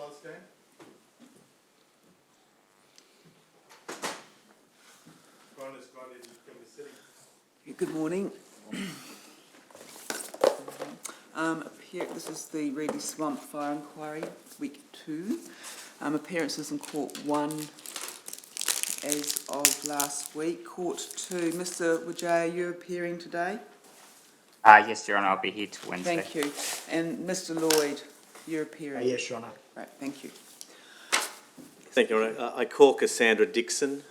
all stand. Good morning. This is the Reedy Swamp Fire Inquiry, week 2. Appearances in Court 1 as of last week. Court 2, Mr. Wajay, are you appearing today? Yes, Your Honour, I'll be here till Wednesday. Thank you. And Mr. Lloyd, you're appearing? Yes, Your Honour. Right, thank you. Thank you, Your Honour. I call Cassandra Dixon.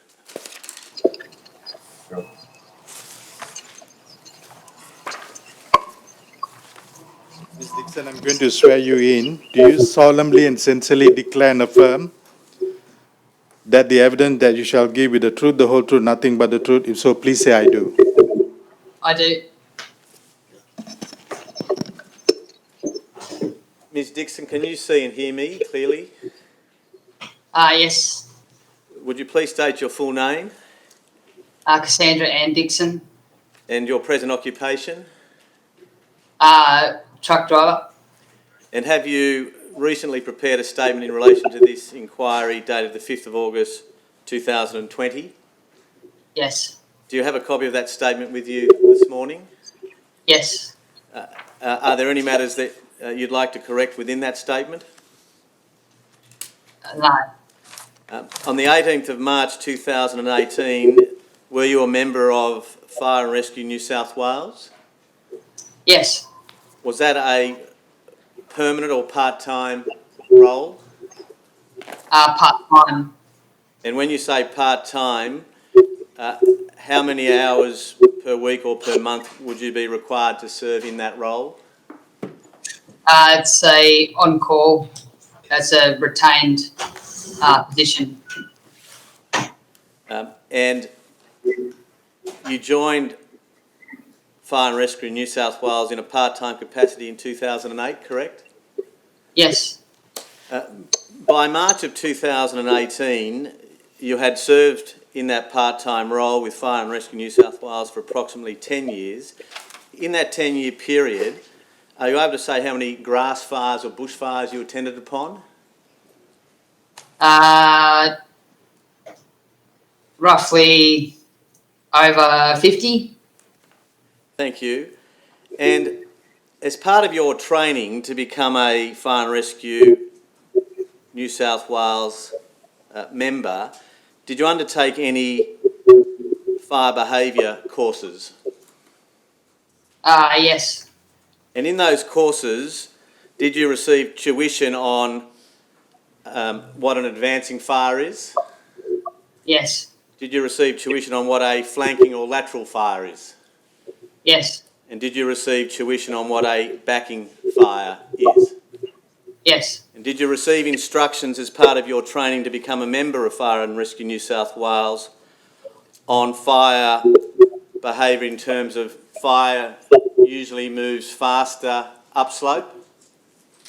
Ms. Dixon, I'm going to swear you in. Do you solemnly and sincerely declare and affirm that the evidence that you shall give is the truth, the whole truth, nothing but the truth? If so, please say I do. I do. Ms Dixon, can you see and hear me clearly? Yes. Would you please state your full name Cassandra Ann Dixon. and your present occupation? Truck driver. And have you recently prepared a statement in relation to this inquiry dated the 5th of August 2020? Yes. Do you have a copy of that statement with you this morning? Yes. Are there any matters that you'd like to correct within that statement? No. On the 18th of March 2018, were you a member of Fire and Rescue New South Wales? Yes. Was that a permanent or part-time role? Part-time. And when you say part-time, how many hours per week or per month would you be required to serve in that role? It's a on-call. It's a retained position. And you joined Fire and Rescue New South Wales in a part-time capacity in 2008, correct? Yes. By March of 2018, you had served in that part-time role with Fire and Rescue New South Wales for approximately 10 years. In that 10-year period, are you able to say how many grass fires or bushfires you attended upon? Roughly over 50. Thank you. And as part of your training to become a Fire and Rescue New South Wales member, did you undertake any fire behaviour courses? Yes. And in those courses, did you receive tuition on what an advancing fire is? Yes. Did you receive tuition on what a flanking or lateral fire is? Yes. And did you receive tuition on what a backing fire is? Yes. And did you receive instructions as part of your training to become a member of Fire and Rescue New South Wales on fire behaviour in terms of fire usually moves faster upslope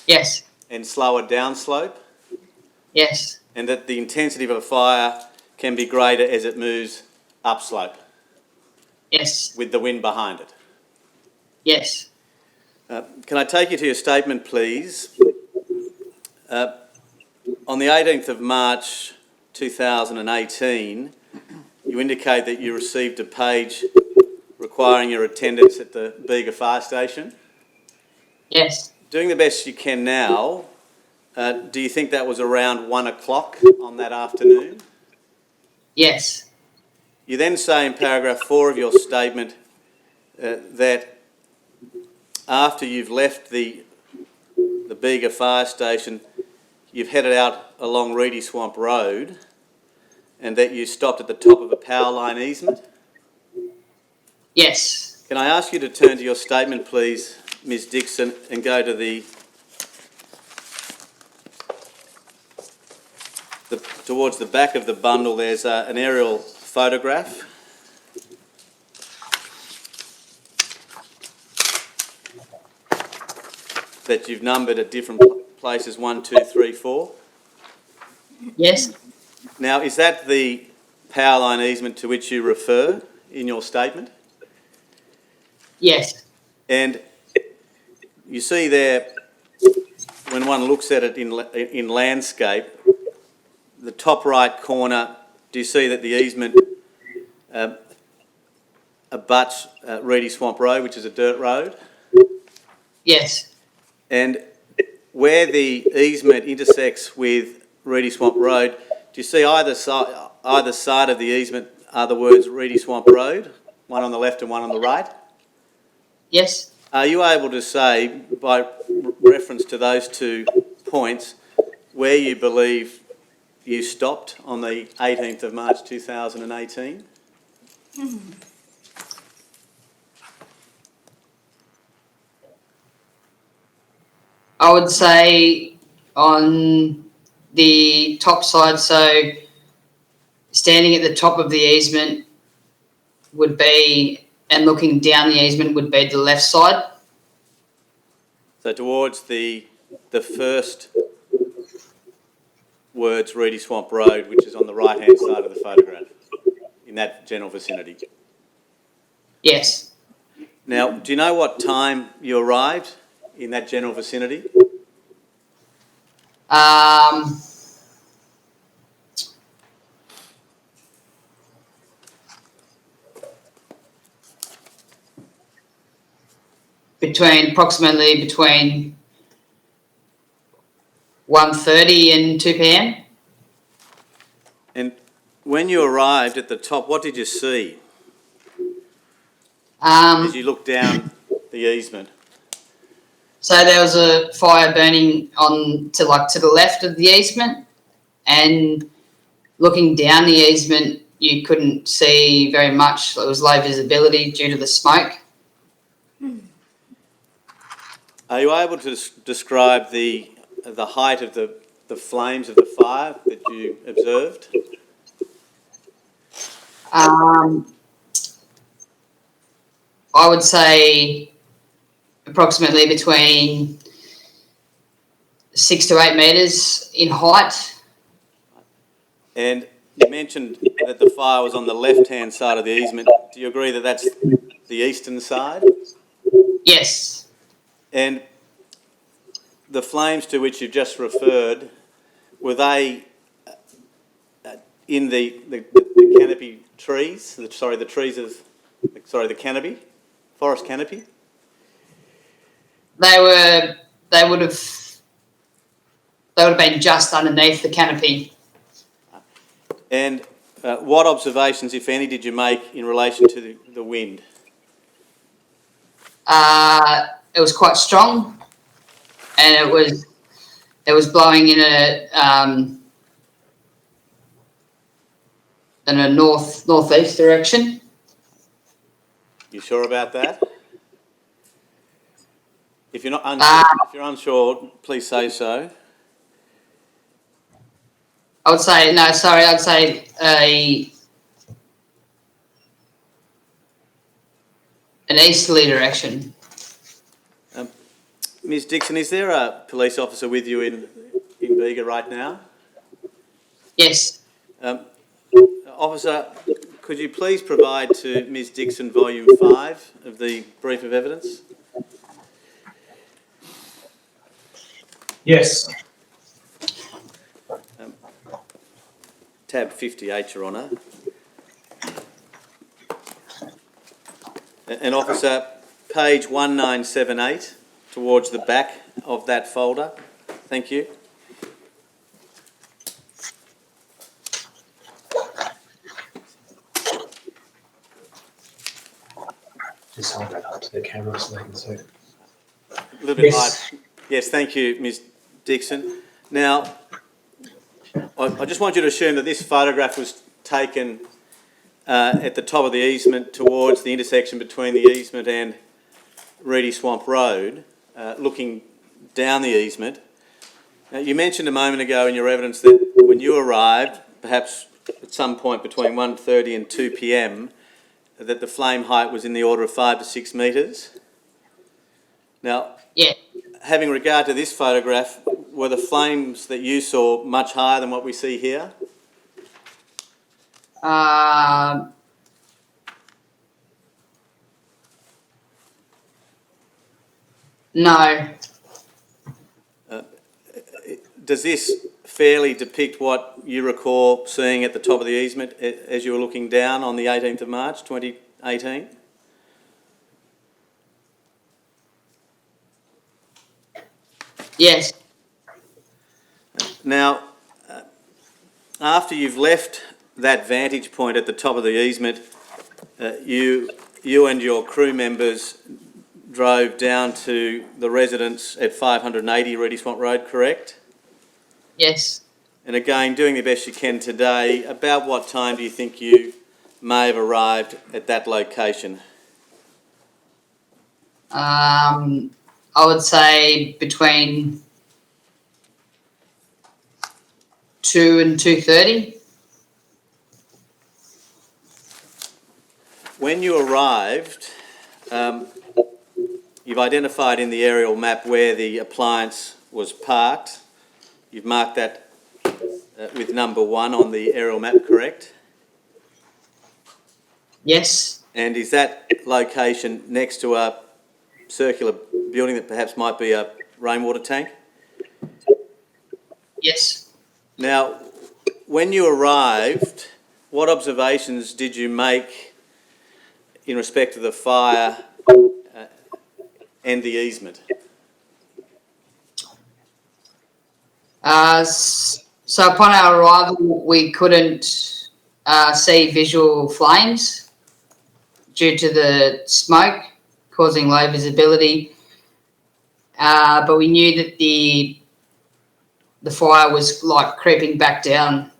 Yes. and slower downslope, Yes. and that the intensity of a fire can be greater as it moves upslope Yes. with the wind behind it? Yes. Can I take you to your statement, please? On the 18th of March 2018, you indicate that you received a page requiring your attendance at the Bega Fire Station. Yes. Doing the best you can now, do you think that was around 1 o'clock on that afternoon? Yes. You then say in paragraph 4 of your statement that after you've left the Bega Fire Station, you've headed out along Reedy Swamp Road and that you stopped at the top of a power line easement. Yes. Can I ask you to turn to your statement, please, Ms Dixon, and go to towards the back of the bundle. There's an aerial photograph. That you've numbered at different places, 1, 2, 3, 4. Yes. Now, is that the power line easement to which you refer in your statement? Yes. And you see there when one looks at it in landscape, the top right corner, do you see that the easement abuts Reedy Swamp Road, which is a dirt road? Yes. And where the easement intersects with Reedy Swamp Road, do you see either side of the easement are the words Reedy Swamp Road, one on the left and one on the right? Yes. Are you able to say, by reference to those 2 points, where you believe you stopped on the 18th of March 2018? I would say on the top side, so standing at the top of the easement would be, and looking down the easement would be the left side. So towards the first words, Reedy Swamp Road, which is on the right-hand side of the photograph, in that general vicinity. Yes. Now, do you know what time you arrived in that general vicinity? Approximately between 1:30 and 2 p.m. And when you arrived at the top, what did you see Um, as you looked down the easement? So there was a fire burning to the left of the easement, and looking down the easement, you couldn't see very much. It was low visibility due to the smoke. Are you able to describe the height of the flames of the fire that you observed? I would say approximately between 6 to 8 metres in height. And you mentioned that the fire was on the left-hand side of the easement. Do you agree that that's the eastern side? Yes. And the flames to which you've just referred, were they in the canopy trees? The canopy, forest canopy? They would have been just underneath the canopy. And what observations, if any, did you make in relation to the wind? It was quite strong, and it was blowing in a northeast direction. You sure about that? If you're unsure, please say so. I'd say an easterly direction. Ms. Dixon, is there a police officer with you in Bega right now? Yes. Officer, could you please provide to Ms. Dixon volume 5 of the brief of evidence? Yes. Tab 58, Your Honour. And officer, page 1978, towards the back of that folder. Thank you. Just hold that up to the camera so they can see it. A little bit Yes. high. Yes, thank you, Ms. Dixon. Now, I just want you to assume that this photograph was taken at the top of the easement towards the intersection between the easement and Reedy Swamp Road, looking down the easement. Now, you mentioned a moment ago in your evidence that when you arrived, perhaps at some point between 1:30 and 2 p.m, that the flame height was in the order of 5 to 6 metres. Now, Yeah. having regard to this photograph, were the flames that you saw much higher than what we see here? No. does this fairly depict what you recall seeing at the top of the easement as you were looking down on the 18th of March 2018? Yes. Now, after you've left that vantage point at the top of the easement, you and your crew members drove down to the residence at 580 Reedy Swamp Road, correct? Yes. And again, doing the best you can today, about what time do you think you may have arrived at that location? I would say between 2 and 2:30. When you arrived, you've identified in the aerial map where the appliance was parked. You've marked that with number 1 on the aerial map, correct? Yes. And is that location next to a circular building that perhaps might be a rainwater tank? Yes. Now, when you arrived, what observations did you make in respect to the fire and the easement? So upon our arrival, we couldn't see visual flames due to the smoke causing low visibility. But we knew that the fire was like creeping back down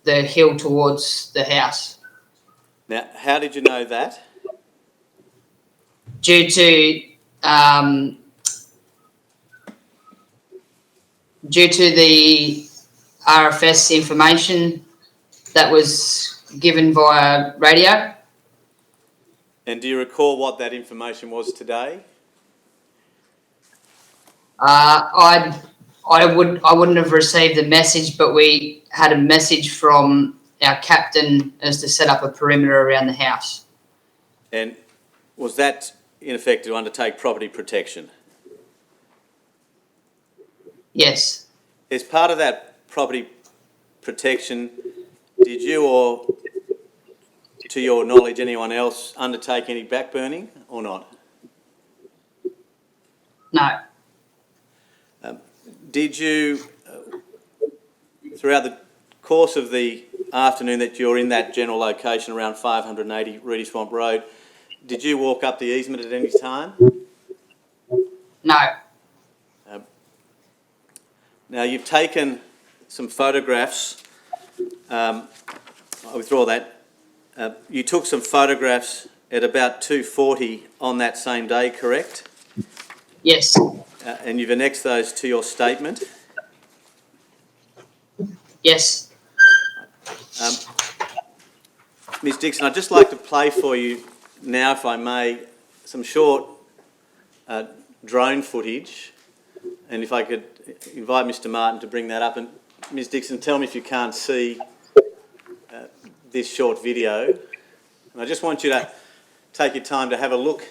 the hill towards the house. Now, how did you know that? Due to the RFS information that was given via radio. And do you recall what that information was today? I wouldn't have received the message, but we had a message from our captain as to set up a perimeter around the house. And was that, in effect, to undertake property protection? Yes. As part of that property protection, did you or, to your knowledge, anyone else undertake any backburning or not? No. Did you, throughout the course of the afternoon that you're in that general location around 580 Reedy Swamp Road, did you walk up the easement at any time? No. Now, you've taken some photographs. I withdraw that. You took some photographs at about 2:40 on that same day, correct? Yes. And you've annexed those to your statement. Yes. Ms Dixon, I'd just like to play for you now, if I may, some short drone footage. And if I could invite Mr Martin to bring that up. And Ms Dixon, tell me if you can't see this short video. And I just want you to take your time to have a look,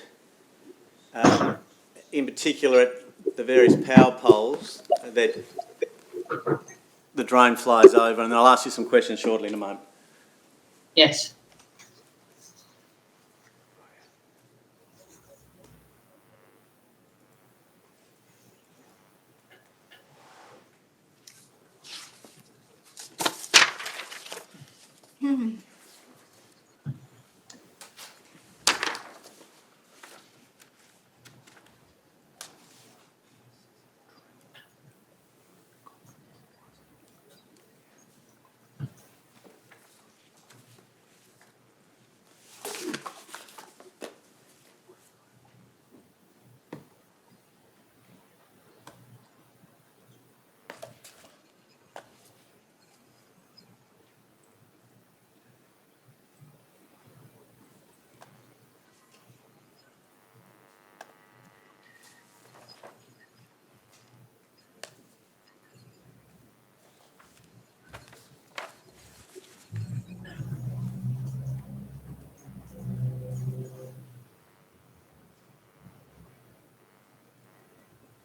in particular at the various power poles that the drone flies over. And I'll ask you some questions shortly in a moment. Yes.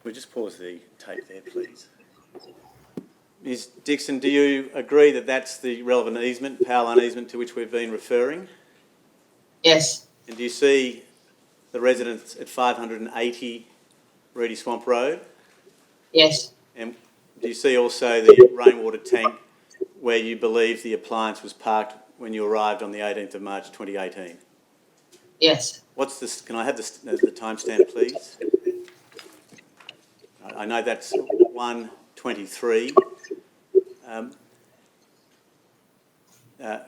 We just pause the tape there, please. Ms Dixon, do you agree that that's the relevant easement, power line easement, to which we've been referring? Yes, And do you see the residence at 580 Reedy Swamp Road? yes, And do you see also the rainwater tank where you believe the appliance was parked when you arrived on the 18th of March 2018? yes. What's this? Can I have the timestamp, please? I know that's 1:23.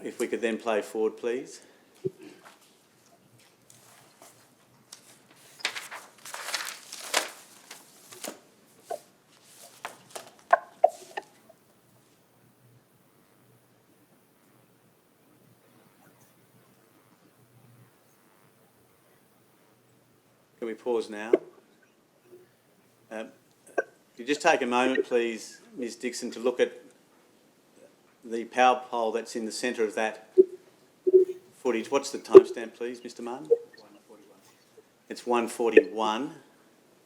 If we could then play forward, please. Can we pause now? Could you just take a moment, please, Ms Dixon, to look at the power pole that's in the centre of that footage. What's the timestamp, please, Mr Martin? 1:41. It's 1:41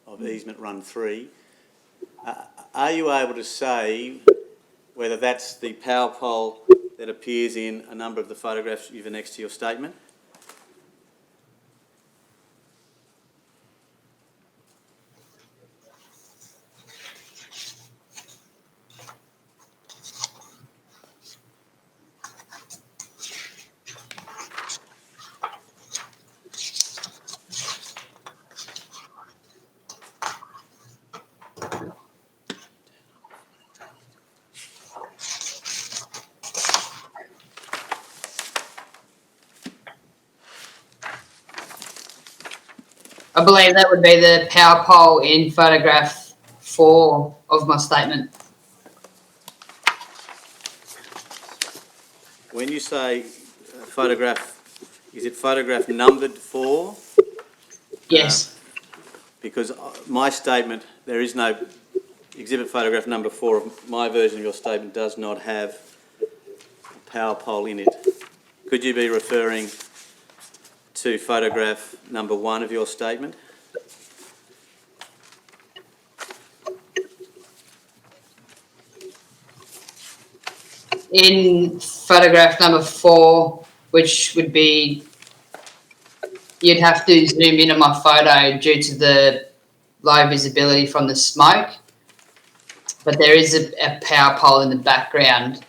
of easement run 3. Are you able to say whether that's the power pole that appears in a number of the photographs you've annexed to your statement? I believe that would be the power pole in photograph 4 of my statement. When you say photograph, is it photograph numbered 4? Yes, Because my statement, there is no exhibit photograph number 4 of my version of your statement does not have a power pole in it. Could you be referring to photograph number 1 of your statement? in photograph number 4, which would be, you'd have to zoom in on my photo due to the low visibility from the smoke. But there is a power pole in the background.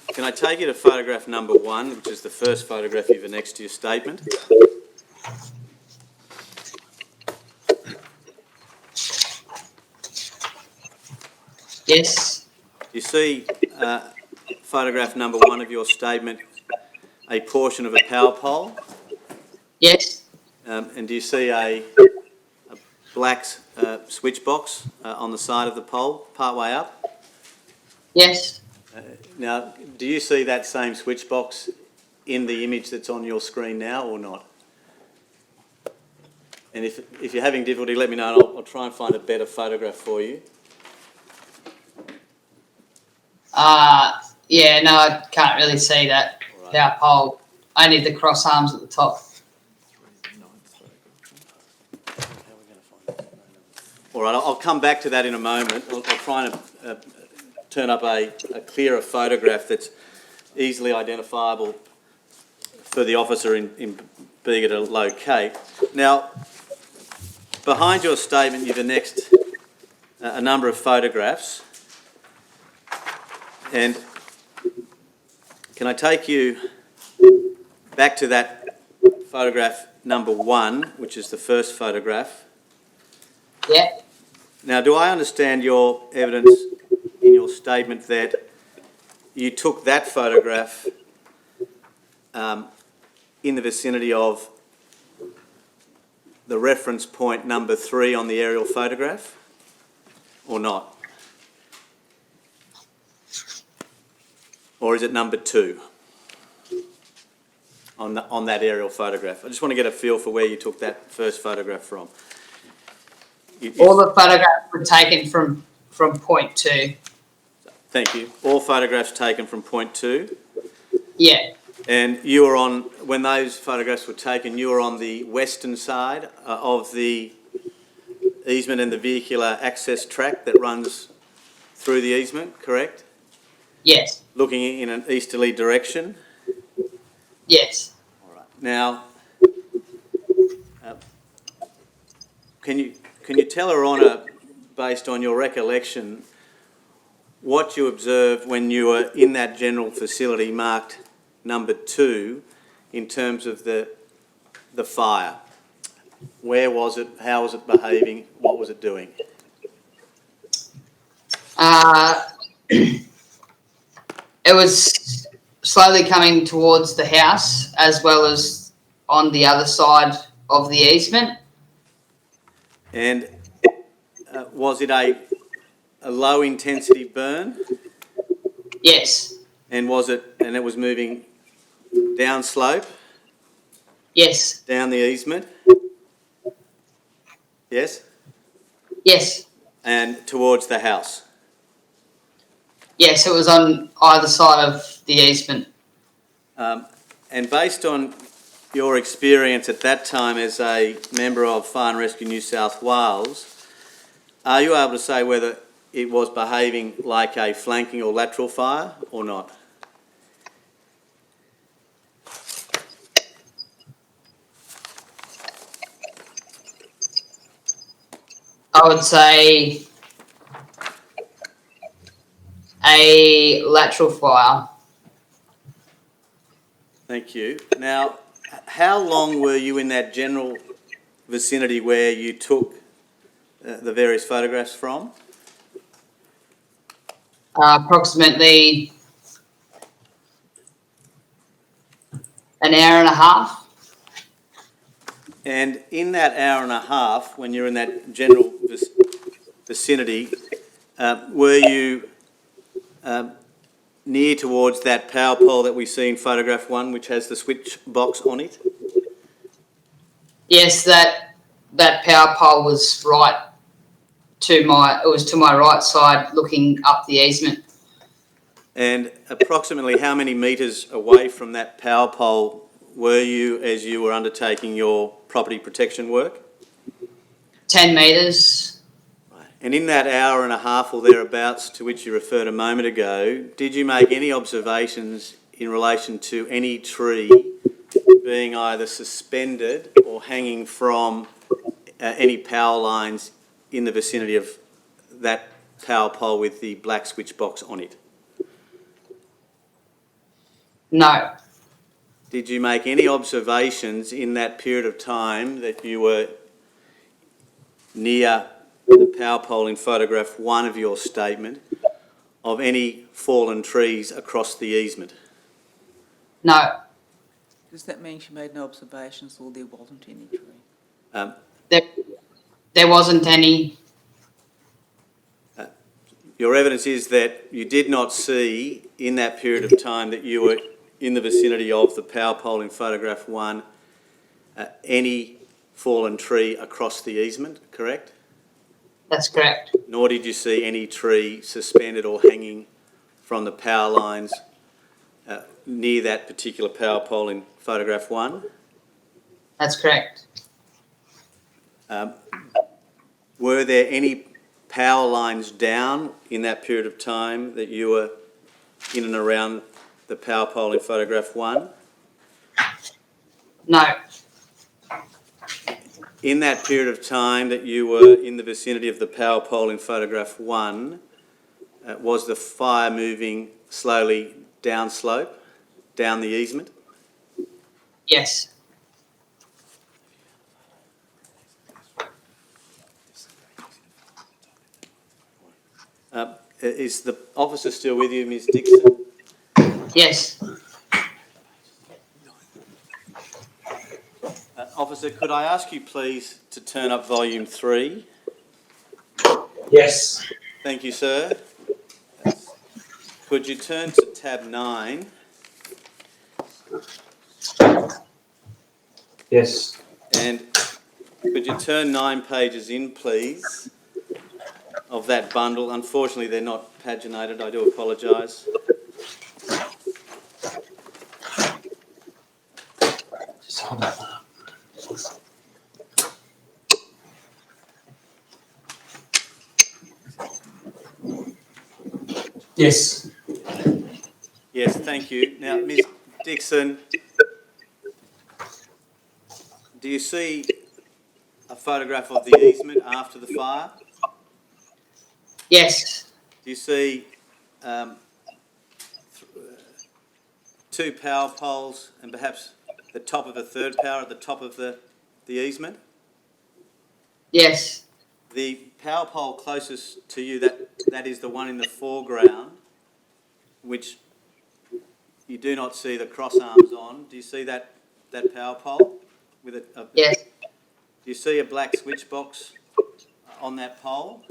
Can I take you to photograph number 1, which is the first photograph you've annexed to your statement? Yes, You see photograph number 1 of your statement, a portion of a power pole, yes, and do you see a black switch box on the side of the pole, part way up? yes. Now, do you see that same switch box in the image that's on your screen now or not? And if you're having difficulty, let me know and I'll try and find a better photograph for you. Yeah, no, I can't really see that power pole. Only the cross arms at the top. All right, I'll come back to that in a moment. I'll try and turn up a clearer photograph that's easily identifiable for the officer in being able to locate. Now, behind your statement, you've annexed a number of photographs. And can I take you back to that photograph number 1, which is the first photograph? Yeah, Now, do I understand your evidence in your statement that you took that photograph in the vicinity of the reference point number 3 on the aerial photograph, or not? Or is it number 2 on that aerial photograph? I just want to get a feel for where you took that first photograph from. all the photographs were taken from point 2. Thank you. All photographs taken from point 2. Yeah, And you were on, when those photographs were taken, you were on the western side of the easement and the vehicular access track that runs through the easement, correct? Yes, Looking in an easterly direction. yes. All right. Now, can you tell Her Honour, based on your recollection, what you observed when you were in that general facility marked number 2 in terms of the fire? Where was it? How was it behaving? What was it doing? It was slowly coming towards the house as well as on the other side of the easement. And was it a low intensity burn? Yes, And it was moving down slope, yes, down the easement? Yes? yes, And towards the house? yes. It was on either side of the easement. And based on your experience at that time as a member of Fire and Rescue New South Wales, are you able to say whether it was behaving like a flanking or lateral fire or not? I would say a lateral fire. Thank you. Now, how long were you in that general vicinity where you took the various photographs from? Approximately an hour and a half. And in that hour and a half, when you're in that general vicinity, were you near towards that power pole that we see in photograph 1, which has the switch box on it? Yes, that power pole was right to my. It was to my right side, looking up the easement. And approximately how many metres away from that power pole were you as you were undertaking your property protection work? 10 metres. And in that hour and a half or thereabouts to which you referred a moment ago, did you make any observations in relation to any tree being either suspended or hanging from any power lines in the vicinity of that power pole with the black switch box on it? No, Did you make any observations in that period of time that you were near the power pole in photograph 1 of your statement of any fallen trees across the easement? no. Does that mean she made no observations or there wasn't any tree? There wasn't any. Your evidence is that you did not see in that period of time that you were in the vicinity of the power pole in photograph 1 any fallen tree across the easement, correct? That's correct. Nor did you see any tree suspended or hanging from the power lines near that particular power pole in photograph 1? That's correct. Were there any power lines down in that period of time that you were in and around the power pole in photograph 1? No, In that period of time that you were in the vicinity of the power pole in photograph 1, was the fire moving slowly down slope, down the easement? yes, Is the officer still with you, Ms Dixon? yes. Officer, could I ask you please to turn up volume 3? Yes. Thank you, sir. Could you turn to tab 9? Yes. And could you turn 9 pages in, please, of that bundle? Unfortunately, they're not paginated. I do apologise. Just hold that. Yes. Yes, thank you. Now, Ms Dixon, do you see a photograph of the easement after the fire? Yes. Do you see two power poles and perhaps the top of a third power at the top of the easement? Yes. The power pole closest to you, that is the one in the foreground, which you do not see the cross arms on. Do you see that power pole with a Yes. do you see a black switch box on that pole?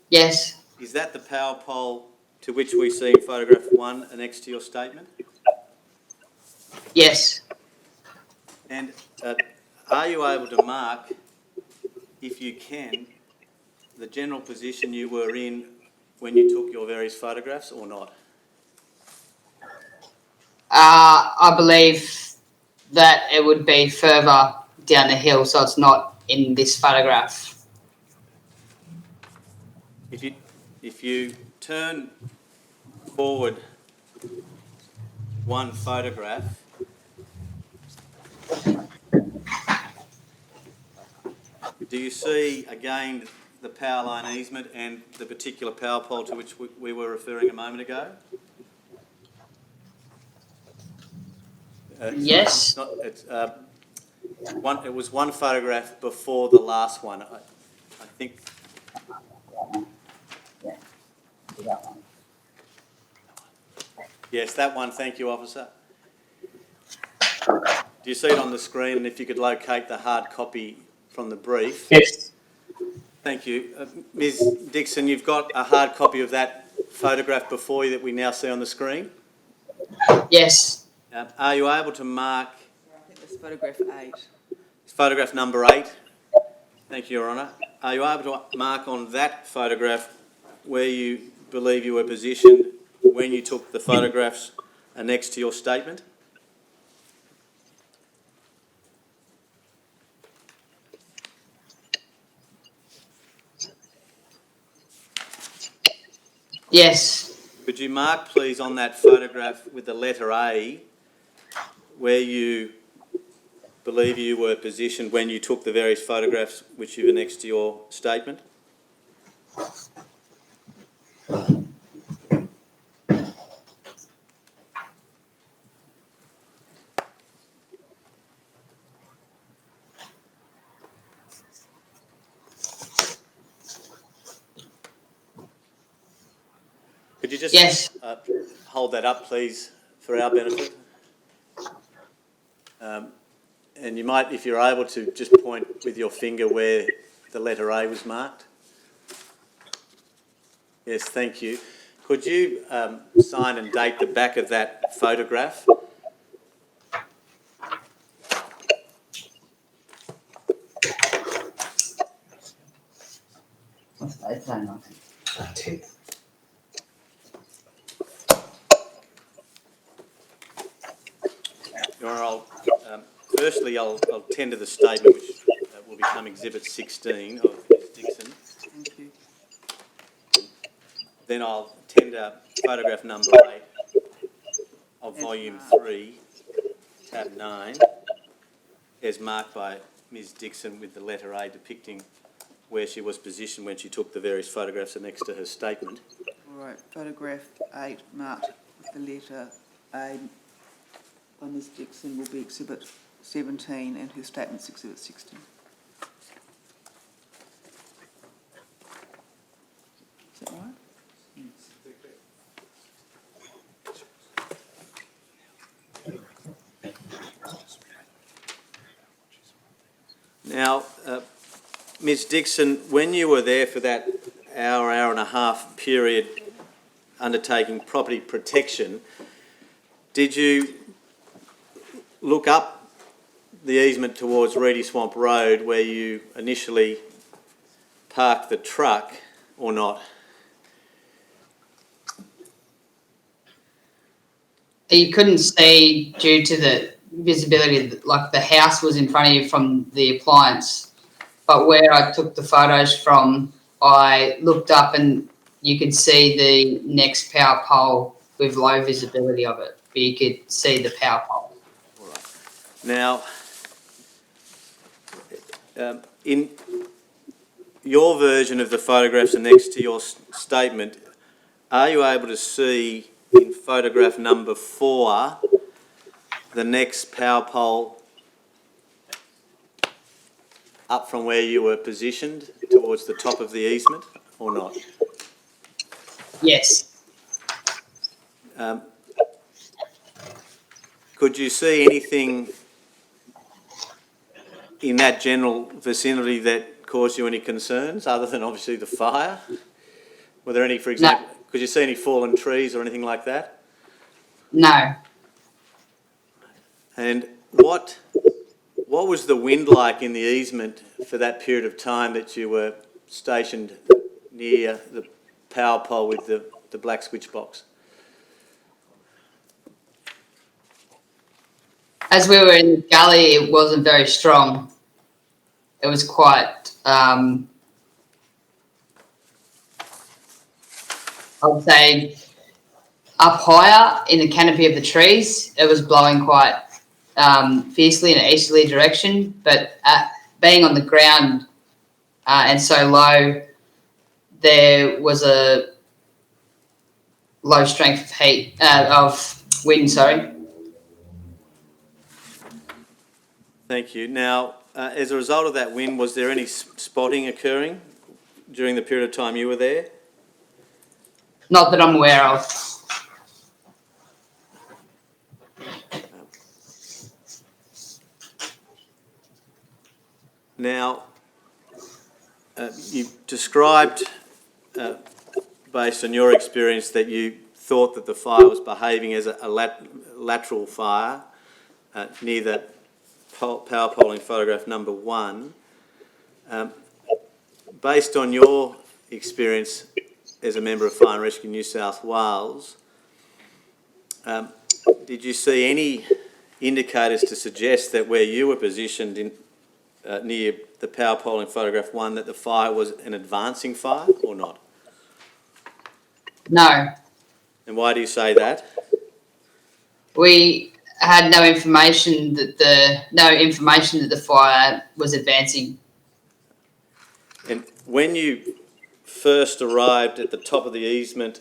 Yes. Is that the power pole to which we see in photograph 1 next to your statement? Yes. And are you able to mark, if you can, the general position you were in when you took your various photographs or not? I believe that it would be further down the hill, so it's not in this photograph. If you turn forward one photograph, do you see again the power line easement and the particular power pole to which we were referring a moment ago? Yes. It was one photograph before the last one. I think. Yes, that one. Thank you, officer. Do you see it on the screen? And if you could locate the hard copy from the brief. Yes. Thank you. Ms Dixon, you've got a hard copy of that photograph before you that we now see on the screen? Yes. Are you able to mark... I think that's photograph 8. It's photograph number 8. Thank you, Your Honour. Are you able to mark on that photograph where you believe you were positioned when you took the photographs next to your statement? Yes. Could you mark, please, on that photograph with the letter A where you believe you were positioned when you took the various photographs which you annexed to your statement? Could you just Yes. hold that up, please, for our benefit? And you might, if you're able to, just point with your finger where the letter A was marked. Yes, thank you. Could you sign and date the back of that photograph? Your Honour, firstly I'll tender the statement which will become Exhibit 16 of Ms Dixon. Thank you. Then I'll tender photograph number 8 of volume 3, tab 9, as marked by Ms Dixon with the letter A depicting where she was positioned when she took the various photographs next to her statement. All right, photograph 8 marked with the letter A by Ms Dixon will be Exhibit 17 and her statement's Exhibit 16. Is that right? Now, Ms Dixon, when you were there for that hour and a half period undertaking property protection, did you look up the easement towards Reedy Swamp Road where you initially parked the truck or not? You couldn't see due to the visibility, like the house was in front of you from the appliance. But where I took the photos from, I looked up and you could see the next power pole with low visibility of it, but you could see the power pole. All right. Now, in your version of the photographs next to your statement, are you able to see in photograph number 4 the next power pole up from where you were positioned towards the top of the easement, or not? Yes. Could you see anything in that general vicinity that caused you any concerns, other than obviously the fire? Were there any, for example, could you see any fallen trees or anything like that? No. And what was the wind like in the easement for that period of time that you were stationed near the power pole with the black switch box? As we were in the gully, it wasn't very strong. It was quite, I would say, up higher in the canopy of the trees. It was blowing quite fiercely in an easterly direction, but being on the ground and so low, there was a low strength of heat, of wind, sorry. Thank you. Now, as a result of that wind, was there any spotting occurring during the period of time you were there? Not that I'm aware of. Now, you described, based on your experience, that you thought that the fire was behaving as a lateral fire near the power pole in photograph number 1. Based on your experience as a member of Fire and Rescue New South Wales, did you see any indicators to suggest that where you were positioned in near the power pole in photograph 1 that the fire was an advancing fire or not? No. And why do you say that? We had no information that the fire was advancing. And when you first arrived at the top of the easement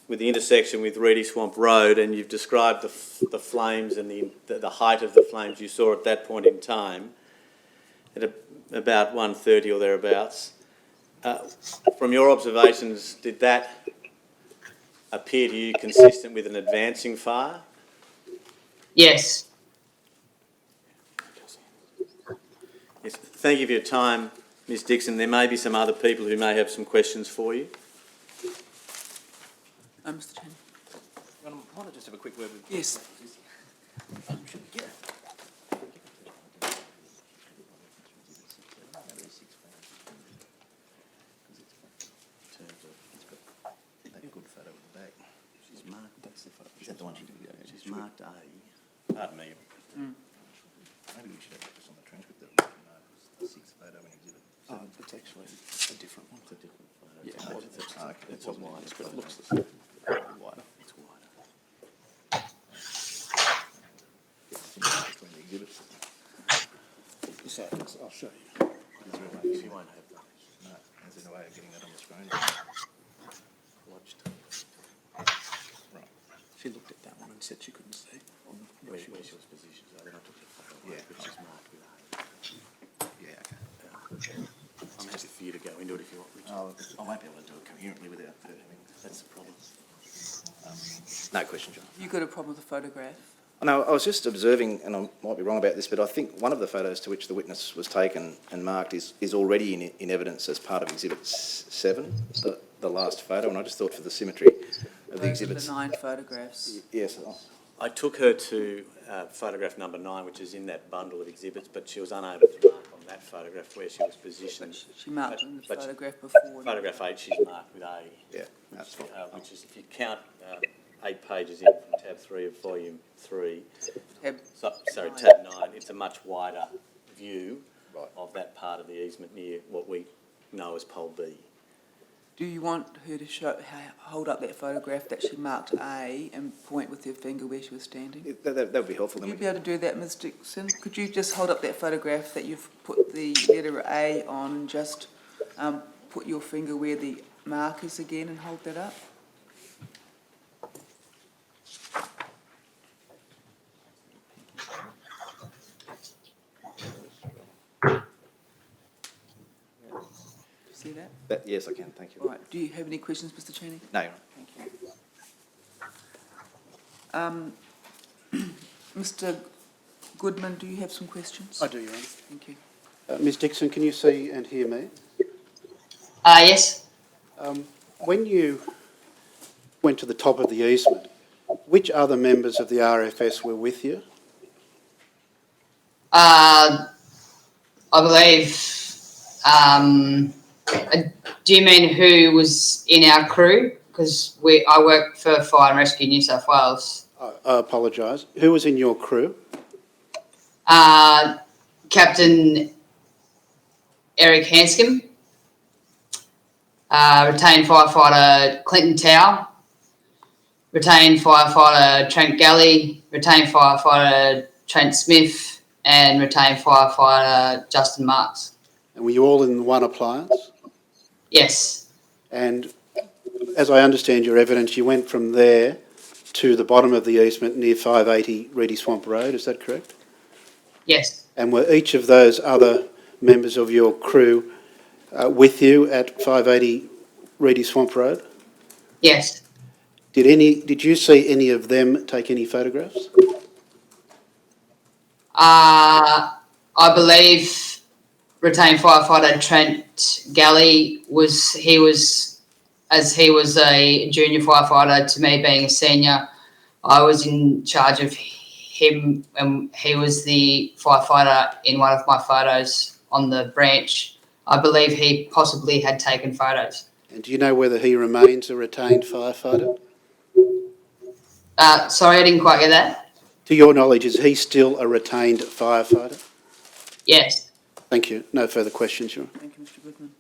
with the intersection with Reedy Swamp Road, and you've described the flames and the height of the flames you saw at that point in time, at about 1:30 or thereabouts, from your observations, did that appear to you consistent with an advancing fire? Yes. Yes. Thank you for your time, Ms Dixon. There may be some other people who may have some questions for you. Mr Chairman. Might I just have a quick word with Yes. good photo of the back. She's marked. That's the photo. Is that the one she did? She's marked A. Pardon me. Maybe we should have this on the transcript that we know the 6th photo in exhibit. It's actually a different one. It's a different photo. Yeah, It's a wide, but it looks the same. wider. It's wider. Between the exhibits. So, I'll show you. Is there a way? You won't have those. No. Is there a way of getting that on the screen? Lodged. Right. She looked at that one and said she couldn't see Where she was positioned. So then I took the photo. Yeah. But she's marked with A. Yeah, okay. I'm happy for you to go into it if you want, Richard. I won't be able to do it coherently without her having... That's the problem. No question, John. You got a problem with the photograph? No, I was just observing, and I might be wrong about this, but I think one of the photos to which the witness was taken and marked is already in evidence as part of Exhibit 7, the last photo, and I just thought for the symmetry of the Those are exhibits... the 9 photographs. Yes. I took her to photograph number 9, which is in that bundle of exhibits, but she was unable to mark on that photograph where she was positioned. She marked in the But photograph before. Photograph 8, she's marked with A. Yeah, that's fine. Which is, if you count 8 pages in from tab 3 of volume 3, Tab sorry, 9. tab 9, it's a much wider view Right. of that part of the easement near what we know as pole B. Do you want her to hold up that photograph that she marked A and point with her finger where she was standing? That would be helpful. Would Then you be able to do that, Ms Dixon? Could you just hold up that photograph that you've put the letter A on and just put your finger where the mark is again and hold that up? See that? Yes, I can, thank you. All right. Do you have any questions, Mr Cheney? No, Your Honour. Thank you. Mr Goodman, do you have some questions? I do, Your Honour. Thank you. Ms Dixon, can you see and hear me? Yes. When you went to the top of the easement, which other members of the RFS were with you? I believe, do you mean who was in our crew? Because I work for Fire and Rescue New South Wales. I apologise. Who was in your crew? Captain Eric Hanscom, retained firefighter Clinton Tower, retained firefighter Trent Galley, retained firefighter Trent Smith, and retained firefighter Justin Marks. And were you all in one appliance? Yes. And as I understand your evidence, you went from there to the bottom of the easement near 580 Reedy Swamp Road, is that correct? Yes. And were each of those other members of your crew with you at 580 Reedy Swamp Road? Yes. Did you see any of them take any photographs? I believe retained firefighter Trent Galley was a junior firefighter to me being a senior. I was in charge of him and he was the firefighter in one of my photos on the branch. I believe he possibly had taken photos. And do you know whether he remains a retained firefighter? Sorry, I didn't quite get that. To your knowledge, is he still a retained firefighter? Yes. Thank you. No further questions, Your Honour. Thank you, Mr Goodman.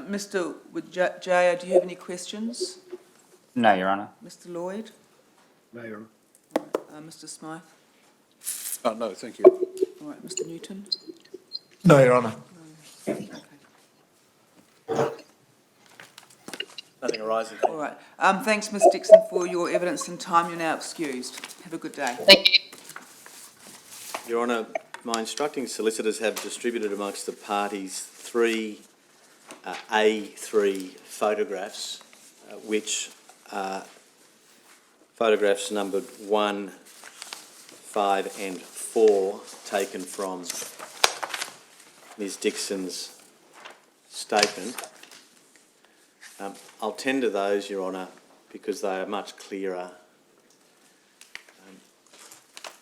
Mr Jaya, do you have any questions? No, Your Honour. Mr Lloyd? No, Your Mr Smythe? Honour. No, thank you. All right, Mr Newton? No, Your Honour. Okay. Nothing arising. All right. Thanks, Ms Dixon, for your evidence and time. You're now excused. Have a good day. Thank you. Your Honour, my instructing solicitors have distributed amongst the parties three A3 photographs, which are photographs numbered 1, 5 and 4, taken from Ms Dixon's statement. I'll tender those, Your Honour, because they are much clearer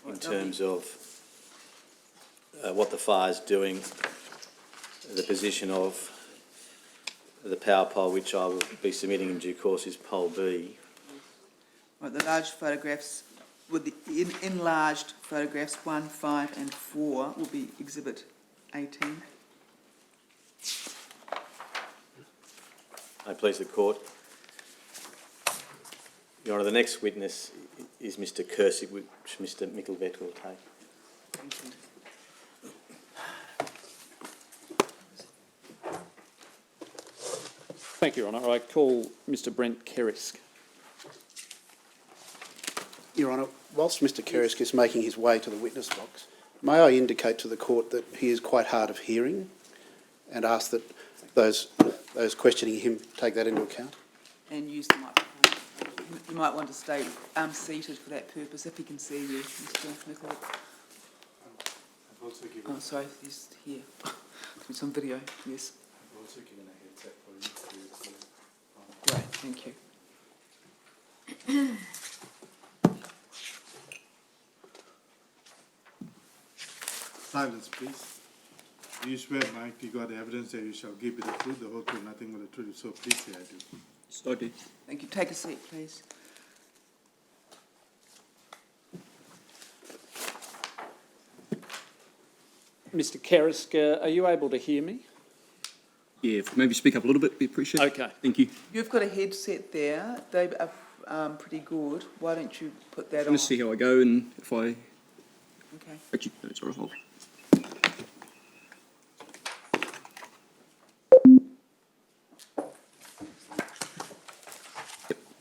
in terms of what the fire's doing, the position of the power pole, which I will be submitting in due course, is pole B. Right, the large photographs, with the enlarged photographs 1, 5 and 4 will be Exhibit 18. I please the court. Your Honour, the next witness is Mr Kersey, which Mr Mickelvet will take. Thank you. Thank you, Your Honour. I call Mr Brent Kerisk. Your Honour, whilst Mr Kerisk is making his way to the witness box, may I indicate to the court that he is quite hard of hearing and ask that those questioning him take that into account? And use the microphone. You might want to stay seated for that purpose, if he can see you, Mr Nicholas. Oh, sorry, he's here. It's on video, yes. I've also given a heads up for him to Great, thank you. Silence, please. Do you swear, Mike, you got evidence that you shall give me the truth, the whole truth, nothing but the truth? If so, please say I do. So I did. Thank you. Take a seat, please. Mr Kerisk, are you able to hear me? Yeah, if maybe speak up a little bit, we appreciate it. Okay. Thank you. You've got a headset there. They are pretty good. Why don't you put that I'm on? going to see how I go and if I... Okay. Actually, no, it's all right, hold.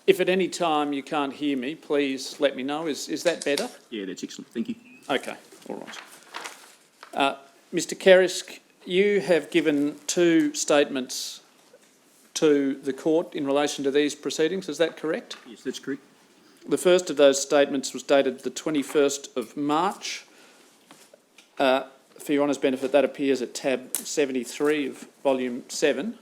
If at any time you can't hear me, please let me know. Is that better? Yeah, that's excellent. Thank you. Okay, all right. Mr Kerisk, you have given two statements to the court in relation to these proceedings, is that correct? Yes, that's correct. The first of those statements was dated the 21st of March. For Your Honour's benefit, that appears at tab 73 of volume 7.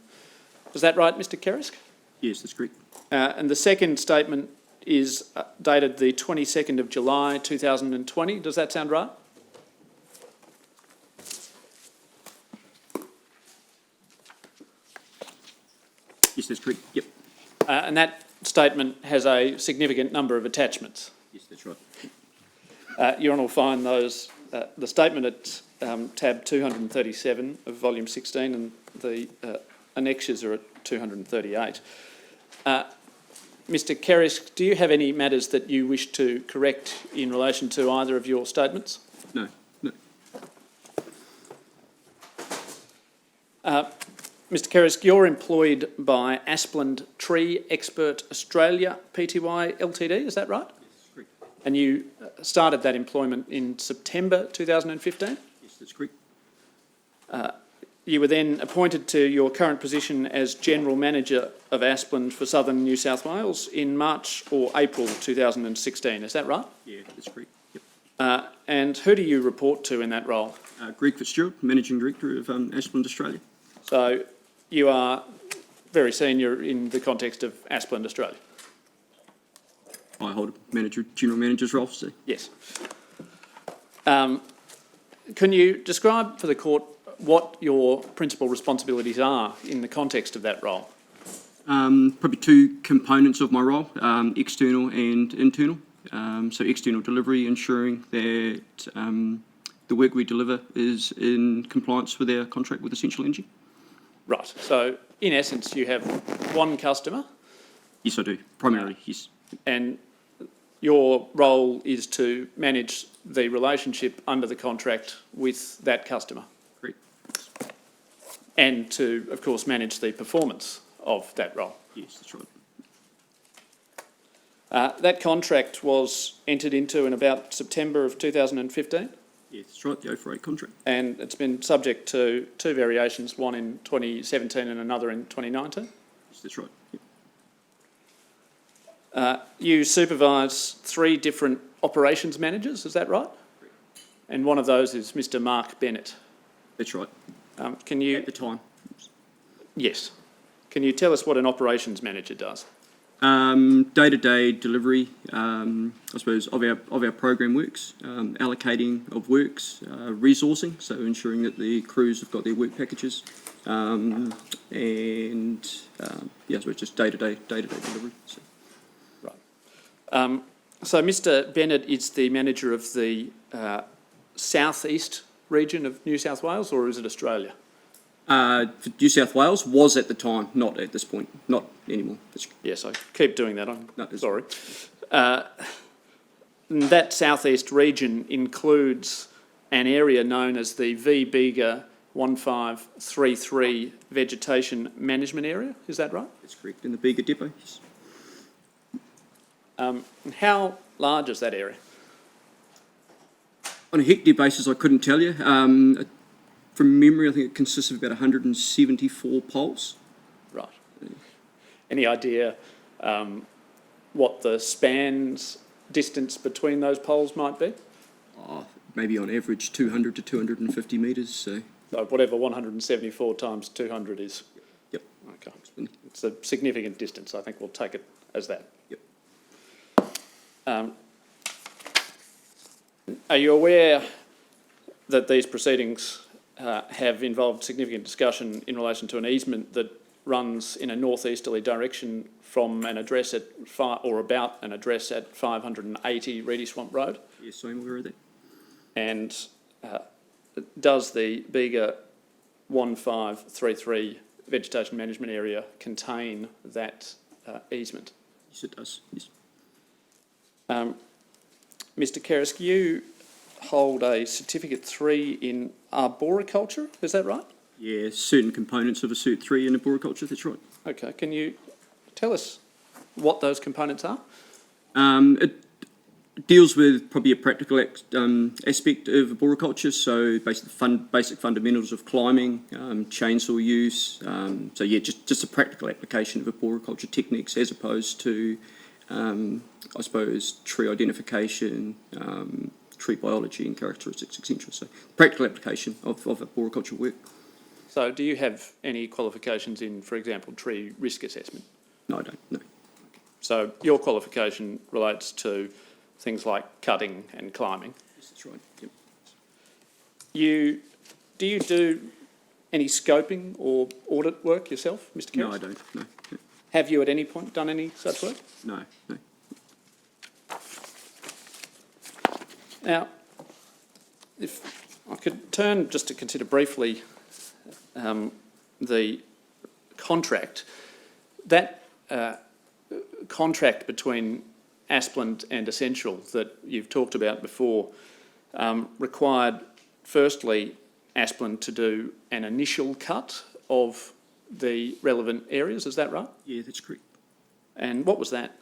Is that right, Mr Kerisk? Yes, that's correct. And the second statement is dated the 22nd of July 2020. Does that sound right? Yes, that's correct. Yep. And that statement has a significant number of attachments. Yes, that's right. Your Honour will find those, the statement at tab 237 of volume 16 and the annexures are at 238. Mr Kerisk, do you have any matters that you wish to correct in relation to either of your statements? No, no. Mr Kerisk, you're employed by Asplund Tree Expert Australia Pty Ltd, is that right? Yes, correct. And you started that employment in September 2015? Yes, that's correct. You were then appointed to your current position as General Manager of Asplund for Southern New South Wales in March or April 2016, is that right? Yeah, that's correct. Yep. And who do you report to in that role? Greg Fitzgerald, Managing Director of Asplund Australia. So you are very senior in the context of Asplund Australia? I hold a General Manager's role, so... Yes. Can you describe for the court what your principal responsibilities are in the context of that role? Probably two components of my role, external and internal. So external delivery, ensuring that the work we deliver is in compliance with our contract with Essential Energy. Right, so in essence you have one customer? Yes, I do, primarily, yes. And your role is to manage the relationship under the contract with that customer? Correct. And to, of course, manage the performance of that role? Yes, that's right. That contract was entered into in about September of 2015? Yes, that's right, the 048 contract. And it's been subject to two variations, one in 2017 and another in 2019? Yes, that's right. Yep. You supervise three different operations managers, is that right? Correct. And one of those is Mr Mark Bennett. That's right. Can you... At the time. Yes. Can you tell us what an operations manager does? Day-to-day delivery, I suppose, of our program works, allocating of works, resourcing, so ensuring that the crews have got their work packages, and yeah, so it's just day-to-day delivery. So. Right. So Mr Bennett is the manager of the southeast region of New South Wales, or is it Australia? For New South Wales was at the time, not at this point, not anymore. Yes, I keep doing that, I'm No, sorry. That southeast region includes an area known as the V. Bega 1533 Vegetation Management Area, is that right? That's correct, in the Bega Depot, yes. And how large is that area? On a hectare basis, I couldn't tell you. From memory, I think it consists of about 174 poles. Right. Any idea what the span's distance between those poles might be? Maybe on average 200 to 250 metres, so... So whatever 174 times 200 is? Yep. Okay. It's a significant distance. I think we'll take it as that. Yep. Are you aware that these proceedings have involved significant discussion in relation to an easement that runs in a northeasterly direction from an address at about an address at 580 Reedy Swamp Road? Yes, I'm aware of that. And does the Bega 1533 vegetation management area contain that easement? Yes, it does. Yes. Mr. Keris, you hold a Certificate 3 in arboriculture, is that right? Yeah, certain components of a Cert 3 in arboriculture, that's right. Okay, can you tell us what those components are? It deals with probably a practical aspect of arboriculture, so basic fundamentals of climbing, chainsaw use. So yeah, just a practical application of arboriculture techniques as opposed to, I suppose, tree identification, tree biology and characteristics, etc. So practical application of arboriculture work. So do you have any qualifications in, for example, tree risk assessment? No, I don't, no. So your qualification relates to things like cutting and climbing. Yes, that's right. Yep. Do you do any scoping or audit work yourself, Mr. Keris? No, I don't, no. Have you at any point done any such work? No, no. Now, if I could turn just to consider briefly the contract. That contract between Aspland and Essential that you've talked about before required, firstly, Aspland to do an initial cut of the relevant areas, is that right? Yeah, that's correct. And what was that?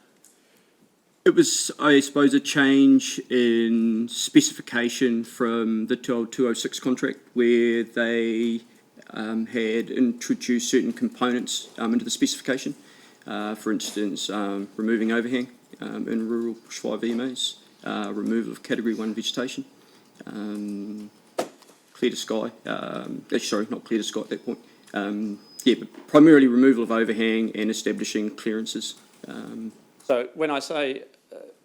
It was, I suppose, a change in specification from the 206 contract where they had introduced certain components into the specification. For instance, removing overhang in rural bushfire VMAs, removal of Category 1 vegetation, clear to sky, sorry, not clear to sky at that point. Yeah, but primarily removal of overhang and establishing clearances. So when I say,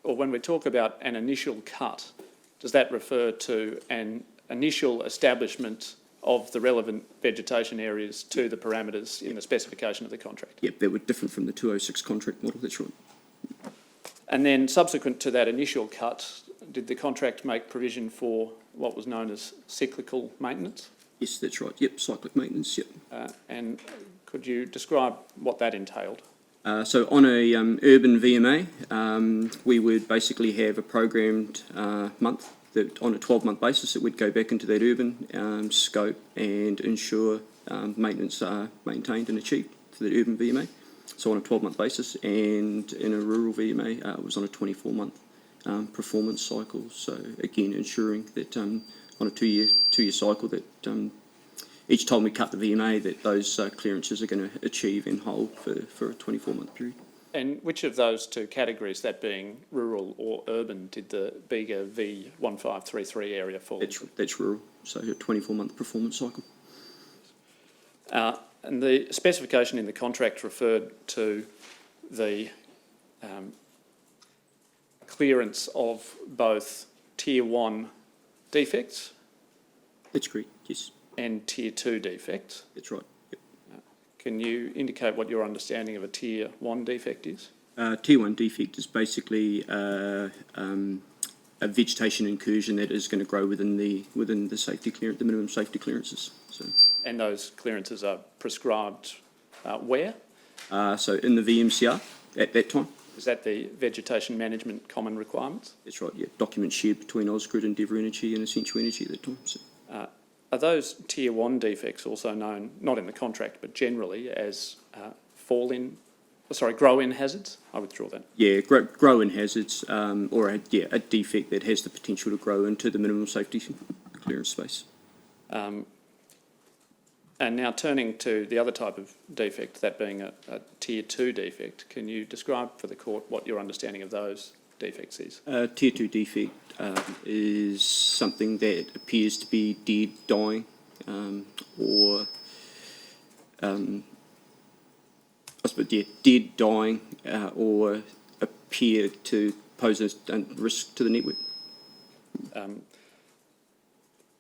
or when we talk about an initial cut, does that refer to an initial establishment of the relevant vegetation areas to the parameters in the specification of the contract? Yep, they were different from the 206 contract model, that's right. And then subsequent to that initial cut, did the contract make provision for what was known as cyclical maintenance? Yes, that's right. Yep, cyclic maintenance, yep. And could you describe what that entailed? So on a urban VMA, we would basically have a programmed month that on a 12-month basis it would go back into that urban scope and ensure maintenance are maintained and achieved for the urban VMA. So on a 12-month basis, and in a rural VMA it was on a 24-month performance cycle. So again, ensuring that on a two-year cycle that each time we cut the VMA that those clearances are going to achieve and hold for a 24-month period. And which of those two categories, that being rural or urban, did the Bega V1533 area fall into? That's rural, so a 24-month performance cycle. And the specification in the contract referred to the clearance of both Tier 1 defects? That's correct, yes. And Tier 2 defects? That's right. Yep. Can you indicate what your understanding of a Tier 1 defect is? Tier 1 defect is basically a vegetation incursion that is going to grow within the safety clearance, the minimum safety clearances. So. And those clearances are prescribed where? So in the VMCR at that time. Is that the Vegetation Management Common Requirements? That's right, yeah. Documents shared between Ausgrid, Endeavour Energy and Essential Energy at that time. So. Are those Tier 1 defects also known, not in the contract, but generally as grow-in hazards? I withdraw that. Yeah, grow-in hazards, or a defect that has the potential to grow into the minimum safety clearance space. And now turning to the other type of defect, that being a Tier 2 defect, can you describe for the court what your understanding of those defects is? Tier 2 defect is something that appears to be dead, dying, or dead, dying, or appear to pose a risk to the network.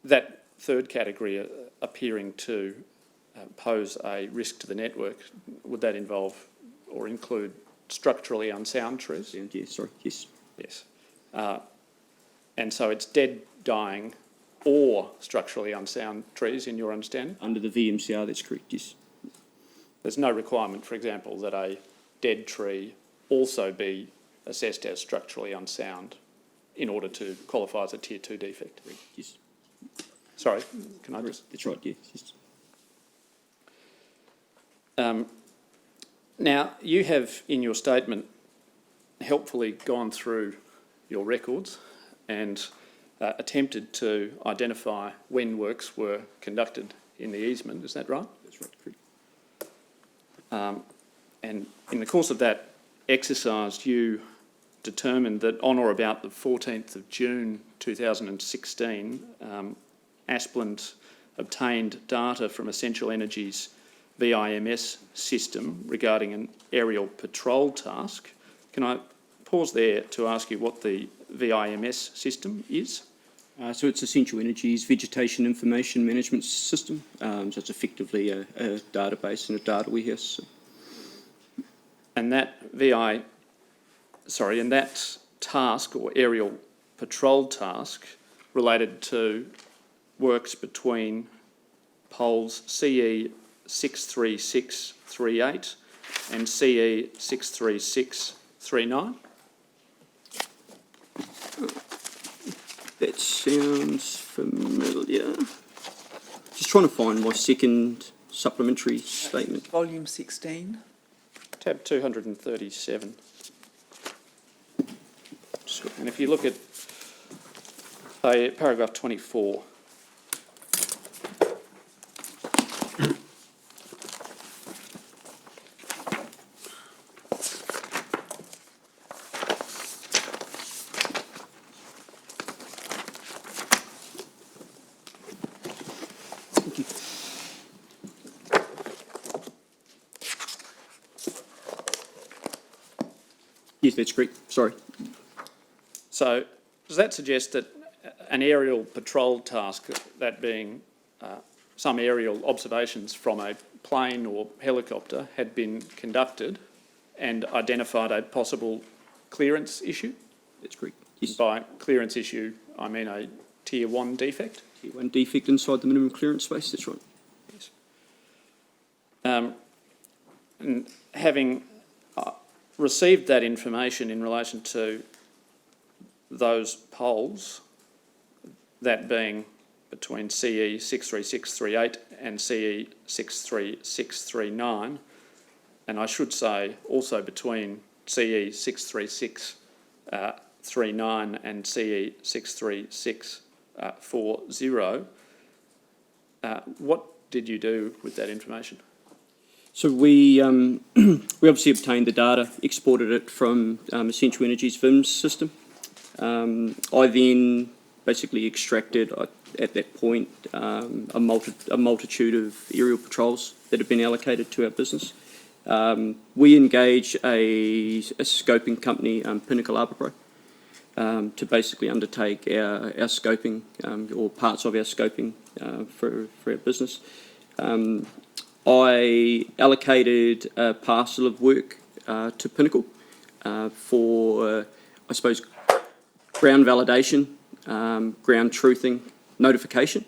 That third category, appearing to pose a risk to the network, would that involve or include structurally unsound trees? Yes, sorry, yes. Yes. And so it's dead, dying, or structurally unsound trees, in your understanding? Under the VMCR, that's correct, yes. There's no requirement, for example, that a dead tree also be assessed as structurally unsound in order to qualify as a Tier 2 defect? Yes. Sorry, can I just... That's right, yes. Now, you have, in your statement, helpfully gone through your records and attempted to identify when works were conducted in the easement. Is that right? That's right, correct. And in the course of that exercise, you determined that on or about the 14th of June 2016, Asplund obtained data from Essential Energy's VIMS system regarding an aerial patrol task. Can I pause there to ask you what the VIMS system is? So it's Essential Energy's Vegetation Information Management System. So it's effectively a database and a data warehouse. And that that task or aerial patrol task related to works between poles CE 63638 and CE 63639? That sounds familiar. Just trying to find my second supplementary statement. Volume 16. Tab 237. And if you look at paragraph 24, Yes, that's correct. Sorry. so does that suggest that an aerial patrol task, that being some aerial observations from a plane or helicopter, had been conducted and identified a possible clearance issue? That's correct. Yes. By clearance issue, I mean a Tier 1 defect? Tier 1 defect inside the minimum clearance space, that's right. Yes. And having received that information in relation to those poles, that being between CE 63638 and CE 63639, and I should say also between CE 63639 and CE 63640, what did you do with that information? So we we obviously obtained the data, exported it from Essential Energy's VIMS system. I then basically extracted at that point a multitude of aerial patrols that had been allocated to our business. We engaged a scoping company, Pinnacle Arbor, to basically undertake our scoping or parts of our scoping for our business. I allocated a parcel of work to Pinnacle for, I suppose, ground validation, ground truthing, notification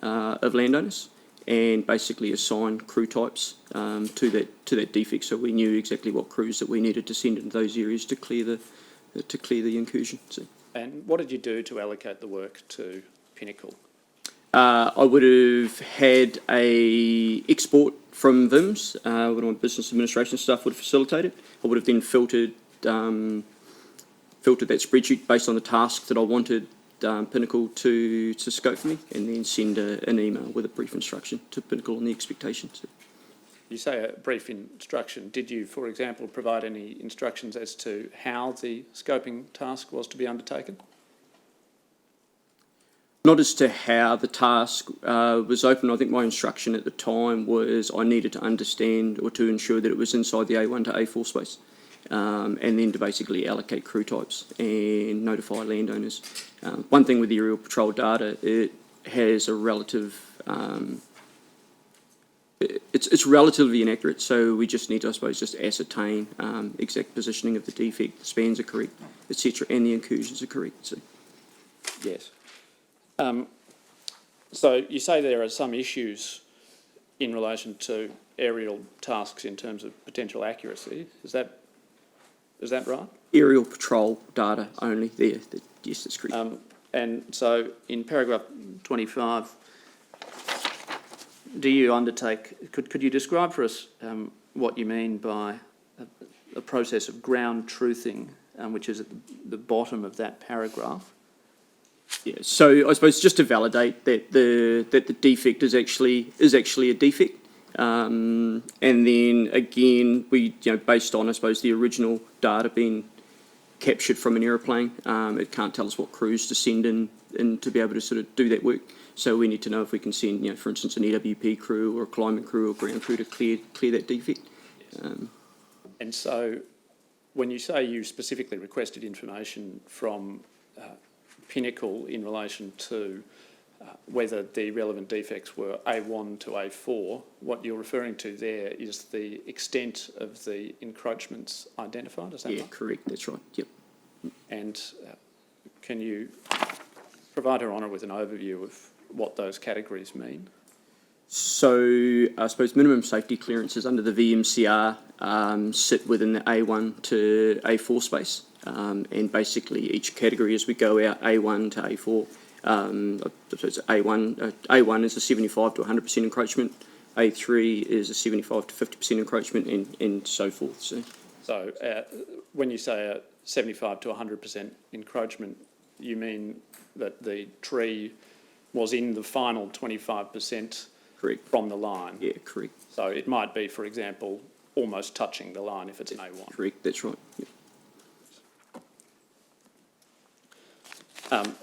of landowners, and basically assign crew types to that defect, so we knew exactly what crews that we needed to send into those areas to clear the incursion. So. And what did you do to allocate the work to Pinnacle? I would have had a export from VIMS, what my business administration staff would have facilitated. I would have then filtered that spreadsheet based on the task that I wanted Pinnacle to scope for me, and then send an email with a brief instruction to Pinnacle on the expectations. You say a brief instruction. Did you, for example, provide any instructions as to how the scoping task was to be undertaken? Not as to how the task was open. I think my instruction at the time was I needed to understand or to ensure that it was inside the A1 to A4 space, and then to basically allocate crew types and notify landowners. One thing with the aerial patrol data, it has a relative, it's relatively inaccurate, so we just need to, I suppose, just ascertain exact positioning of the defect, the spans are correct, etc., and the incursions are correct. So. Yes. So you say there are some issues in relation to aerial tasks in terms of potential accuracy. Is that right? Aerial patrol data only there. Yes, that's correct. And so in paragraph 25, do you undertake, could you describe for us what you mean by a process of ground truthing, which is at the bottom of that paragraph? Yeah, so I suppose just to validate that the defect is actually a defect, and then again based on I suppose the original data being captured from an aeroplane, it can't tell us what crews to send in to be able to sort of do that work. So we need to know if we can send for instance an EWP crew or a climbing crew or ground crew to clear that defect. And so when you say you specifically requested information from Pinnacle in relation to whether the relevant defects were A1 to A4, what you're referring to there is the extent of the encroachments identified, is that right? Yeah, correct, that's right, yep. And can you provide Her Honour with an overview of what those categories mean? So I suppose minimum safety clearances under the VMCR sit within the A1 to A4 space. And basically each category as we go out, A1 to A4, A1 is a 75 to 100% encroachment, A3 is a 75 to 50% encroachment, and so forth. So when you say a 75 to 100% encroachment, you mean that the tree was in the final 25% correct from the line? Yeah, correct. So it might be, for example, almost touching the line if it's an A1. Correct, that's right. Yep.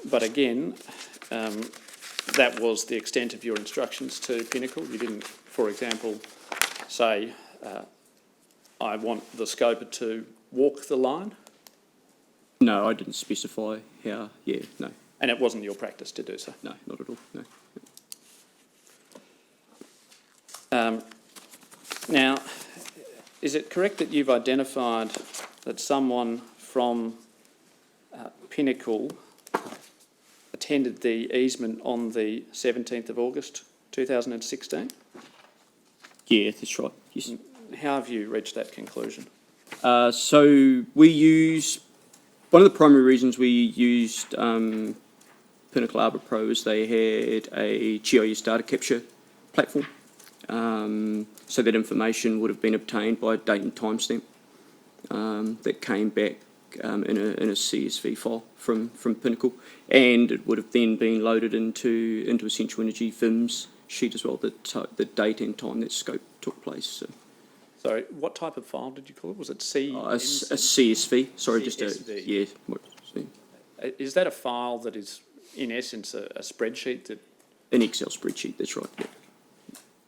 But again, that was the extent of your instructions to Pinnacle. You didn't, for example, say, I want the scoper to walk the line? No, I didn't specify how, no. And it wasn't your practice to do so? No, not at all, no. Now, is it correct that you've identified that someone from Pinnacle attended the easement on the 17th of August 2016? Yeah, that's right, yes. How have you reached that conclusion? So we use, one of the primary reasons we used Pinnacle Arbor Pro is they had a GIS data capture platform. So that information would have been obtained by a date and timestamp that came back in a CSV file from Pinnacle, and it would have then been loaded into Essential Energy VIMS sheet as well, the date and time that scope took place. So. Sorry, what type of file did you call it? Was it C? A CSV. Sorry, CSV. Just yeah. Is that a file that is in essence a spreadsheet that? An Excel spreadsheet. That's right. Yeah.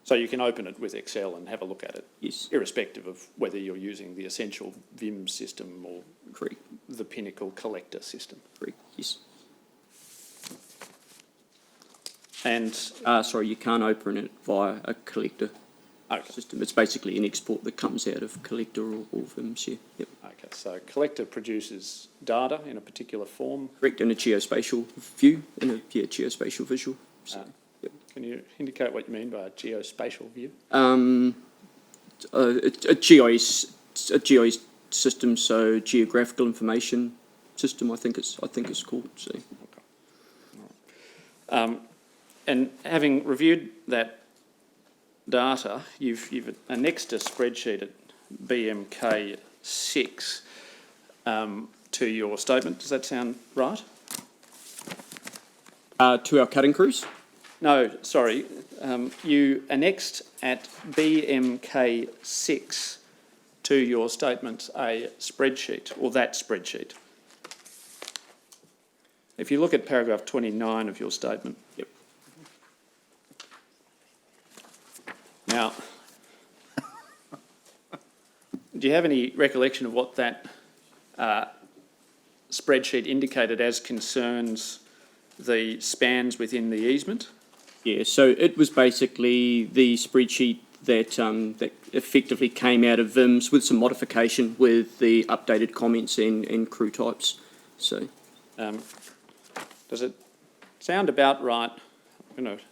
So you can open it with Excel and have a look at it? Yes. Irrespective of whether you're using the Essential VIM system or correct, the Pinnacle collector system? Correct, yes. And sorry, you can't open it via a collector system. It's basically an export that comes out of collector or VIMS, yeah. Yep. Okay, so collector produces data in a particular form? Correct, in a geospatial view, in a geospatial visual. So. Can you indicate what you mean by a geospatial view? A GIS system, so geographical information system. I think it's called. So. Okay. And having reviewed that data, you've annexed a spreadsheet at BMK6 to your statement. Does that sound right? To our cutting crews? No, sorry. You annexed at BMK6 to your statement a spreadsheet, or that spreadsheet. If you look at paragraph 29 of your statement. Yep. Now, do you have any recollection of what that spreadsheet indicated as concerns the spans within the easement? Yeah, so it was basically the spreadsheet that that effectively came out of VIMS with some modification with the updated comments and crew types. So, does it sound about right? I'm going to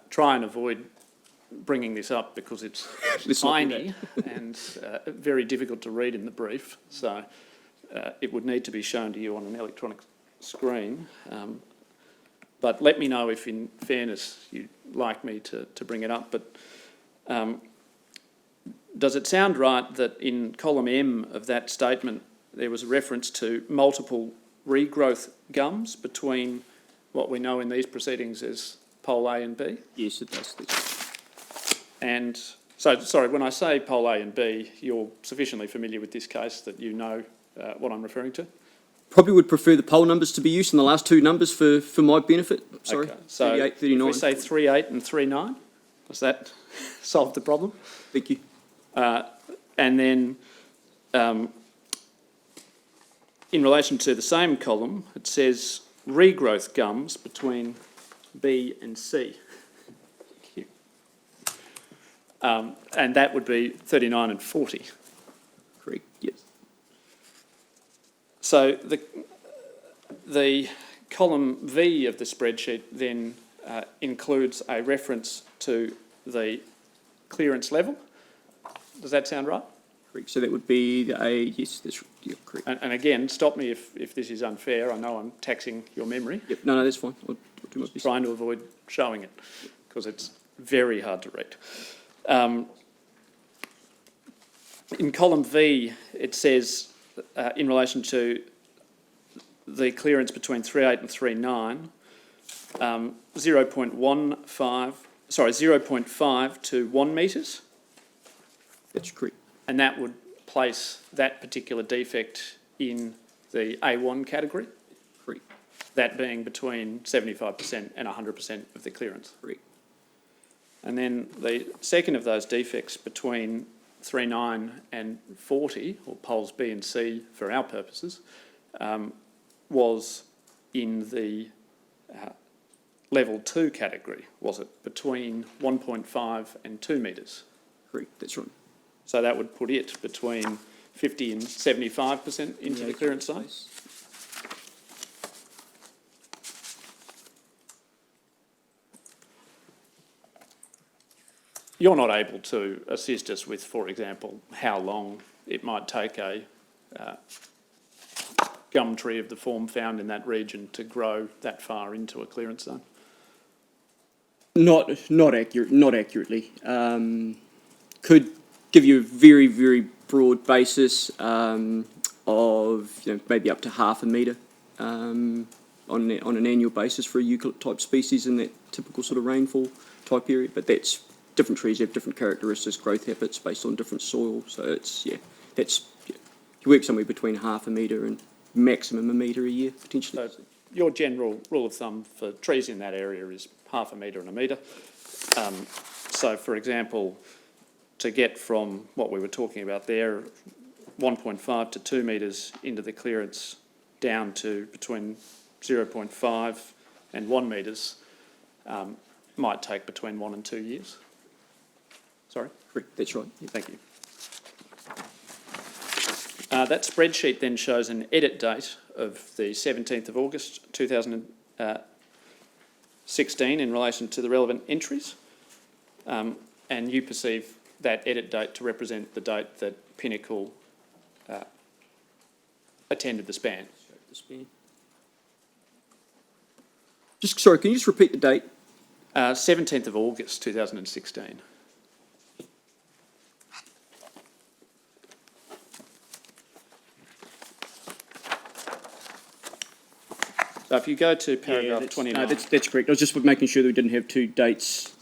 try and avoid bringing this up because it's Let's not do tiny and very difficult to read in the brief. So it would need to be shown to you on an electronic screen. But let me know if, in fairness, you'd like me to bring it up. But does it sound right that in column M of that statement there was a reference to multiple regrowth gums between what we know in these proceedings as pole A and B? Yes, it does. And so, sorry, when I say pole A and B, you're sufficiently familiar with this case that you know what I'm referring to? Probably would prefer the poll numbers to be used in the last two numbers for my benefit. Sorry, Okay. So 38, 39. if we say 38 and 39, does that solve the problem? Thank you. And then in relation to the same column, it says regrowth gums between B and C. And that would be 39 and 40. Correct, yes. So the column V of the spreadsheet then includes a reference to the clearance level. Does that sound right? Correct. So that would be yes, that's correct. And again, stop me if this is unfair. I know I'm taxing your memory. Yep. No, that's fine. I'll do my best. Trying to avoid showing it because it's very hard to read. In column V, it says in relation to the clearance between 3.8 and 3.9, 0.5 to 1 metres. That's correct. And that would place that particular defect in the A1 category. Correct. That being between 75% and 100% of the clearance. Correct. And then the second of those defects between 3.9 and 40, or poles B and C for our purposes, was in the level 2 category, was it? Between 1.5 and 2 metres. Correct, that's right. So that would put it between 50 and 75% into the clearance zone. You're not able to assist us with, for example, how long it might take a gum tree of the form found in that region to grow that far into a clearance zone? Not accurately. Could give you a very, very broad basis of maybe up to half a metre on an annual basis for a eucalypt type species in that typical sort of rainfall type area. But that's different trees have different characteristics, growth habits based on different soil. So it's you work somewhere between half a metre and maximum a metre a year potentially. So your general rule of thumb for trees in that area is half a metre and a metre. So for example, to get from what we were talking about there, 1.5 to 2 metres into the clearance down to between 0.5 and 1 metres might take between 1 and 2 years. Sorry? Correct, that's right. Yeah. Thank you. That spreadsheet then shows an edit date of the 17th of August 2016 in relation to the relevant entries, and you perceive that edit date to represent the date that Pinnacle attended the span. Just sorry, can you just repeat the date? 17th of August 2016. So if you go to paragraph 29. No, that's correct. I was just making sure that we didn't have two dates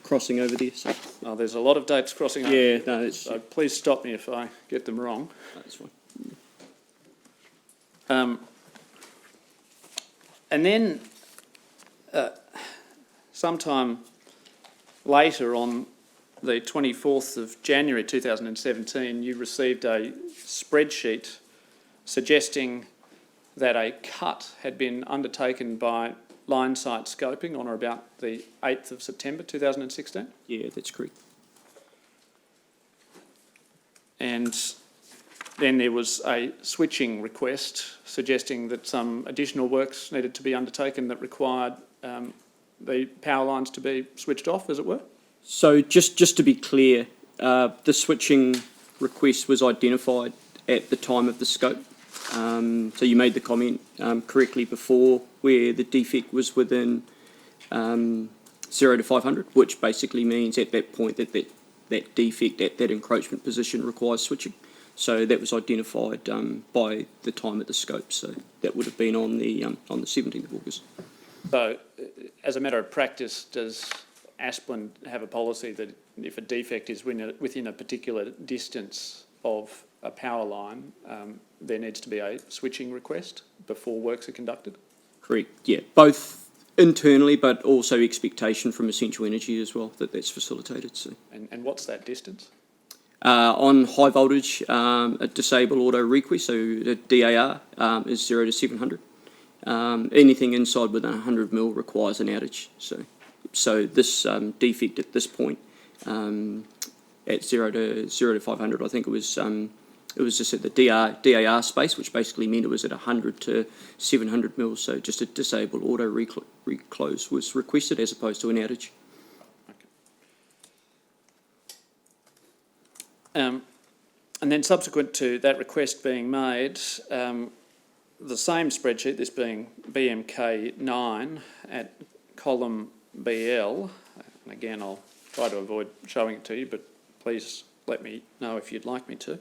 crossing over there. So. Oh, there's a lot of dates crossing over. Yeah, no, that's... So please stop me if I get them wrong. That's fine. And then sometime later on the 24th of January 2017, you received a spreadsheet suggesting that a cut had been undertaken by line site scoping on or about the 8th of September 2016? Yeah, that's correct. And then there was a switching request suggesting that some additional works needed to be undertaken that required the power lines to be switched off, as it were? So just to be clear, the switching request was identified at the time of the scope. So you made the comment correctly before, where the defect was within 0 to 500, which basically means at that point that defect at that encroachment position requires switching. So that was identified by the time of the scope. So that would have been on the 17th of August. So, as a matter of practice, does Asplin have a policy that if a defect is within a particular distance of a power line, there needs to be a switching request before works are conducted? Correct, yeah. Both internally, but also expectation from Essential Energy as well, that's facilitated. So. And what's that distance? On high voltage, a disable auto request, so the DAR is 0 to 700. Anything inside within 100 mil requires an outage. So this defect at this point, at 0 to 500, I think it was just at the DAR space, which basically meant it was at 100 to 700 mil. So just a disable auto reclose was requested as opposed to an outage. And then subsequent to that request being made, the same spreadsheet, this being BMK9 at column BL, and again I'll try to avoid showing it to you, but please let me know if you'd like me to,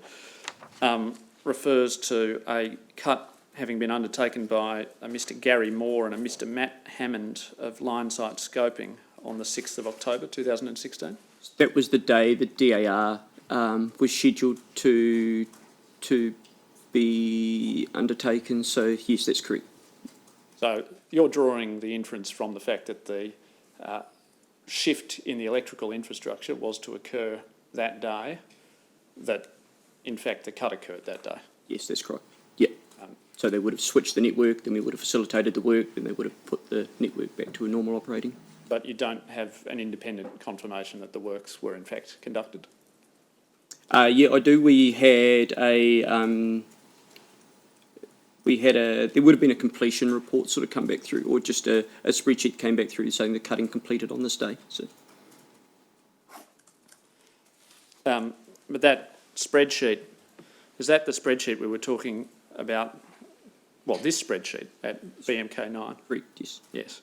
refers to a cut having been undertaken by a Mr Gary Moore and a Mr Matt Hammond of line site scoping on the 6th of October 2016. That was the day that DAR was scheduled to be undertaken, so yes, that's correct. So you're drawing the inference from the fact that the shift in the electrical infrastructure was to occur that day, that in fact the cut occurred that day? Yes, that's correct. Yeah. So they would have switched the network, then we would have facilitated the work, then they would have put the network back to a normal operating. But you don't have an independent confirmation that the works were in fact conducted? Yeah, I do. There would have been a completion report sort of come back through, or just a spreadsheet came back through saying the cutting completed on this day. So. But that spreadsheet, is that the spreadsheet we were talking about? Well, this spreadsheet at BMK9? Correct, yes. Yes.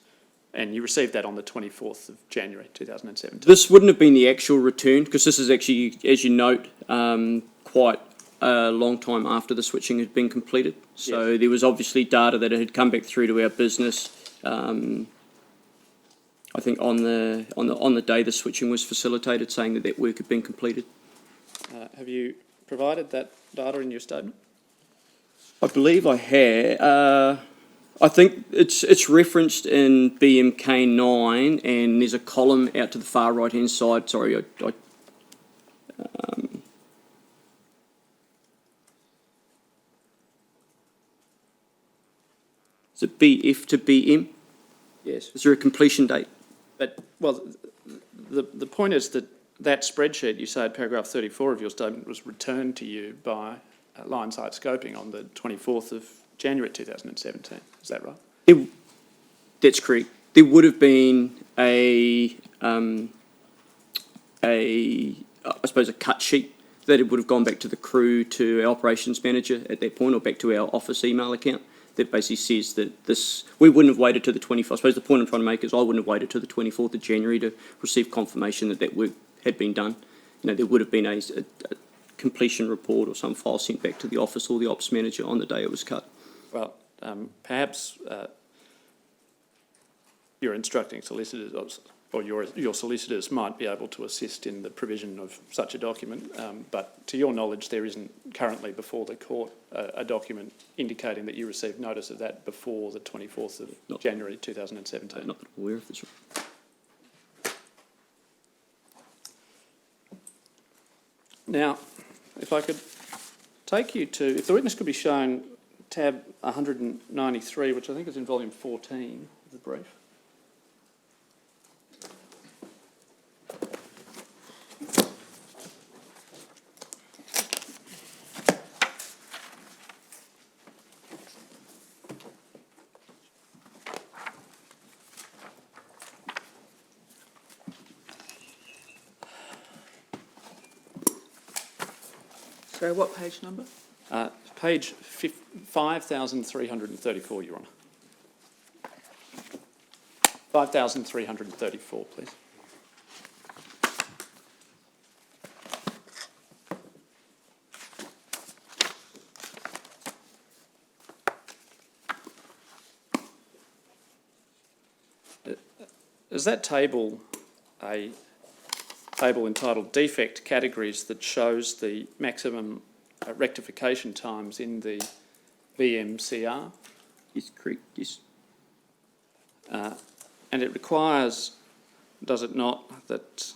And you received that on the 24th of January 2017? This wouldn't have been the actual return, because this is actually, as you note, quite a long time after the switching had been completed. So yes. There was obviously data that had come back through to our business. I think on the day the switching was facilitated, saying that that work had been completed. Have you provided that data in your statement? I believe I have. I think it's referenced in BMK9, and there's a column out to the far right-hand side. Sorry, is it BF to BM? Yes. Is there a completion date? But, well, the point is that spreadsheet, you say at paragraph 34 of your statement, was returned to you by line site scoping on the 24th of January 2017. Is that right? That's correct. There would have been I suppose, a cut sheet that it would have gone back to the crew, to our operations manager at that point, or back to our office email account, that basically says that this, we wouldn't have waited to the 24th. I suppose the point I'm trying to make is I wouldn't have waited to the 24th of January to receive confirmation that that work had been done. You know, there would have been a completion report or some file sent back to the office or the ops manager on the day it was cut. Well, perhaps your instructing solicitors or your solicitors might be able to assist in the provision of such a document, but to your knowledge there isn't currently before the court a document indicating that you received notice of that before the 24th of January 2017. Not that I'm aware of this. Now, if I could take you to, if the witness could be shown tab 193, which I think is in volume 14 of the brief. Sorry, what page number? Page 5,334, Your Honour. 5,334, please. Is that table a table entitled defect categories that shows the maximum rectification times in the BMCR? Yes, correct, yes. And it requires, does it not, that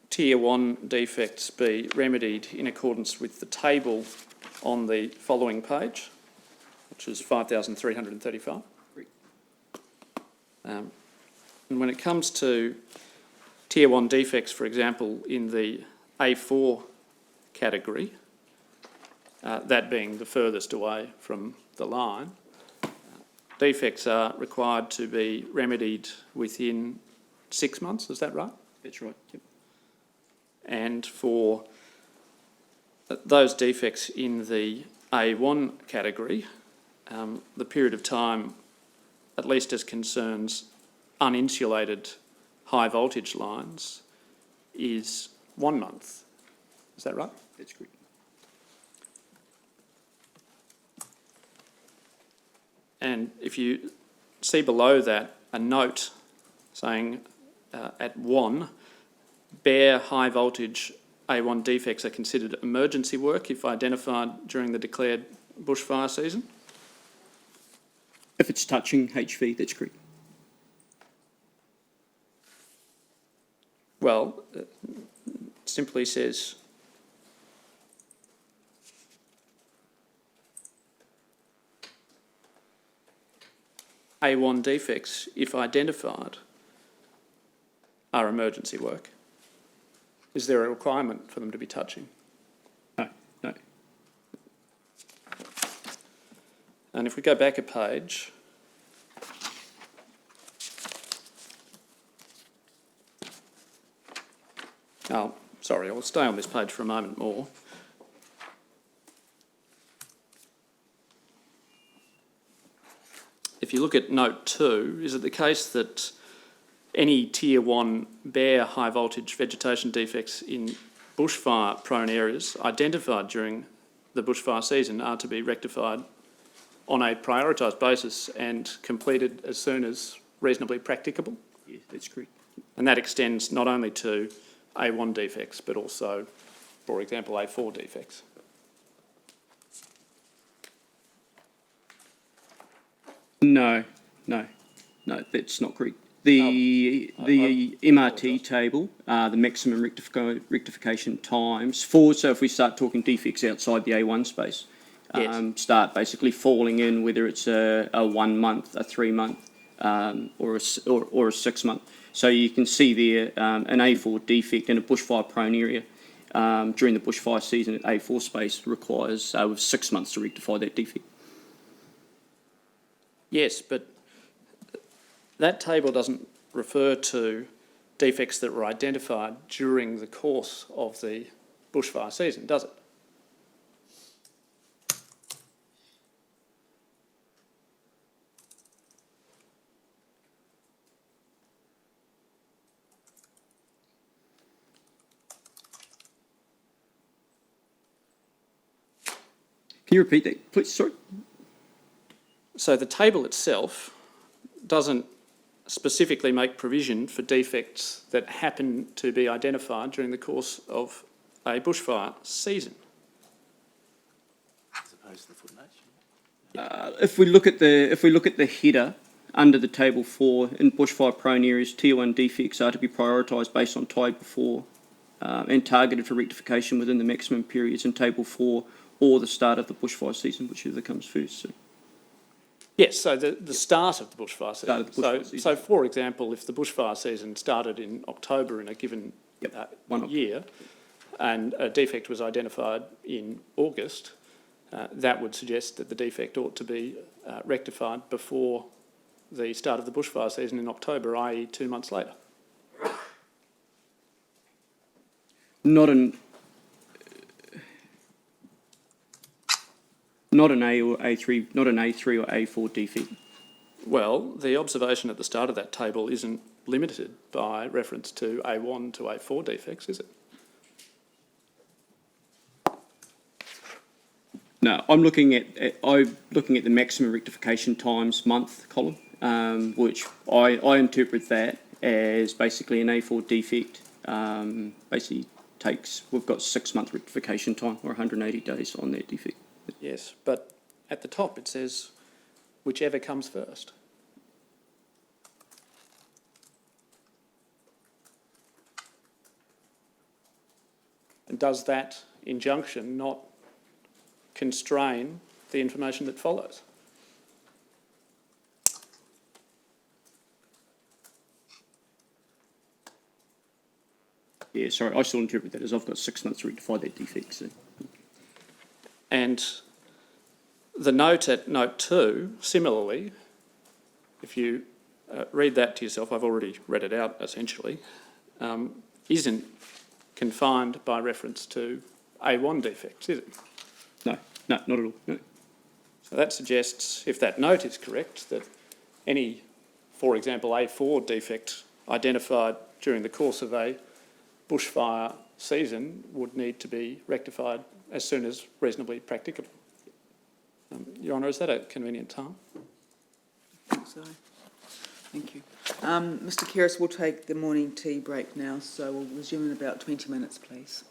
Tier 1 defects be remedied in accordance with the table on the following page, which is 5,335. And when it comes to Tier 1 defects, for example, in the A4 category, that being the furthest away from the line, defects are required to be remedied within 6 months, is that right? That's right, yep. And for those defects in the A1 category, the period of time, at least as concerns uninsulated high voltage lines, is 1 month. Is that right? That's correct. And if you see below that a note saying at 1, bare high voltage A1 defects are considered emergency work if identified during the declared bushfire season. If it's touching HV, that's correct. Well, it simply says A1 defects, if identified, are emergency work. Is there a requirement for them to be touching? No, no. And if we go back a page, oh, sorry, I'll stay on this page for a moment more. If you look at note 2, is it the case that any Tier 1 bare high voltage vegetation defects in bushfire prone areas identified during the bushfire season are to be rectified on a prioritised basis and completed as soon as reasonably practicable? Yes, that's correct. And that extends not only to A1 defects, but also, for example, A4 defects. No, that's not correct. The MRT table, the maximum rectification times for, so if we start talking defects outside the A1 space, Yes. start basically falling in whether it's a 1 month, a 3 month, or a 6 month. So you can see there an A4 defect in a bushfire prone area during the bushfire season at A4 space requires with 6 months to rectify that defect. Yes, but that table doesn't refer to defects that were identified during the course of the bushfire season, does it? Can you repeat that, please? Sorry. So the table itself doesn't specifically make provision for defects that happen to be identified during the course of a bushfire season. As opposed to the footnotes. If we look at the header under the table 4 in bushfire prone areas, Tier 1 defects are to be prioritised based on table 4 and targeted for rectification within the maximum periods in table 4 or the start of the bushfire season, whichever comes first. So. Yes, so the start of the bushfire season. Start of the bushfire season. So, for example, if the bushfire season started in October in a given year and a defect was identified in August, that would suggest that the defect ought to be rectified before the start of the bushfire season in October, i.e. 2 months later. Not in Not an A or A3, not an A3 or A4 defect. Well, the observation at the start of that table isn't limited by reference to A1 to A4 defects, is it? No, I'm looking at the maximum rectification times month column, which I interpret that as basically an A4 defect. Basically we've got 6 month rectification time or 180 days on that defect. Yes, but at the top it says whichever comes first. And does that injunction not constrain the information that follows? Yeah, sorry, I still interpret that as I've got 6 months to rectify that defect. So. And the note at note 2, similarly, if you read that to yourself, I've already read it out essentially, isn't confined by reference to A1 defects, is it? No, not at all. No. So that suggests, if that note is correct, that any, for example, A4 defect identified during the course of a bushfire season would need to be rectified as soon as reasonably practicable. Your Honour, is that a convenient time? I think so. Thank you. Mr. Keris, we'll take the morning tea break now, so we'll resume in about 20 minutes, please.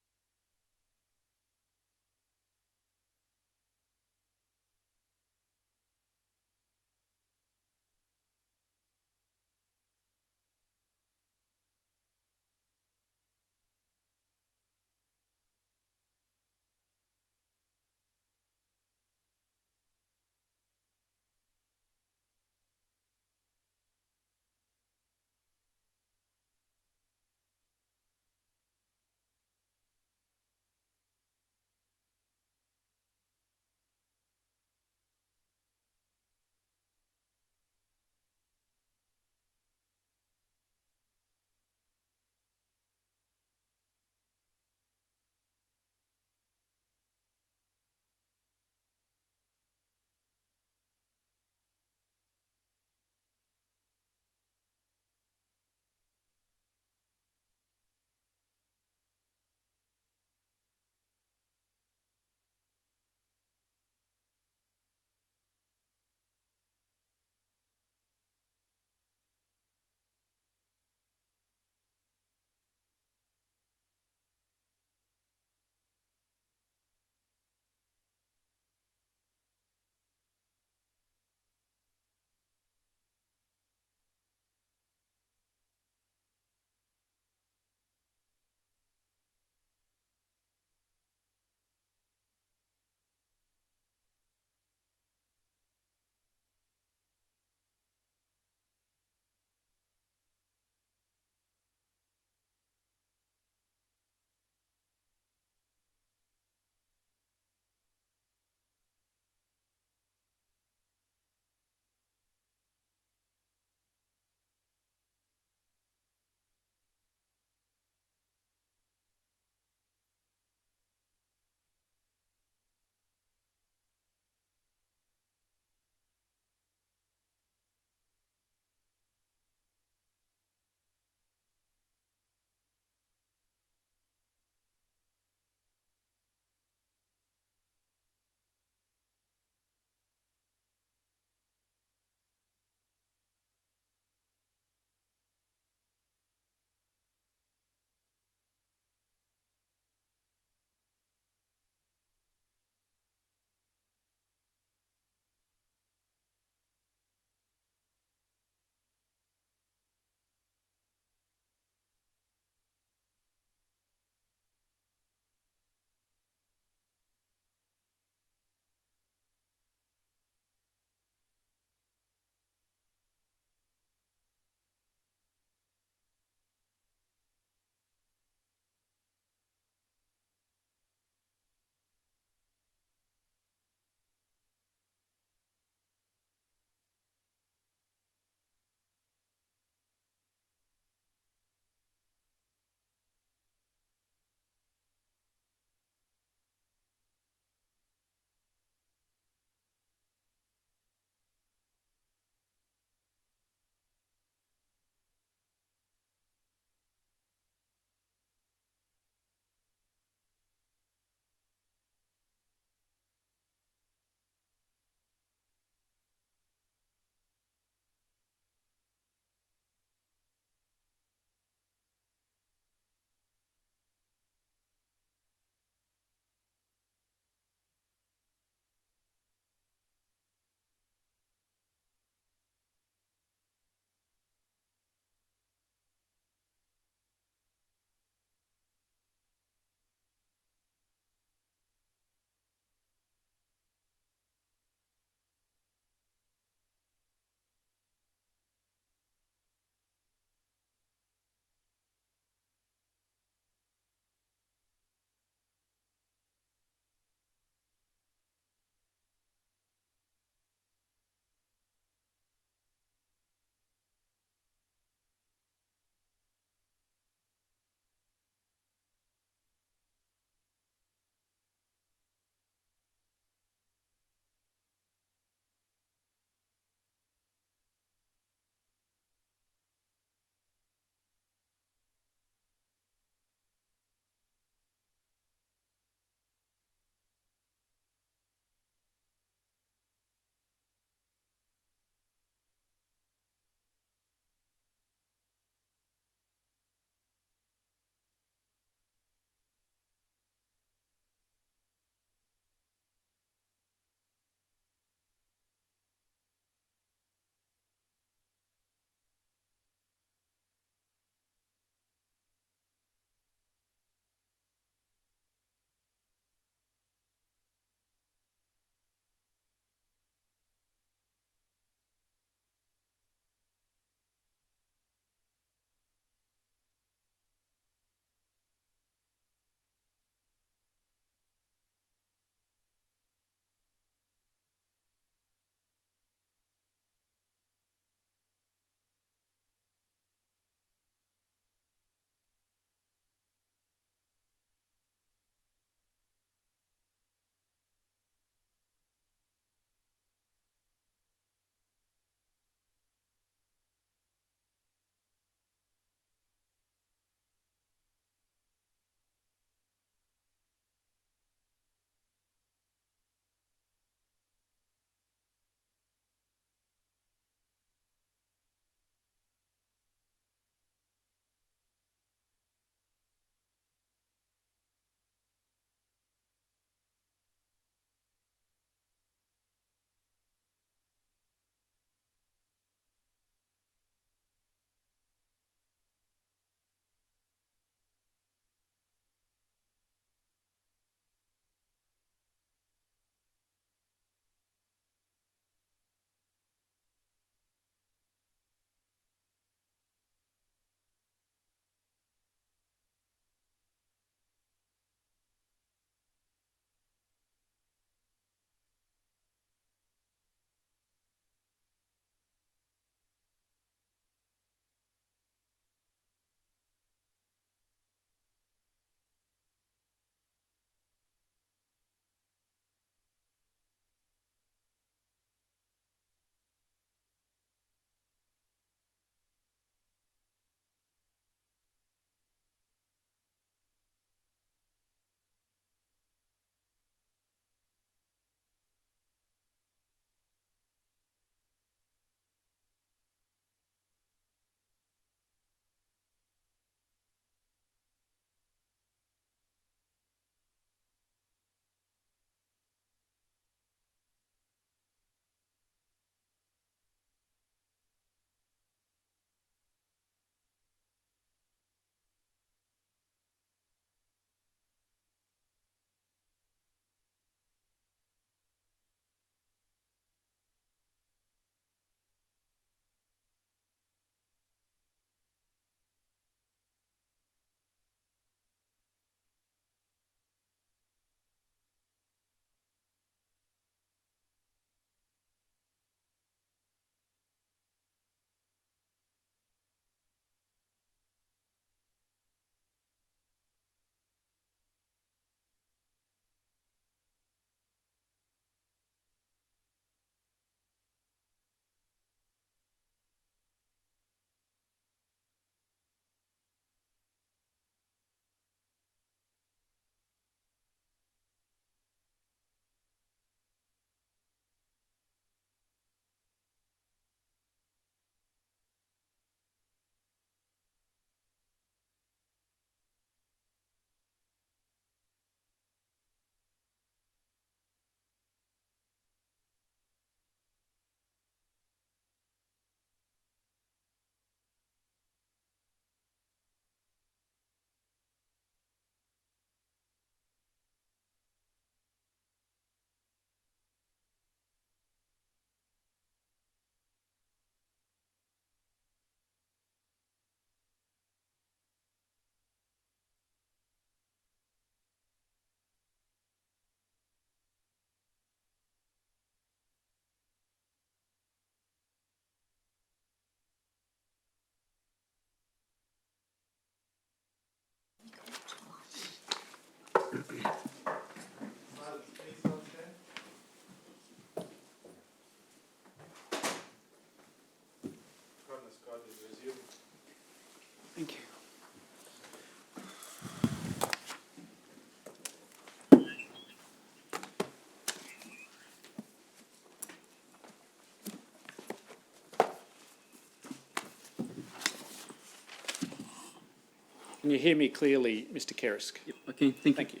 Can you hear me clearly, Mr. Kerisk? Yep, okay, thank you.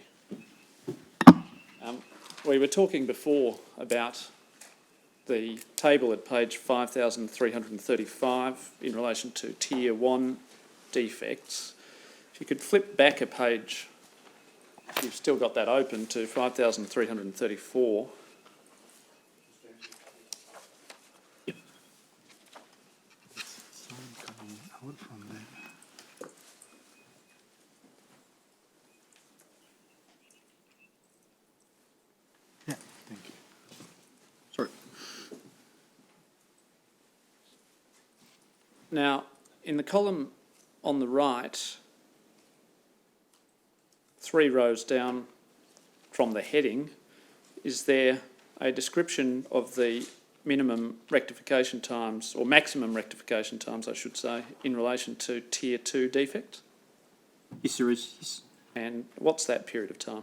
Thank you. We were talking before about the table at page 5335 in relation to Tier 1 defects. If you could flip back a page, if you've still got that open, to 5334. Yeah, thank you. Sorry. Now, in the column on the right, 3 rows down from the heading, is there a description of the minimum rectification times, or maximum rectification times, I should say, in relation to Tier 2 defects? Yes, there is. Yes. And what's that period of time?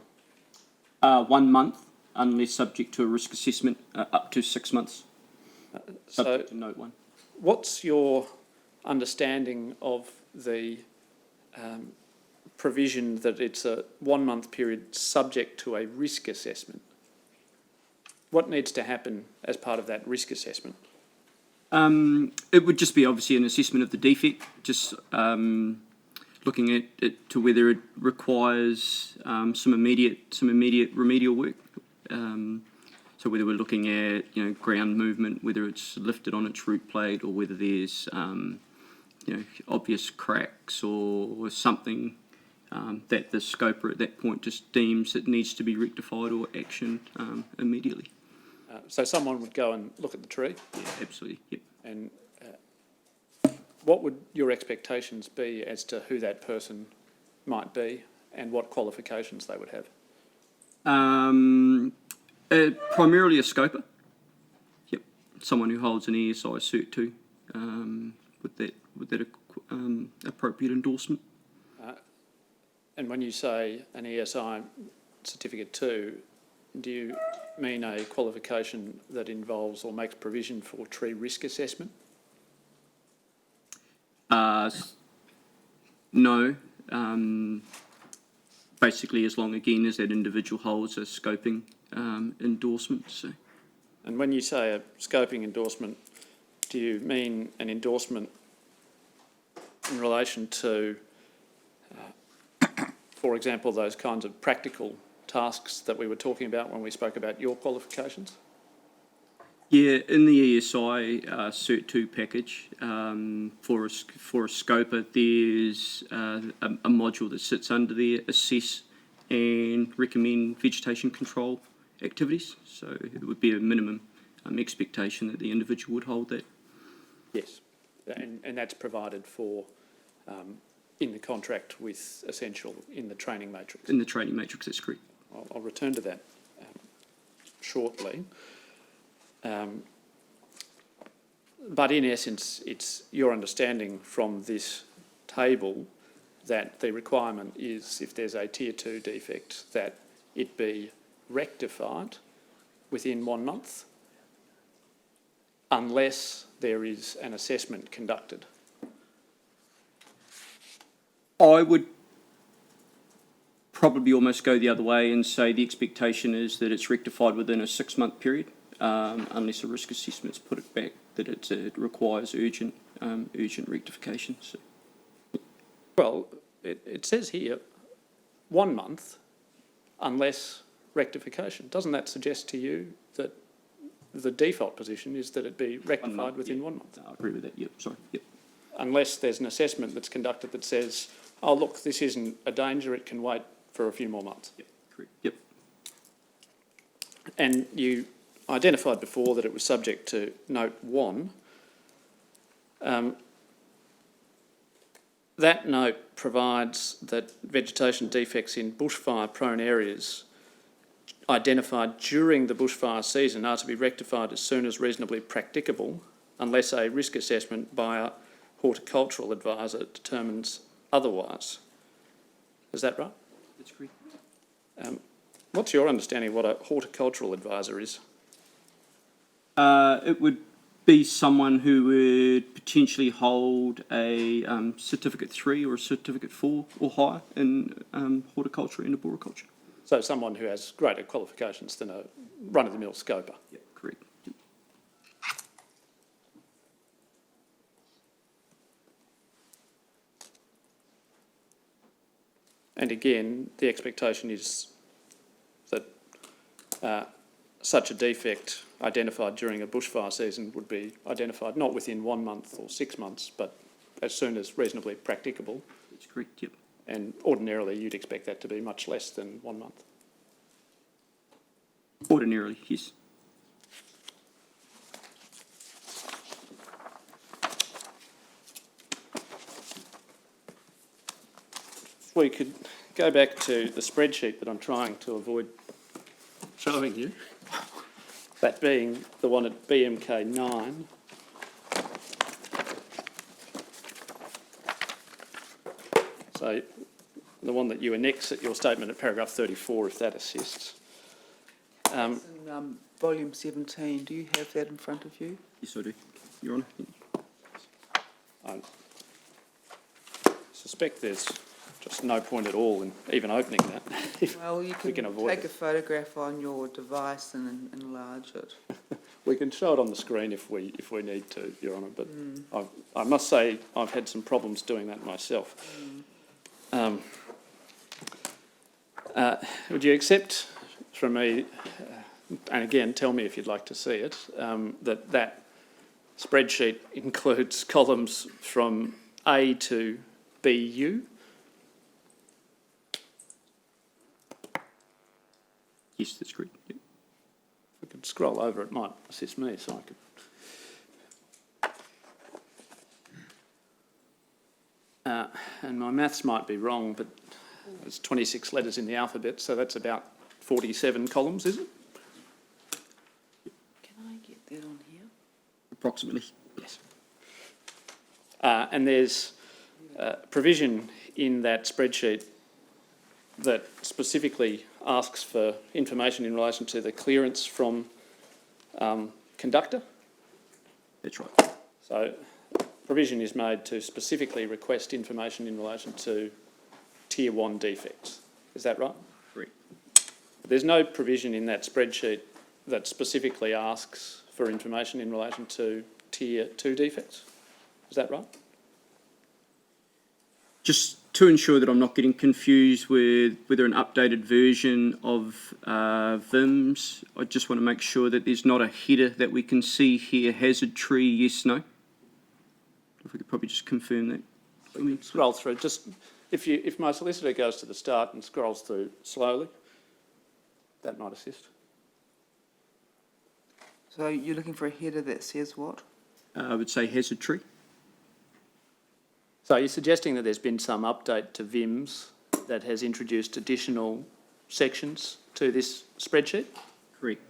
1 month, unless subject to a risk assessment, up to 6 months. Subject to note 1. What's your understanding of the provision that it's a 1 month period subject to a risk assessment? What needs to happen as part of that risk assessment? It would just be obviously an assessment of the defect, just looking at it to whether it requires some immediate remedial work. So whether we're looking at ground movement, whether it's lifted on its root plate, or whether there's obvious cracks or something that the scoper at that point just deems it needs to be rectified or actioned immediately. So someone would go and look at the tree? Yeah, absolutely, yep. And what would your expectations be as to who that person might be and what qualifications they would have? Primarily a scoper. Yep, someone who holds an ESI Cert 2 with that appropriate endorsement. And when you say an ESI Certificate 2, do you mean a qualification that involves or makes provision for tree risk assessment? No. Basically, as long again as that individual holds a scoping endorsement. So. And when you say a scoping endorsement, do you mean an endorsement in relation to, for example, those kinds of practical tasks that we were talking about when we spoke about your qualifications? Yeah, in the ESI Cert 2 package, for a scoper, there's a module that sits under there, assess and recommend vegetation control activities. So it would be a minimum expectation that the individual would hold that. Yes, and that's provided for in the contract with Essential in the training matrix. In the training matrix, that's correct. I'll return to that shortly. But in essence, it's your understanding from this table that the requirement is, if there's a Tier 2 defect, that it be rectified within 1 month, unless there is an assessment conducted. I would probably almost go the other way and say the expectation is that it's rectified within a 6 month period, unless a risk assessment's put it back that it requires urgent rectification. So. Well, it says here 1 month, unless rectification. Doesn't that suggest to you that the default position is that it be rectified within 1 month? I agree with that, yep, sorry, yep. Unless there's an assessment that's conducted that says, oh look, this isn't a danger, it can wait for a few more months. Yep, correct, yep. And you identified before that it was subject to Note 1. That note provides that vegetation defects in bushfire-prone areas identified during the bushfire season are to be rectified as soon as reasonably practicable, unless a risk assessment by a horticultural advisor determines otherwise. Is that right? That's correct. What's your understanding of what a horticultural advisor is? It would be someone who would potentially hold a Certificate 3 or a Certificate 4 or higher in horticulture and arboriculture. So someone who has greater qualifications than a run-of-the-mill scoper. Yeah, correct. Yep. And again, the expectation is that such a defect identified during a bushfire season would be identified not within 1 month or 6 months, but as soon as reasonably practicable. That's correct, yep. And ordinarily, you'd expect that to be much less than 1 month. Ordinarily, yes. If we could go back to the spreadsheet that I'm trying to avoid showing you, that being the one at BMK 9. So the one that you annex at your statement at paragraph 34, if that assists. It's in volume 17. Do you have that in front of you? Yes, I do, Your Honour. I suspect there's just no point at all in even opening that. if Well, you we can avoid take it. a photograph on your device and enlarge it. We can show it on the screen if we need to, Your Honour, but I must say I've had some problems doing that myself. Would you accept from me, and again, tell me if you'd like to see it, that spreadsheet includes columns from A to BU? Yes, that's correct. Yep. If we could scroll over, it might assist me, so I could... and my maths might be wrong, but there's 26 letters in the alphabet, so that's about 47 columns, is it? Can I get that on here? Approximately, yes. And there's provision in that spreadsheet that specifically asks for information in relation to the clearance from conductor. That's right. So provision is made to specifically request information in relation to Tier 1 defects. Is that right? Correct. There's no provision in that spreadsheet that specifically asks for information in relation to Tier 2 defects. Is that right? Just to ensure that I'm not getting confused with whether an updated version of VIMS, I just want to make sure that there's not a header that we can see here, hazard tree, yes, no. If we could probably just confirm that. I mean, scroll through. Just if my solicitor goes to the start and scrolls through slowly, that might assist. So you're looking for a header that says what? I would say hazard tree. So you're suggesting that there's been some update to VIMS that has introduced additional sections to this spreadsheet? Correct.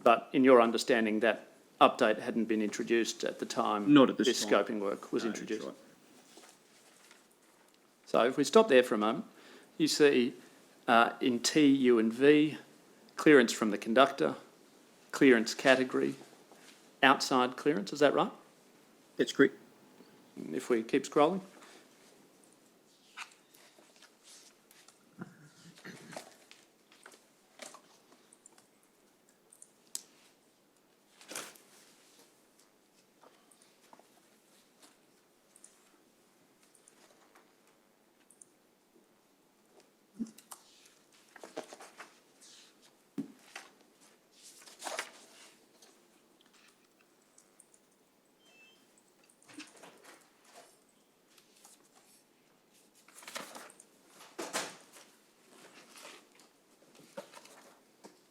But in your understanding, that update hadn't been introduced at the time Not at this this time. scoping work was introduced. Right. So if we stop there for a moment, you see in T, U and V, clearance from the conductor, clearance category, outside clearance, is that right? That's correct. And if we keep scrolling.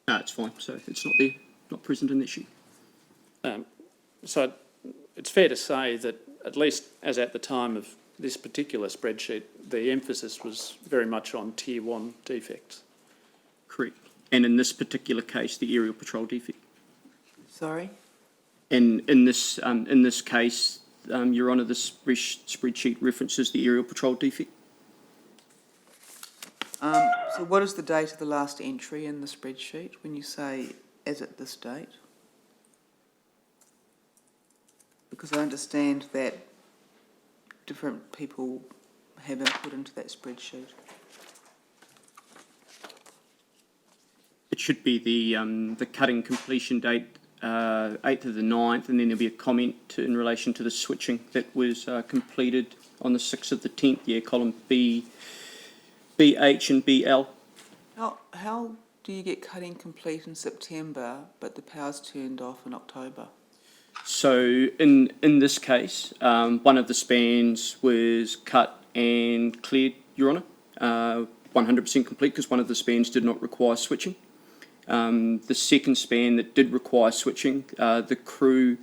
No, it's fine. So it's not there, not present in that sheet. So it's fair to say that, at least as at the time of this particular spreadsheet, the emphasis was very much on Tier 1 defects. Correct. And in this particular case, the aerial patrol defect. Sorry? And in this case, Your Honour, the spreadsheet references the aerial patrol defect. So what is the date of the last entry in the spreadsheet when you say as at this date? Because I understand that different people have input into that spreadsheet. It should be the cutting completion date, 8th of the 9th, and then there'll be a comment in relation to the switching that was completed on the 6th of the 10th, yeah, column B, BH and BL. How do you get cutting complete in September but the power's turned off in October? So in this case, one of the spans was cut and cleared, Your Honour, 100% complete because one of the spans did not require switching. The second span that did require switching, the crew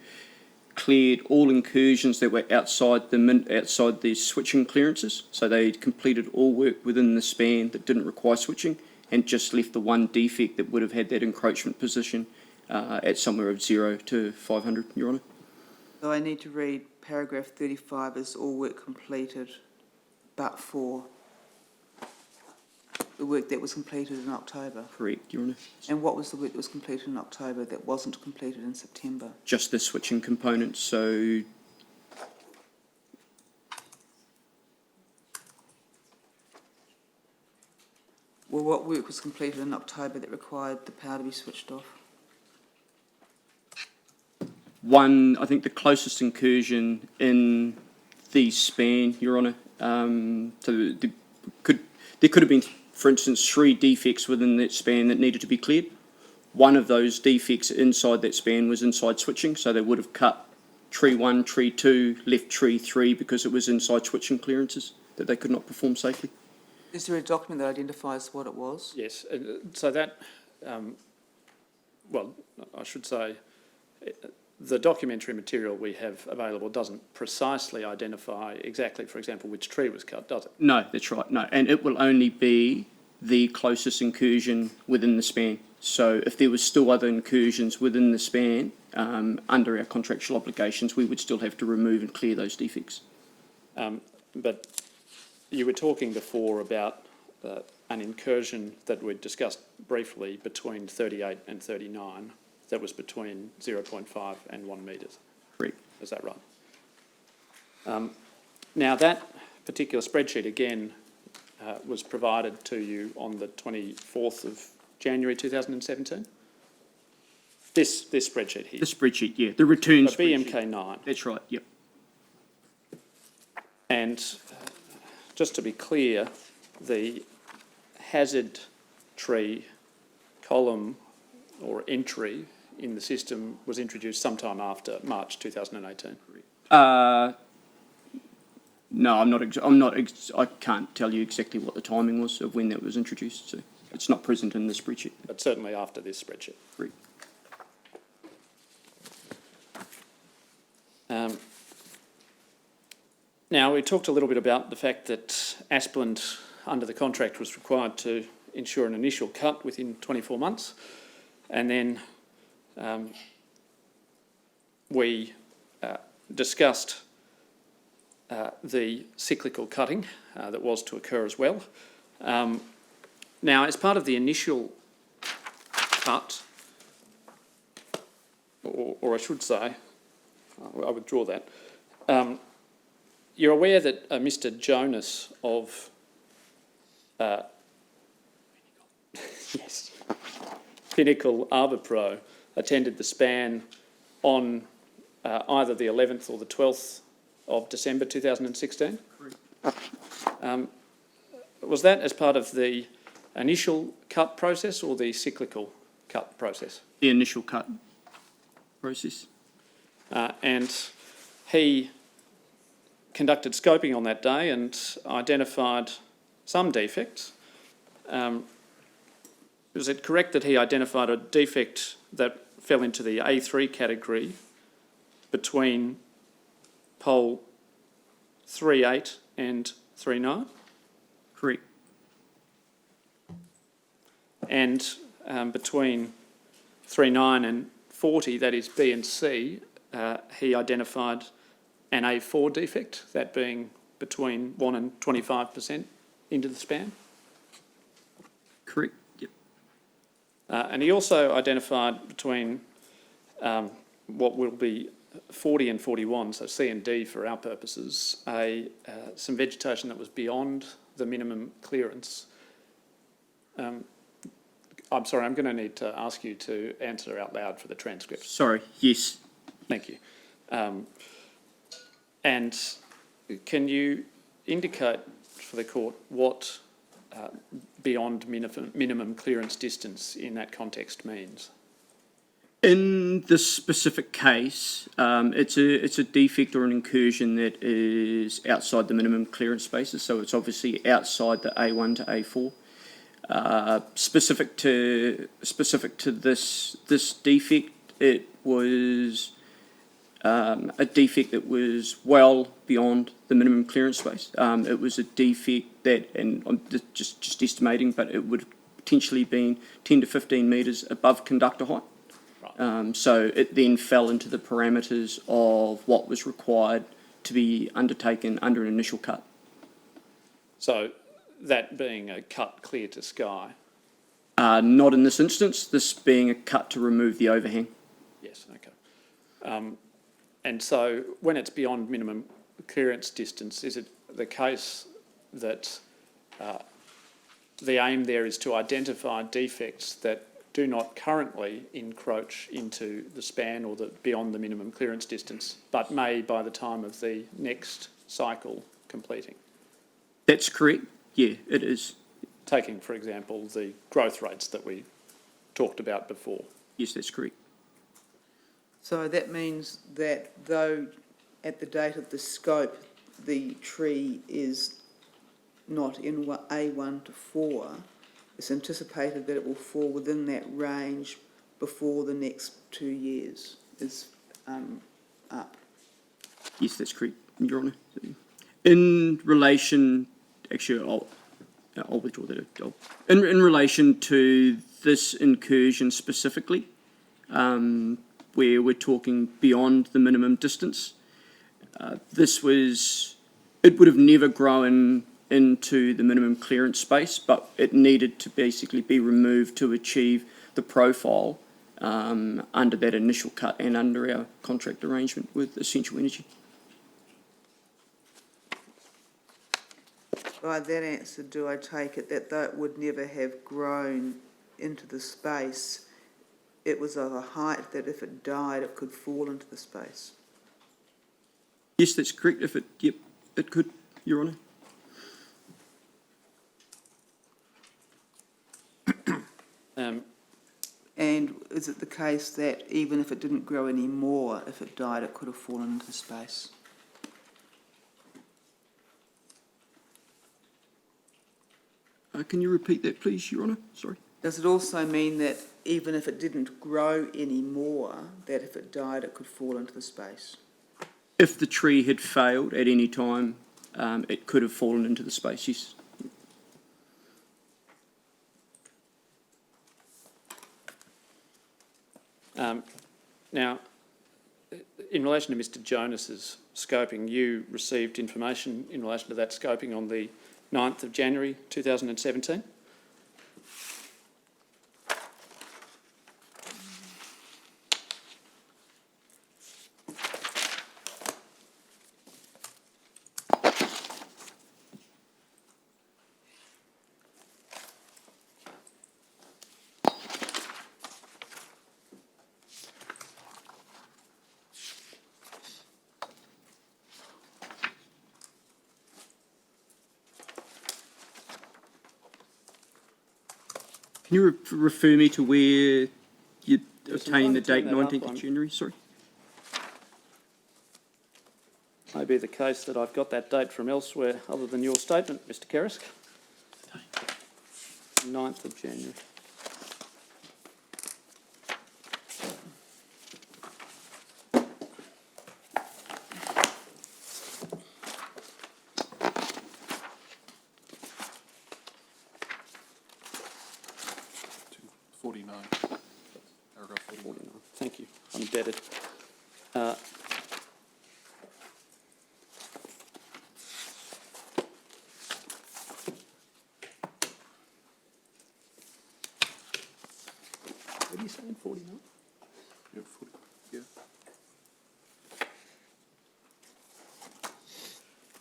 cleared all incursions that were outside the switching clearances. So they completed all work within the span that didn't require switching and just left the one defect that would have had that encroachment position at somewhere of 0 to 500, Your Honour. So I need to read paragraph 35 as all work completed but for the work that was completed in October. Correct, Your Honour. And what was the work that was completed in October that wasn't completed in September? Just the switching component, so Well, what work was completed in October that required the power to be switched off? one, I think the closest incursion in the span, Your Honour, so there could have been, for instance, 3 defects within that span that needed to be cleared. One of those defects inside that span was inside switching, so they would have cut tree 1, tree 2, left tree 3 because it was inside switching clearances that they could not perform safely. Is there a document that identifies what it was? Yes, so that, well, I should say, the documentary material we have available doesn't precisely identify exactly, for example, which tree was cut, does it? No, that's right, no. And it will only be the closest incursion within the span. So if there was still other incursions within the span, under our contractual obligations, we would still have to remove and clear those defects. But you were talking before about an incursion that we discussed briefly between 38 and 39. That was between 0.5 and 1 metres. Correct. Is that right? Now that particular spreadsheet again was provided to you on the 24th of January 2017. This spreadsheet here. The spreadsheet, yeah, the return spreadsheet. BMK9. That's right, yep. And just to be clear, the hazard tree column or entry in the system was introduced sometime after March 2018. No, I can't tell you exactly what the timing was of when that was introduced, so it's not present in the spreadsheet. But certainly after this spreadsheet. Correct. Now, we talked a little bit about the fact that Aspland, under the contract, was required to ensure an initial cut within 24 months, and then we discussed the cyclical cutting that was to occur as well. Now, as part of the initial cut, or I should say, I withdraw that, you're aware that Mr. Jonas of yes, Pinnacle Arbour Pro attended the span on either the 11th or the 12th of December 2016? Correct. Was that as part of the initial cut process or the cyclical cut process? The initial cut process. And he conducted scoping on that day and identified some defects. Was it correct that he identified a defect that fell into the A3 category between pole 3.8 and 3.9? Correct. And between 3.9 and 40, that is B and C, he identified an A4 defect, that being between 1 and 25% into the span? Correct? Yep. And he also identified between what will be 40 and 41, so C and D for our purposes, some vegetation that was beyond the minimum clearance. I'm sorry, I'm going to need to ask you to answer out loud for the transcript. Sorry, yes. Thank you. And can you indicate for the court what beyond minimum clearance distance in that context means? In this specific case, it's a defect or an incursion that is outside the minimum clearance spaces, so it's obviously outside the A1 to A4. Specific to this defect, it was a defect that was well beyond the minimum clearance space. It was a defect that, and I'm just estimating, but it would potentially been 10 to 15 metres above conductor height. So it then fell into the parameters of what was required to be undertaken under an initial cut. So that being a cut clear to sky? Not in this instance, this being a cut to remove the overhang. Yes, okay. And so when it's beyond minimum clearance distance, is it the case that the aim there is to identify defects that do not currently encroach into the span or beyond the minimum clearance distance, but may by the time of the next cycle completing? That's correct. Yeah, it is. Taking, for example, the growth rates that we talked about before. Yes, that's correct. So that means that though at the date of the scope the tree is not in A1 to 4, it's anticipated that it will fall within that range before the next 2 years is up. Yes, that's correct, Your Honour. In relation, actually, I'll withdraw that. In relation to this incursion specifically, where we're talking beyond the minimum distance, it would have never grown into the minimum clearance space, but it needed to basically be removed to achieve the profile under that initial cut and under our contract arrangement with Essential Energy. By that answer, do I take it that though it would never have grown into the space, it was of a height that if it died, it could fall into the space? Yes, that's correct. Yep, it could, Your Honour. And is it the case that even if it didn't grow any more, if it died, it could have fallen into space? Can you repeat that, please, Your Honour? Sorry. Does it also mean that even if it didn't grow any more, that if it died, it could fall into the space? If the tree had failed at any time, it could have fallen into the space, yes. Now, in relation to Mr Jonas's scoping, you received information in relation to that scoping on the 9th of January 2017? Can you refer me to where you're obtaining the date, turn that up 19th on- of January? Sorry. May be the case that I've got that date from elsewhere other than your statement, Mr Kerrisk. 9th of January. Paragraph 49. Thank you. I'm indebted. saying 49? Yeah, 40,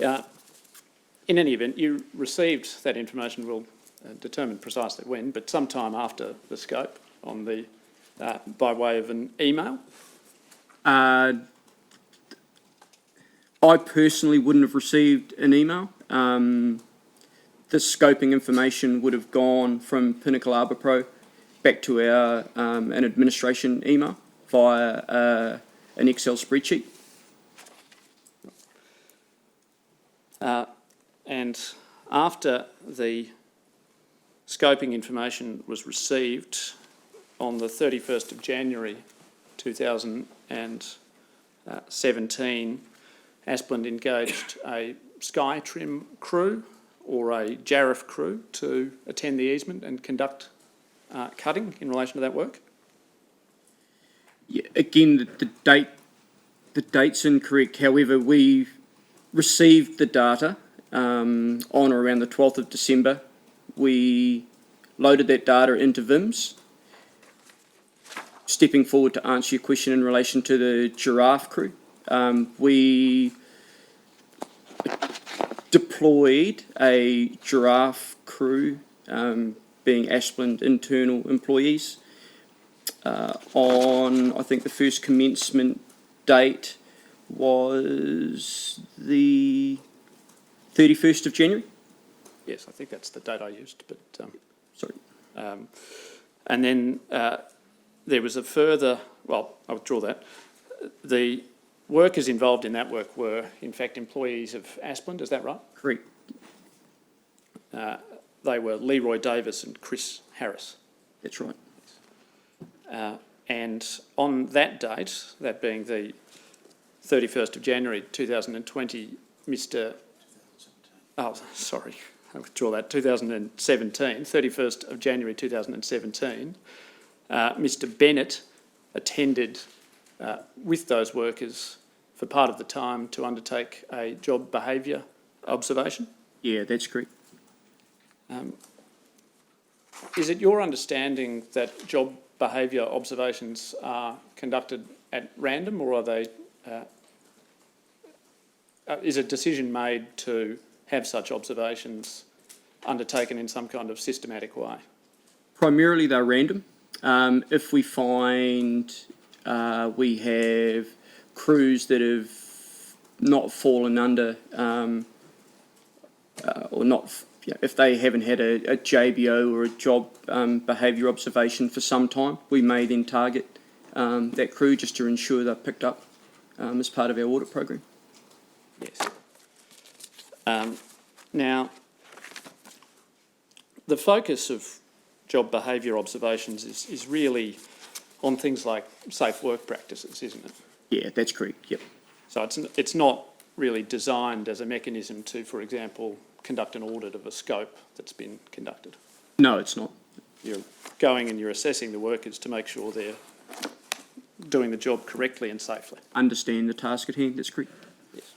yeah. In any event, you received that information, we'll determine precisely when, but sometime after the scope on the, by way of an email. I personally wouldn't have received an email. The scoping information would have gone from Pinnacle Arbor Pro back to our an administration email via an Excel spreadsheet. And after the scoping information was received on the 31st of January 2017, Asplund engaged a Sky Trim crew or a Jarif crew to attend the easement and conduct cutting in relation to that work? Yeah, again, the date's incorrect. However, we received the data on or around the 12th of December. We loaded that data into VIMS. Stepping forward to answer your question in relation to the giraffe crew, we deployed a giraffe crew, being Asplund internal employees, on, I think the first commencement date was the 31st of January. Yes, I think that's the date I used, but Sorry. and then there was a further, well, I'll withdraw that. The workers involved in that work were, in fact, employees of Asplund, is that right? Correct. They were Leroy Davis and Chris Harris. That's right. And on that date, that being the 31st of January 2020, I withdraw that, 2017, 31st of January 2017, Mr. Bennett attended with those workers for part of the time to undertake a job behaviour observation. Yeah, that's correct. Is it your understanding that job behaviour observations are conducted at random, or are they? Is a decision made to have such observations undertaken in some kind of systematic way? Primarily, they're random. If we find we have crews that have not fallen under or not, if they haven't had a JBO or a job behaviour observation for some time, we may then target that crew just to ensure they're picked up as part of our audit program. Yes. Now, the focus of job behaviour observations is really on things like safe work practices, isn't it? Yeah, that's correct, yep. So it's not really designed as a mechanism to, for example, conduct an audit of a scope that's been conducted. No, it's not. You're going and you're assessing the workers to make sure they're doing the job correctly and safely. Understand the task at hand, that's correct. Yes.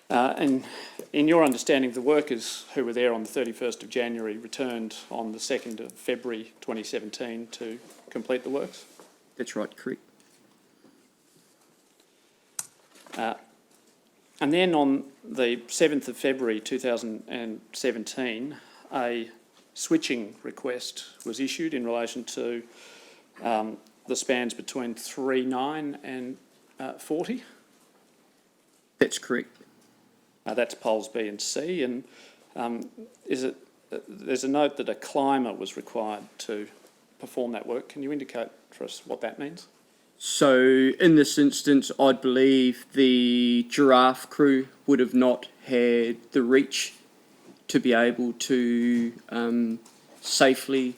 And in your understanding, the workers who were there on the 31st of January returned on the 2nd of February 2017 to complete the works? That's right, correct. And then on the 7th of February 2017, a switching request was issued in relation to the spans between 39 and 40. That's correct. That's poles B and C, and there's a note that a climber was required to perform that work. Can you indicate for us what that means? So in this instance, I'd believe the giraffe crew would have not had the reach to be able to safely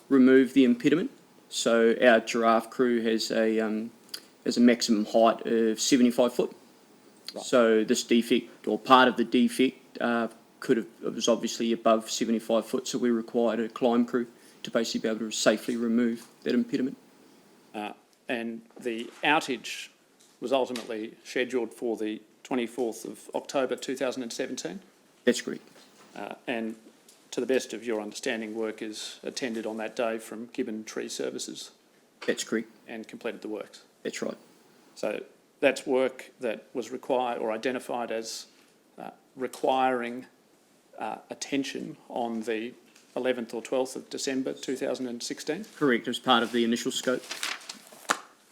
remove the impediment. So our giraffe crew has a maximum height of 75 foot. Right. So this defect, or part of the defect, it was obviously above 75 foot, so we required a climb crew to basically be able to safely remove that impediment. And the outage was ultimately scheduled for the 24th of October 2017? That's correct. And to the best of your understanding, work is attended on that day from Gibbon Tree Services That's correct. and completed the works. That's right. So that's work that was required or identified as requiring attention on the 11th or 12th of December 2016. Correct, as part of the initial scope.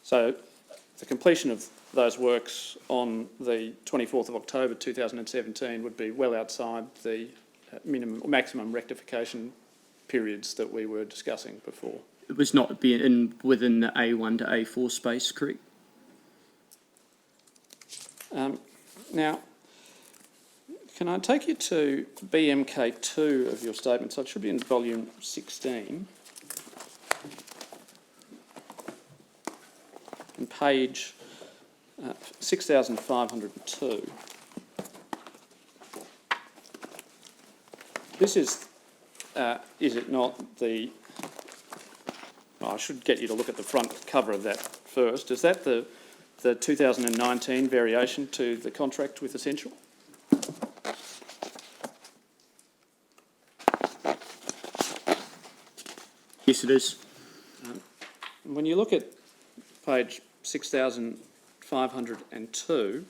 So the completion of those works on the 24th of October 2017 would be well outside the minimum or maximum rectification periods that we were discussing before. It was not within the A1 to A4 space, correct? Now, can I take you to BMK2 of your statement? So it should be in volume 16. And page 6502. This is it not the... I should get you to look at the front cover of that first. Is that the 2019 variation to the contract with Essential? Yes, it is. When you look at page 6502,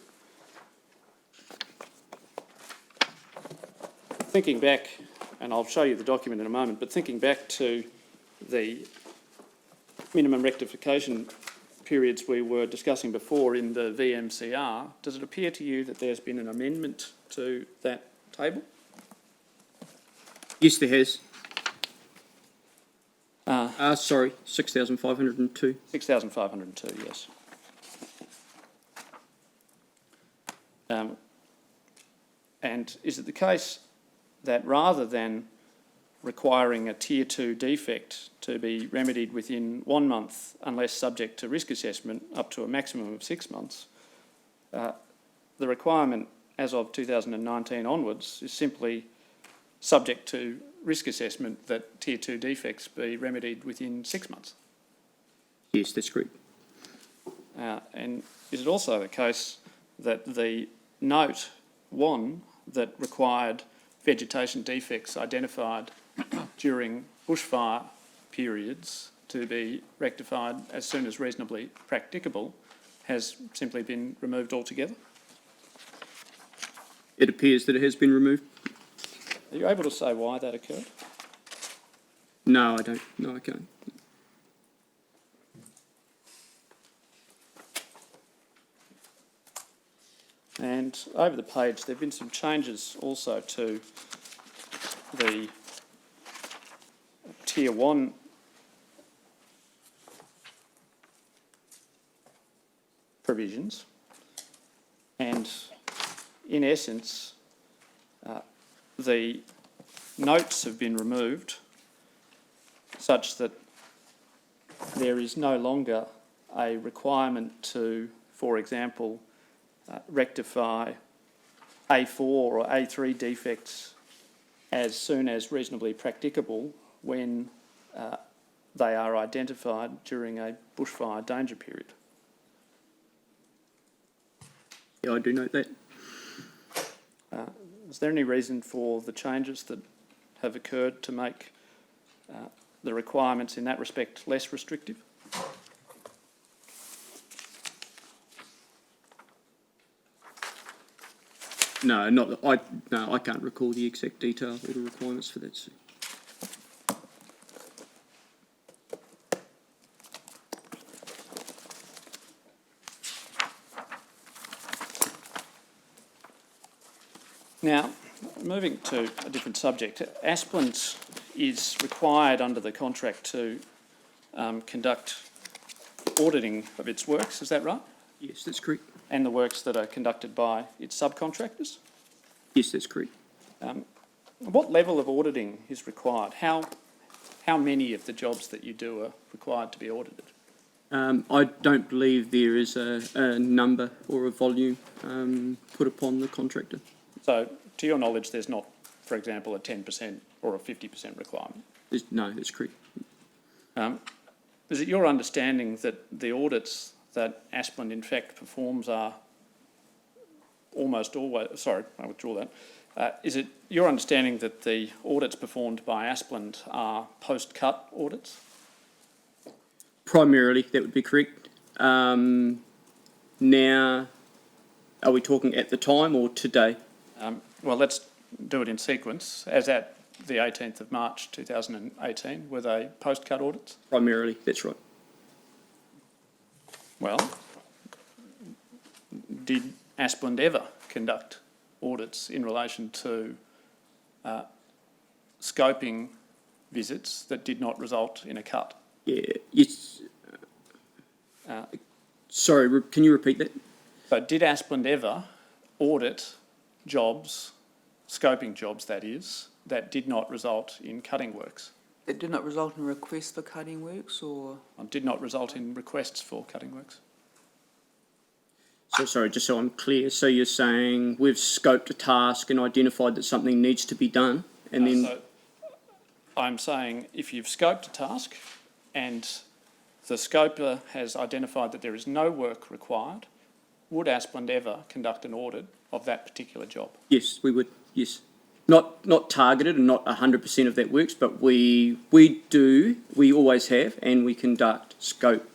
thinking back, and I'll show you the document in a moment, but thinking back to the minimum rectification periods we were discussing before in the VMCR, does it appear to you that there's been an amendment to that table? Yes, there has. Sorry, 6,502. 6,502, yes. And is it the case that rather than requiring a Tier 2 defect to be remedied within 1 month unless subject to risk assessment up to a maximum of 6 months, the requirement as of 2019 onwards is simply subject to risk assessment that Tier 2 defects be remedied within 6 months? Yes, that's correct. And is it also the case that the note 1 that required vegetation defects identified during bushfire periods to be rectified as soon as reasonably practicable has simply been removed altogether? It appears that it has been removed. Are you able to say why that occurred? No, I don't. No, I can't. And over the page, there have been some changes also to the Tier 1 provisions. And in essence, the notes have been removed such that there is no longer a requirement to, for example, rectify A4 or A3 defects as soon as reasonably practicable when they are identified during a bushfire danger period. Yeah, I do note that. Is there any reason for the changes that have occurred to make the requirements in that respect less restrictive? No, I can't recall the exact detail or the requirements for that. So. Now, moving to a different subject, Aspland is required under the contract to conduct auditing of its works, is that right? Yes, that's correct. And the works that are conducted by its subcontractors? Yes, that's correct. What level of auditing is required? How many of the jobs that you do are required to be audited? I don't believe there is a number or a volume put upon the contractor. So, to your knowledge, there's not, for example, a 10% or a 50% requirement? No, that's correct. Is it your understanding that the audits that Aspland in fact performs are almost always, sorry, I withdraw that, Is it your understanding that the audits performed by Aspland are post-cut audits? Primarily, that would be correct. Now, are we talking at the time or today? Well, let's do it in sequence. As at the 18th of March 2018, were they post-cut audits? Primarily, that's right. Well, did Aspland ever conduct audits in relation to scoping visits that did not result in a cut? Yeah, yes. Sorry, can you repeat that? So did Aspland ever audit jobs, scoping jobs that is, that did not result in cutting works? It did not result in requests for cutting works, or? Did not result in requests for cutting works? So sorry, just so I'm clear, so you're saying we've scoped a task and identified that something needs to be done, and then... So I'm saying if you've scoped a task and the scoper has identified that there is no work required, would Aspland ever conduct an audit of that particular job? Yes, we would, yes. Not targeted and not 100% of that works, but we always have, and we conduct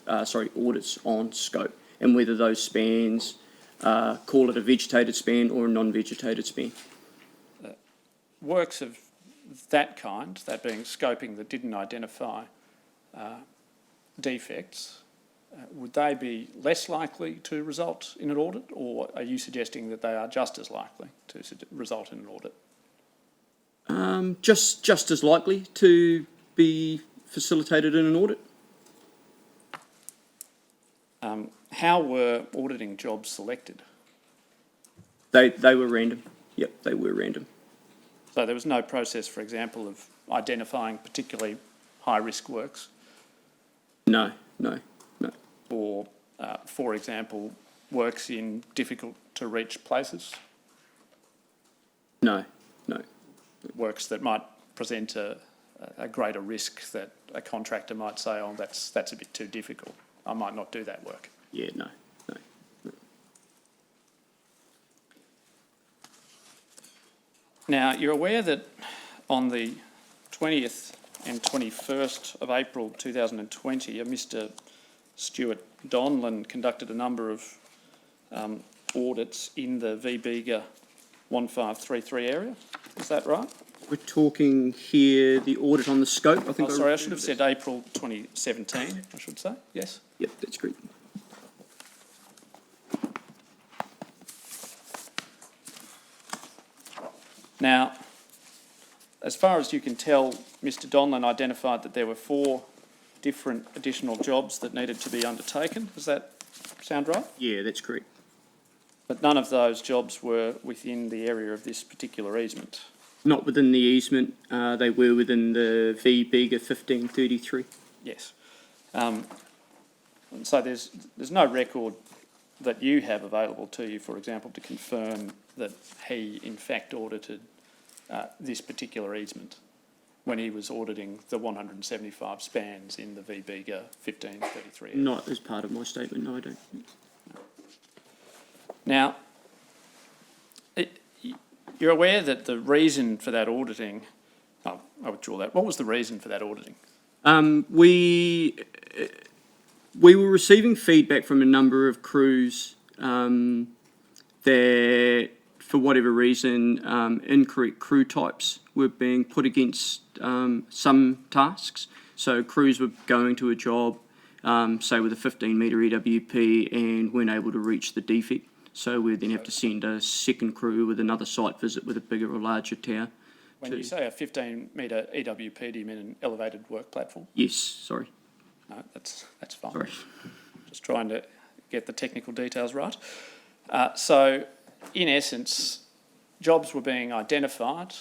audits on scope, and whether those spans, call it a vegetated span or a non-vegetated span. Works of that kind, that being scoping that didn't identify defects, would they be less likely to result in an audit, or are you suggesting that they are just as likely to result in an audit? Just as likely to be facilitated in an audit. How were auditing jobs selected? They were random. Yep, they were random. So there was no process, for example, of identifying particularly high-risk works? No. Or, for example, works in difficult-to-reach places? No. Works that might present a greater risk that a contractor might say, oh, that's a bit too difficult, I might not do that work. Yeah, no. Now, you're aware that on the 20th and 21st of April 2020, a Mr. Stuart Donlan conducted a number of audits in the VBEGA 1533 area. Is that right? We're talking here the audit on the scope, I think. I should have said April 2017, I should say, yes? Yep, that's great. Now, as far as you can tell, Mr. Donlan identified that there were 4 different additional jobs that needed to be undertaken. Does that sound right? Yeah, that's correct. But none of those jobs were within the area of this particular easement? Not within the easement, they were within the VBEGA 1533. Yes. So there's no record that you have available to you, for example, to confirm that he in fact audited this particular easement when he was auditing the 175 spans in the VBEGA 1533 area? Not as part of my statement, no, I don't. Now, you're aware that the reason for that auditing, I withdraw that. What was the reason for that auditing? We were receiving feedback from a number of crews that, for whatever reason, incorrect crew types were being put against some tasks. So crews were going to a job, say with a 15-metre EWP, and weren't able to reach the defect. So we then have to send a second crew with another site visit with a bigger or larger tower. When you say a 15-metre EWP, do you mean an elevated work platform? Yes, sorry. No, that's fine. Sorry. Just trying to get the technical details right. So, in essence, jobs were being identified,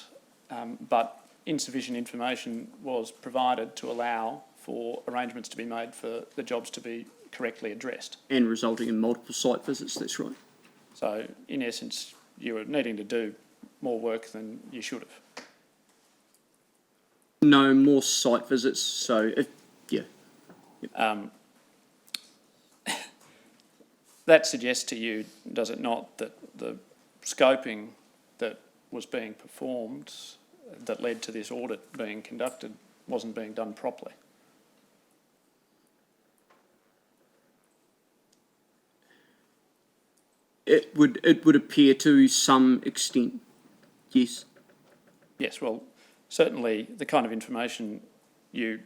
but insufficient information was provided to allow for arrangements to be made for the jobs to be correctly addressed. And resulting in multiple site visits, that's right. So, in essence, you were needing to do more work than you should have. No, more site visits, so, yeah. That suggests to you, does it not, that the scoping that was being performed that led to this audit being conducted wasn't being done properly? It would appear to some extent, yes. Yes, well, certainly the kind of information you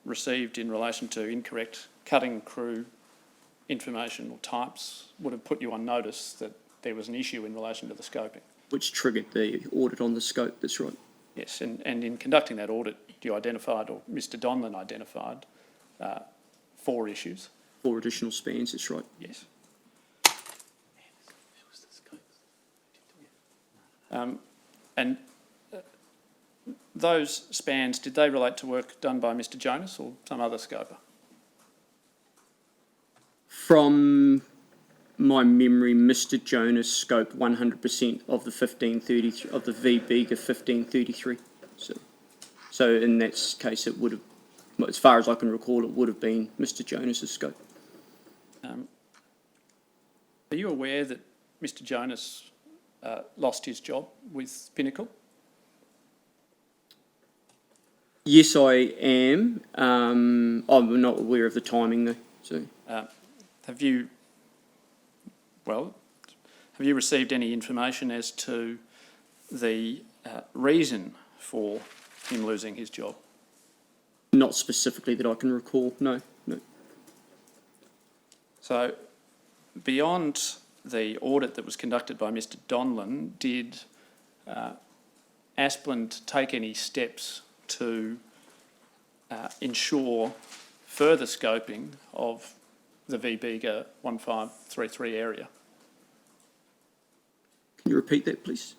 received in relation to incorrect cutting crew information or types would have put you on notice that there was an issue in relation to the scoping. Which triggered the audit on the scope, that's right. Yes, and in conducting that audit, you identified, or Mr Donlan identified, 4 issues. 4 additional spans, that's right. Yes. And those spans, did they relate to work done by Mr Jonas or some other scoper? From my memory, Mr Jonas scoped 100% of the 1533 of the VB of 1533. So in that case, it would have, as far as I can recall, it would have been Mr Jonas's scope. Are you aware that Mr Jonas lost his job with Pinnacle? Yes, I am. I'm not aware of the timing though. So Have you received any information as to the reason for him losing his job? not specifically that I can recall. No. So, beyond the audit that was conducted by Mr Donlan, did Asplund take any steps to ensure further scoping of the VBEGA 1533 area? Can you repeat that, please?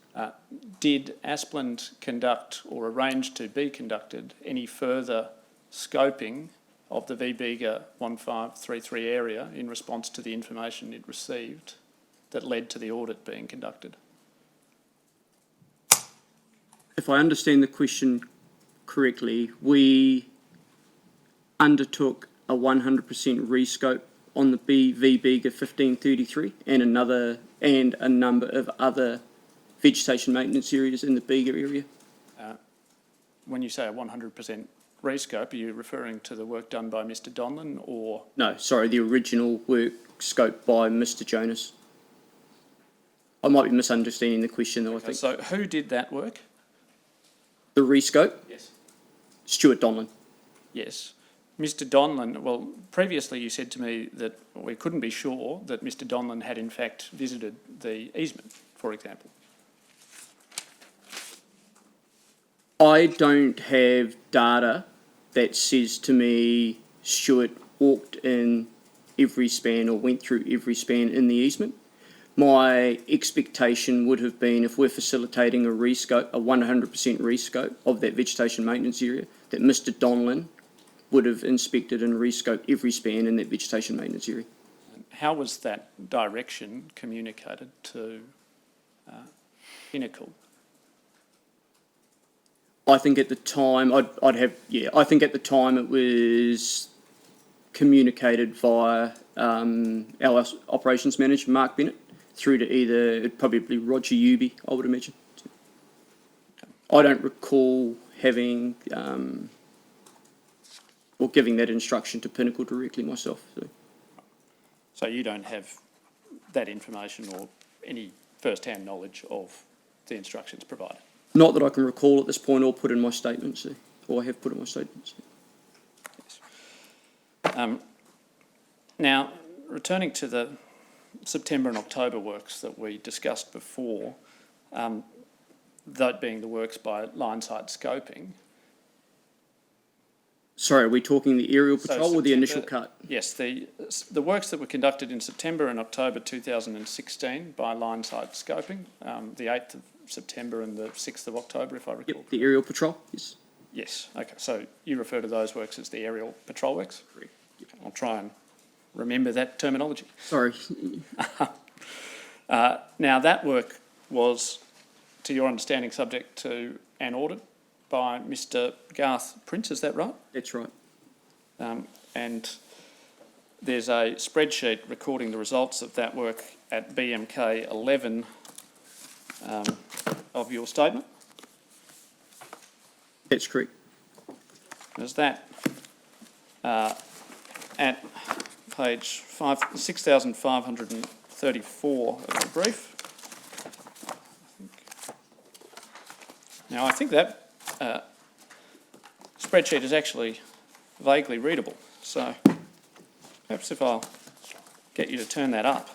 Did Asplund conduct or arrange to be conducted any further scoping of the VBEGA 1533 area in response to the information it received that led to the audit being conducted? If I understand the question correctly, we undertook a 100% rescope on the VBEGA 1533 and a number of other vegetation maintenance areas in the Bega area. When you say a 100% rescope, are you referring to the work done by Mr Donlan or...? No, sorry, the original work scoped by Mr Jonas. I might be misunderstanding the question though, I think. So who did that work? The rescope? Yes. Stuart Donlan. Yes. Mr Donlan, well, previously you said to me that we couldn't be sure that Mr Donlan had in fact visited the easement, for example. I don't have data that says to me Stuart walked in every span or went through every span in the easement. My expectation would have been, if we're facilitating a rescope, a 100% rescope of that vegetation maintenance area, that Mr Donlan would have inspected and rescoped every span in that vegetation maintenance area. How was that direction communicated to Pinnacle? I think at the time, I think at the time it was communicated via our operations manager, Mark Bennett, through to it'd probably be Roger Uby, I would imagine. I don't recall having or giving that instruction to Pinnacle directly myself. So you don't have that information or any first-hand knowledge of the instructions provided? Not that I can recall at this point or put in my statements, or I have put in my statements. Yes. Now, returning to the September and October works that we discussed before, that being the works by line site scoping. Sorry, are we talking the aerial patrol or the initial cut? Yes, the works that were conducted in September and October 2016 by line site scoping, the 8th of September and the 6th of October, if I recall. Yep, the aerial patrol, yes. Yes, okay, so you refer to those works as the aerial patrol works? Correct. Yep. I'll try and remember that terminology. Sorry. Now, that work was, to your understanding, subject to an audit by Mr Garth Prince, is that right? That's right. And there's a spreadsheet recording the results of that work at BMK 11 of your statement? That's correct. Is that at page 6,534 of the brief? Now, I think that spreadsheet is actually vaguely readable, so perhaps if I'll get you to turn that up.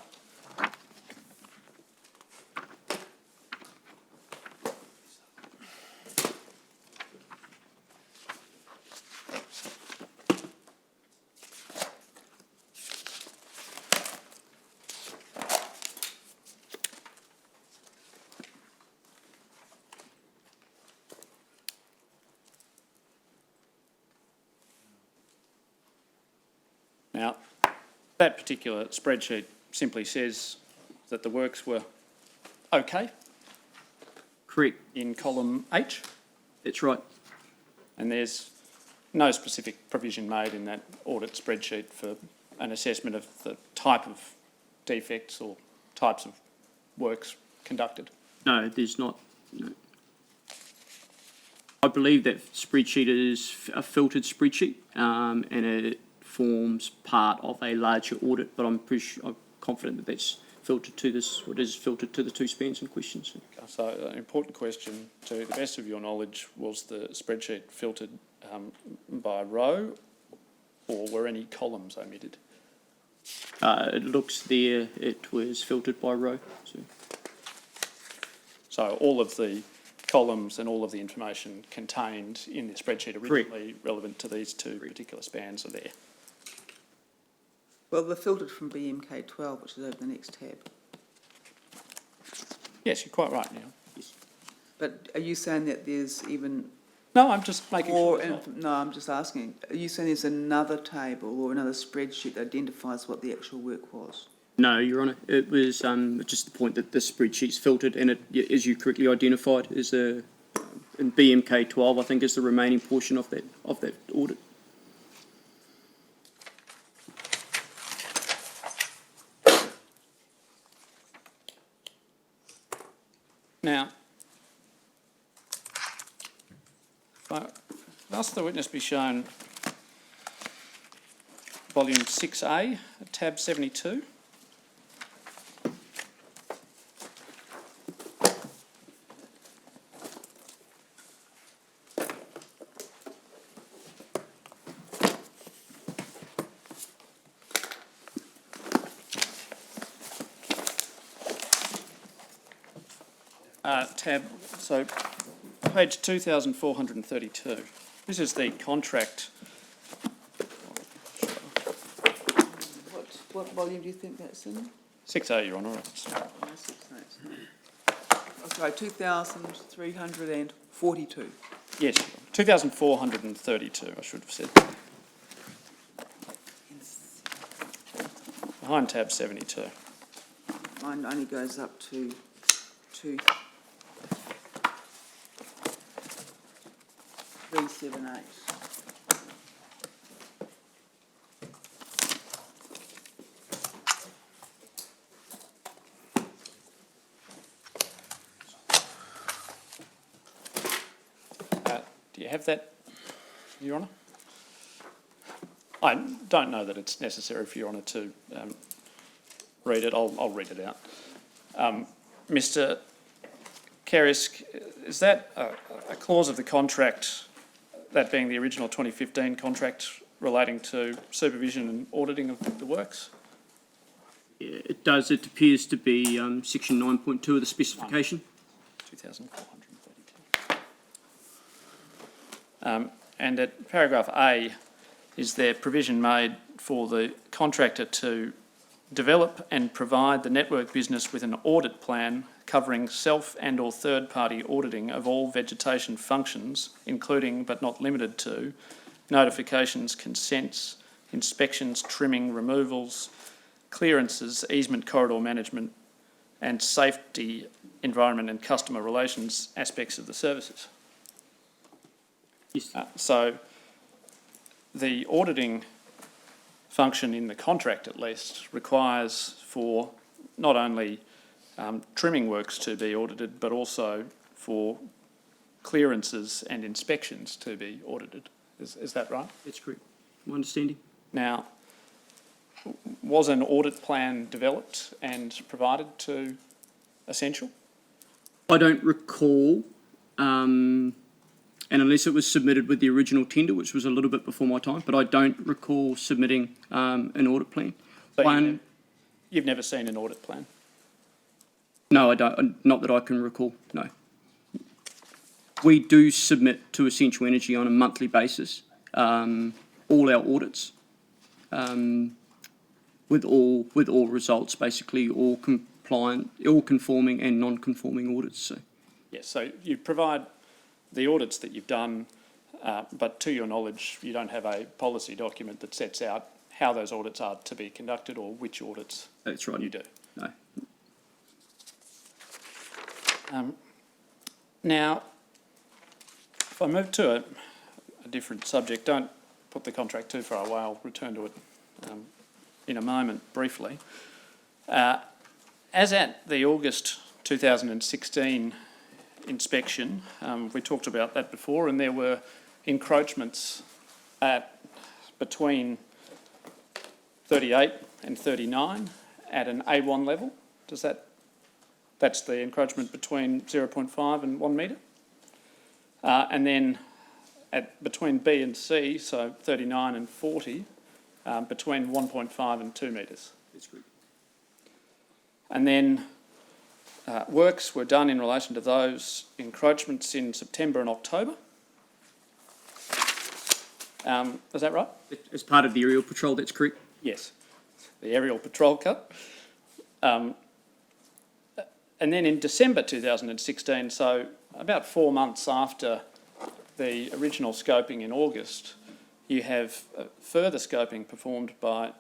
Now, that particular spreadsheet simply says that the works were okay Correct. in column H, That's right. and there's no specific provision made in that audit spreadsheet for an assessment of the type of defects or types of works conducted. No, there's not. No. I believe that spreadsheet is a filtered spreadsheet, and it forms part of a larger audit, but I'm confident that that's filtered to this, what is filtered to the two spans in question. So an important question, to the best of your knowledge, was the spreadsheet filtered by row, or were any columns omitted? It looks there, it was filtered by row. So all of the columns and all of the information contained in the spreadsheet originally relevant to these two particular spans are there. Well, they're filtered from BMK 12, which is over the next tab. Yes, you're quite right, Neil. Yes. But are you saying that there's even No, I'm just making sure. more? No, I'm just asking. Are you saying there's another table or another spreadsheet that identifies what the actual work was? No, Your Honour, it was just the point that this spreadsheet's filtered, and it, as you correctly identified, is in BMK 12, I think, is the remaining portion of that audit. Now, I ask the witness be shown volume 6A, tab 72. So page 2,432. This is the contract. What volume do you think that's in? 6A, Your Honour. No, 6 notes. Oh, sorry, 2,342. Yes, 2,432, I should have said. Behind tab 72. Mine only goes up to 2,378. Do you have that, Your Honour? I don't know that it's necessary for Your Honour to read it. I'll read it out. Mr. Kerisk, is that a clause of the contract, that being the original 2015 contract relating to supervision and auditing of the works? Yeah, it does. It appears to be section 9.2 of the specification. 2,432. And at paragraph A, is there provision made for the contractor to develop and provide the network business with an audit plan covering self and or third-party auditing of all vegetation functions, including but not limited to notifications, consents, inspections, trimming, removals, clearances, easement corridor management, and safety, environment and customer relations aspects of the services? Yes. So the auditing function in the contract, at least, requires for not only trimming works to be audited, but also for clearances and inspections to be audited. Is that right? That's correct. My understanding. Now, was an audit plan developed and provided to Essential? I don't recall, and unless it was submitted with the original tender, which was a little bit before my time, but I don't recall submitting an audit plan. So you've never seen an audit plan? No, I don't. Not that I can recall. No. We do submit to Essential Energy on a monthly basis all our audits, with all results, basically all compliant, all conforming and non-conforming audits. So. Yes. So you provide the audits that you've done, but to your knowledge, you don't have a policy document that sets out how those audits are to be conducted or which audits. That's right. You do. No. Now, if I move to a different subject, don't put the contract too far away, I'll return to it in a moment briefly. As at the August 2016 inspection, we talked about that before, and there were encroachments at between 38 and 39 at an A1 level. That's the encroachment between 0.5 and 1 metre. And then between B and C, so 39 and 40, between 1.5 and 2 metres. That's correct. And then works were done in relation to those encroachments in September and October. Is that right? As part of the aerial patrol, that's correct. Yes, the aerial patrol cut. And then in December 2016, so about 4 months after the original scoping in August, you have further scoping performed by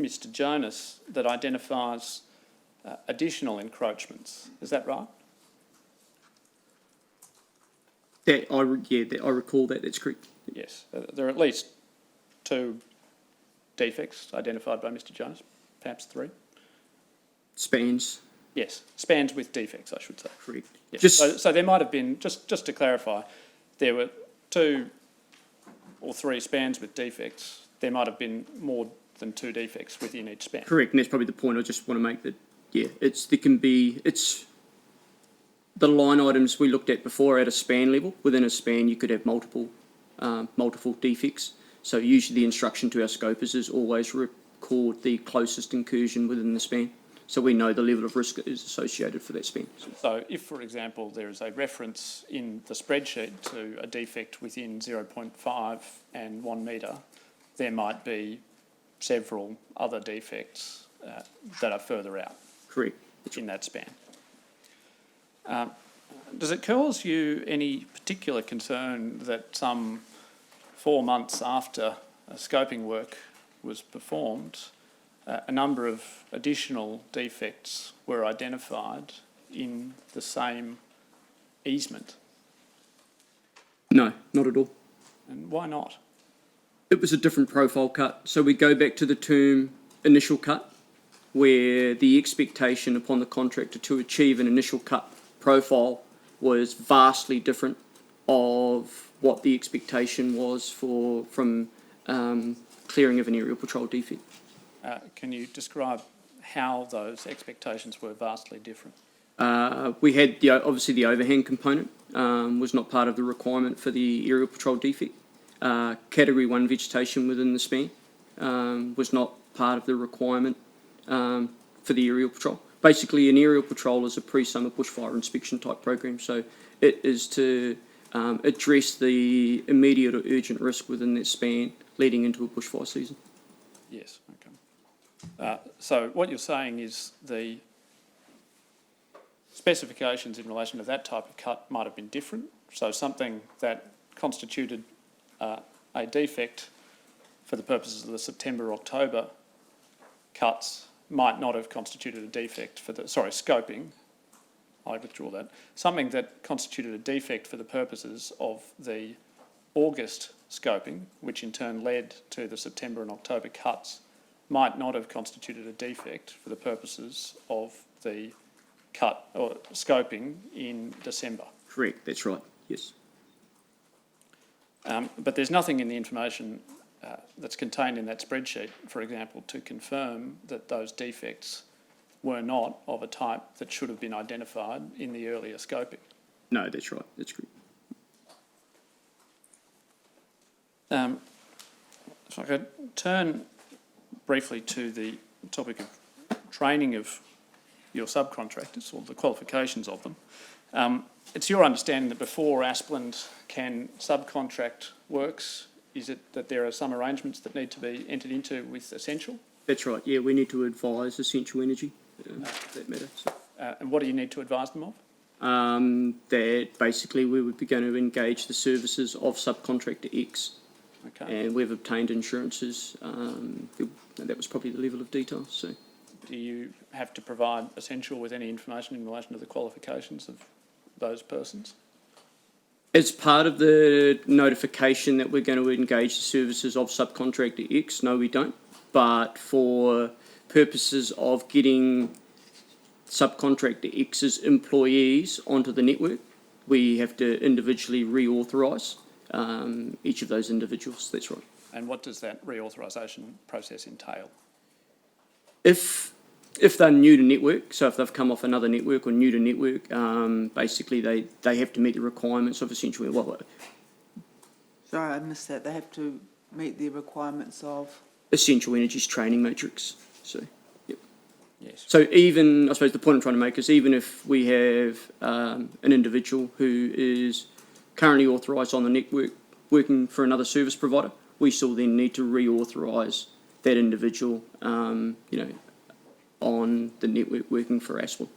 Mr. Jonas that identifies additional encroachments. Is that right? I recall that. That's correct. Yes. There are at least 2 defects identified by Mr. Jonas, perhaps 3. Spans. Yes, spans with defects, I should say. Correct. Yes. So there might have been, just to clarify, there were 2 or 3 spans with defects. There might have been more than 2 defects within each span. Correct, and that's probably the point I just want to make, that, yeah, it's the line items we looked at before at a span level. Within a span, you could have multiple defects. So usually the instruction to our scopers is always record the closest incursion within the span, so we know the level of risk that is associated for that span. So if, for example, there is a reference in the spreadsheet to a defect within 0.5 and 1 metre, there might be several other defects that are further out. Correct. In that span. Does it cause you any particular concern that some 4 months after scoping work was performed, a number of additional defects were identified in the same easement? No, not at all. And why not? It was a different profile cut. So we go back to the term initial cut, where the expectation upon the contractor to achieve an initial cut profile was vastly different of what the expectation was from clearing of an aerial patrol defect. Can you describe how those expectations were vastly different? We had obviously the overhang component was not part of the requirement for the aerial patrol defect. Category 1 vegetation within the span was not part of the requirement for the aerial patrol. Basically, an aerial patrol is a pre-summer bushfire inspection type program, so it is to address the immediate or urgent risk within that span leading into a bushfire season. Yes, okay. So what you're saying is the specifications in relation to that type of cut might have been different, so something that constituted a defect for the purposes of the September-October cuts might not have constituted a defect for the, scoping, I withdraw that. Something that constituted a defect for the purposes of the August scoping, which in turn led to the September and October cuts, might not have constituted a defect for the purposes of the cut or scoping in December. Correct, that's right, yes. But there's nothing in the information that's contained in that spreadsheet, for example, to confirm that those defects were not of a type that should have been identified in the earlier scoping. No, that's right, that's correct. If I could turn briefly to the topic of training of your subcontractors, or the qualifications of them. It's your understanding that before Aspland can subcontract works, is it that there are some arrangements that need to be entered into with Essential? That's right, yeah, we need to advise Essential Energy, that matter. So. And what do you need to advise them of? That basically we would be going to engage the services of subcontractor X. Okay. And we've obtained insurances. That was probably the level of detail. So, do you have to provide Essential with any information in relation to the qualifications of those persons? as part of the notification that we're going to engage the services of subcontractor X, no, we don't. But for purposes of getting subcontractor X's employees onto the network, we have to individually reauthorise each of those individuals. That's right. And what does that reauthorisation process entail? If they're new to network, so if they've come off another network or new to network, basically they have to meet the requirements of essentially, well, Sorry, I missed that. They have to meet the requirements of... Essential Energy's training matrix. So, yep. Yes. So even, I suppose the point I'm trying to make is even if we have an individual who is currently authorised on the network working for another service provider, we still then need to reauthorise that individual, on the network working for Aspland.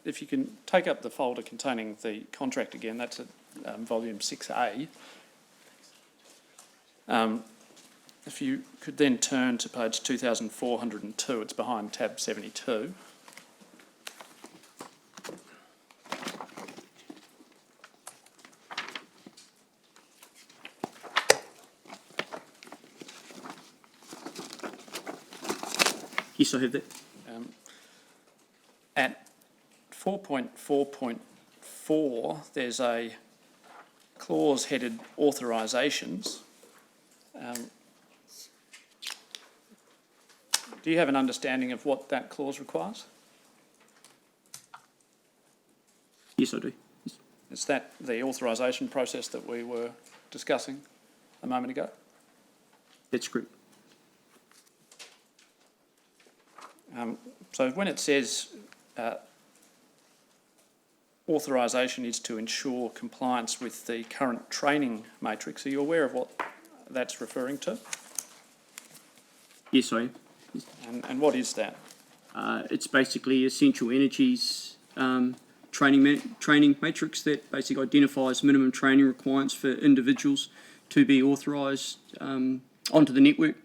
If you can take up the folder containing the contract again, that's at volume 6A. If you could then turn to page 2402, it's behind tab 72. Yes, I have that. At 4.4.4, there's a clause headed authorisations. Do you have an understanding of what that clause requires? Yes, I do. Yes. Is that the authorisation process that we were discussing a moment ago? That's correct. So when it says authorisation is to ensure compliance with the current training matrix, are you aware of what that's referring to? Yes, I am. Yes. And what is that? It's basically Essential Energy's training matrix that basically identifies minimum training requirements for individuals to be authorised onto the network,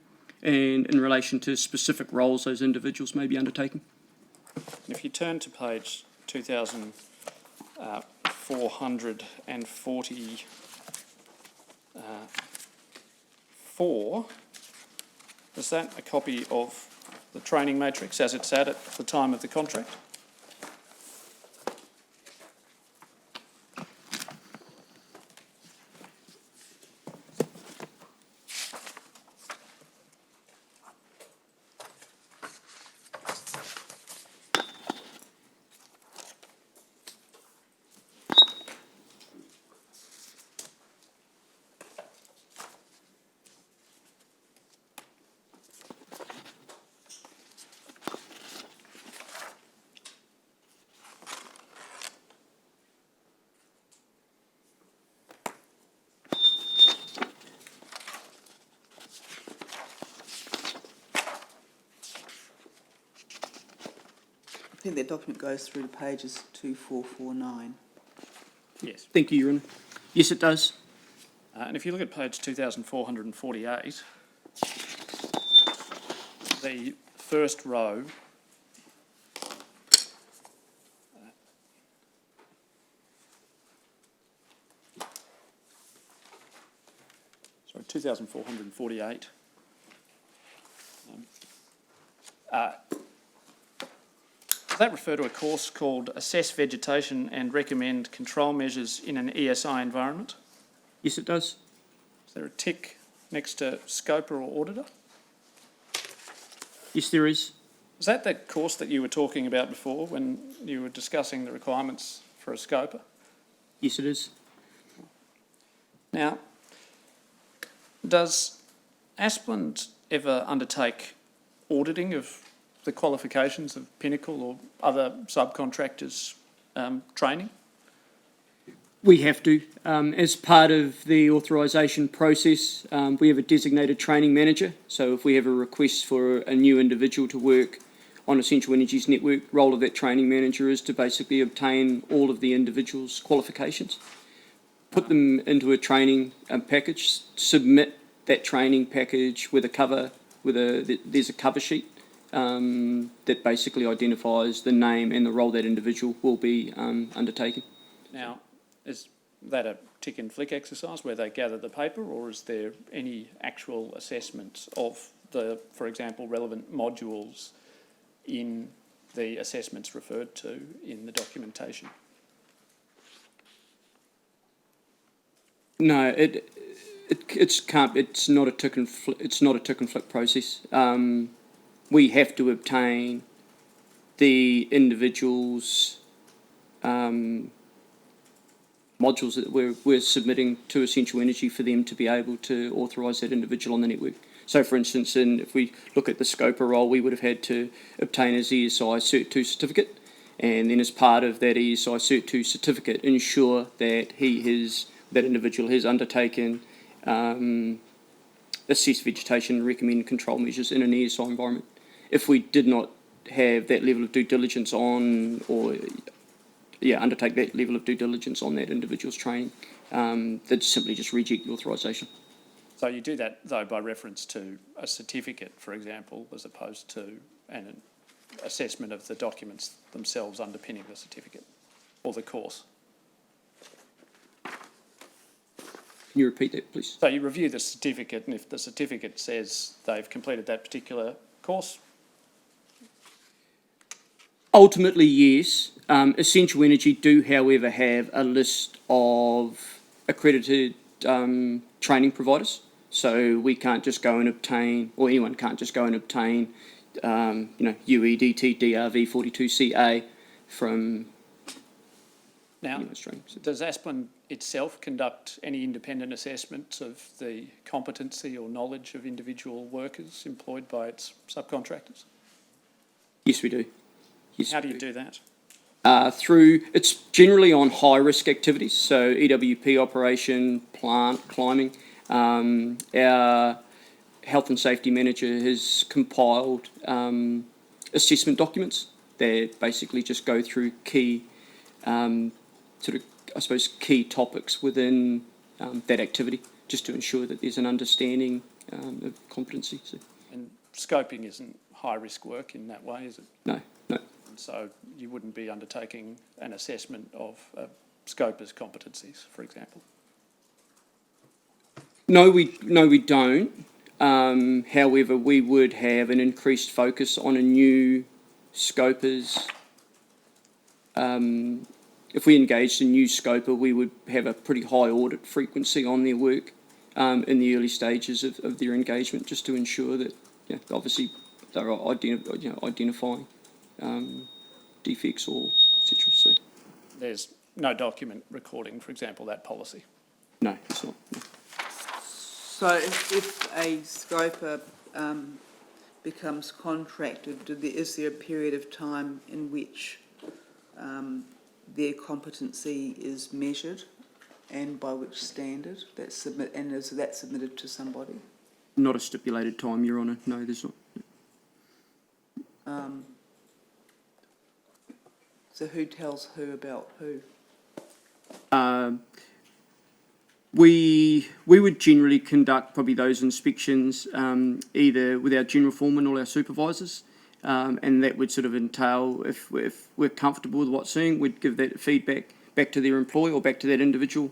and in relation to specific roles those individuals may be undertaking. If you turn to page 2444, is that a copy of the training matrix as it's at the time of the contract? I think that document goes through to pages 2449. Yes. Thank you, Your Honour. Yes, it does. And if you look at page 2448, the first row sorry, 2448. Does that refer to a course called Assess Vegetation and Recommend Control Measures in an ESI Environment? Yes, it does. Is there a tick next to Scoper or Auditor? Yes, there is. Was that the course that you were talking about before when you were discussing the requirements for a Scoper? Yes, it is. Now, does Aspland ever undertake auditing of the qualifications of Pinnacle or other subcontractors' training? We have to. As part of the authorisation process, we have a designated training manager. So if we have a request for a new individual to work on Essential Energy's network, role of that training manager is to basically obtain all of the individual's qualifications, put them into a training package, submit that training package with a cover, there's a cover sheet that basically identifies the name and the role that individual will be undertaking. Now, is that a tick and flick exercise where they gather the paper, or is there any actual assessment of the, for example, relevant modules in the assessments referred to in the documentation? No, it's not a tick and flick process. We have to obtain the individual's modules that we're submitting to Essential Energy for them to be able to authorise that individual on the network. So, for instance, if we look at the Scoper role, we would have had to obtain his ESI Cert 2 certificate, and then as part of that ESI Cert 2 certificate, ensure that that individual has undertaken assess vegetation and recommend control measures in an ESI environment. If we did not have that level of due diligence on, undertake that level of due diligence on that individual's training, they'd simply just reject the authorisation. So you do that, though, by reference to a certificate, for example, as opposed to an assessment of the documents themselves underpinning the certificate or the course. Can you repeat that, please? So you review the certificate, and if the certificate says they've completed that particular course? Ultimately, yes. Essential Energy do, however, have a list of accredited training providers. So we can't just go and obtain, or anyone can't just go and obtain, UEDT DRV 42CA from Now, Australia. does Aspland itself conduct any independent assessments of the competency or knowledge of individual workers employed by its subcontractors? Yes, we do. Yes, How do you do that? It's generally on high risk activities, so EWP operation, plant, climbing. Our health and safety manager has compiled assessment documents that basically just go through key key topics within that activity, just to ensure that there's an understanding of competency. So. And scoping isn't high risk work in that way, is it? No. And so you wouldn't be undertaking an assessment of a scoper's competencies, for example? No, we don't. However, we would have an increased focus on a new scoper's. If we engaged a new scoper, we would have a pretty high audit frequency on their work in the early stages of their engagement, just to ensure that, obviously, they're identifying defects or etc. So There's no document recording, for example, that policy? No, it's not. No. So if a scoper becomes contracted, is there a period of time in which their competency is measured, and by which standard? And is that submitted to somebody? Not a stipulated time, Your Honour. No, there's not. So who tells who about who? We would generally conduct probably those inspections either with our general foreman or our supervisors, and that would sort of entail, if we're comfortable with what's seeing, we'd give that feedback back to their employee or back to that individual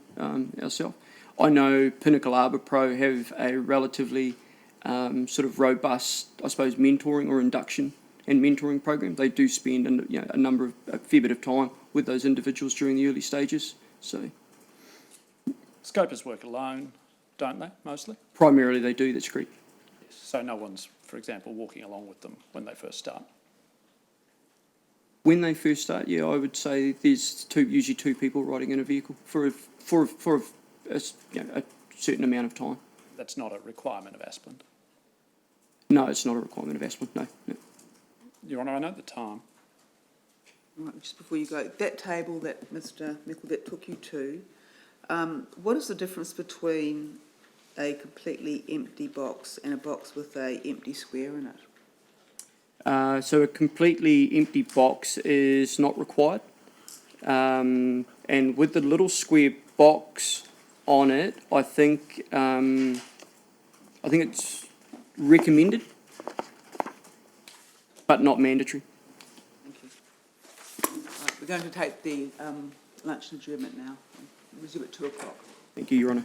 ourselves. I know Pinnacle Arbor Pro have a relatively sort of robust, I suppose, mentoring or induction and mentoring program. They do spend a fair bit of time with those individuals during the early stages. So Scopers work alone, don't they, mostly? primarily they do, that's correct. So no one's, for example, walking along with them when they first start. When they first start, yeah, I would say there's usually two people riding in a vehicle for a certain amount of time. That's not a requirement of Asplund. No, it's not a requirement of Asplund, no. Your Honour, I know the time. Right, just before you go, that table that Mr Micklebett took you to, what is the difference between a completely empty box and a box with a empty square in it? So a completely empty box is not required. And with the little square box on it, I think it's recommended, but not mandatory. Thank you. Right, we're going to take the lunch adjournment now. Resume at 2 o'clock. Thank you, Your Honour.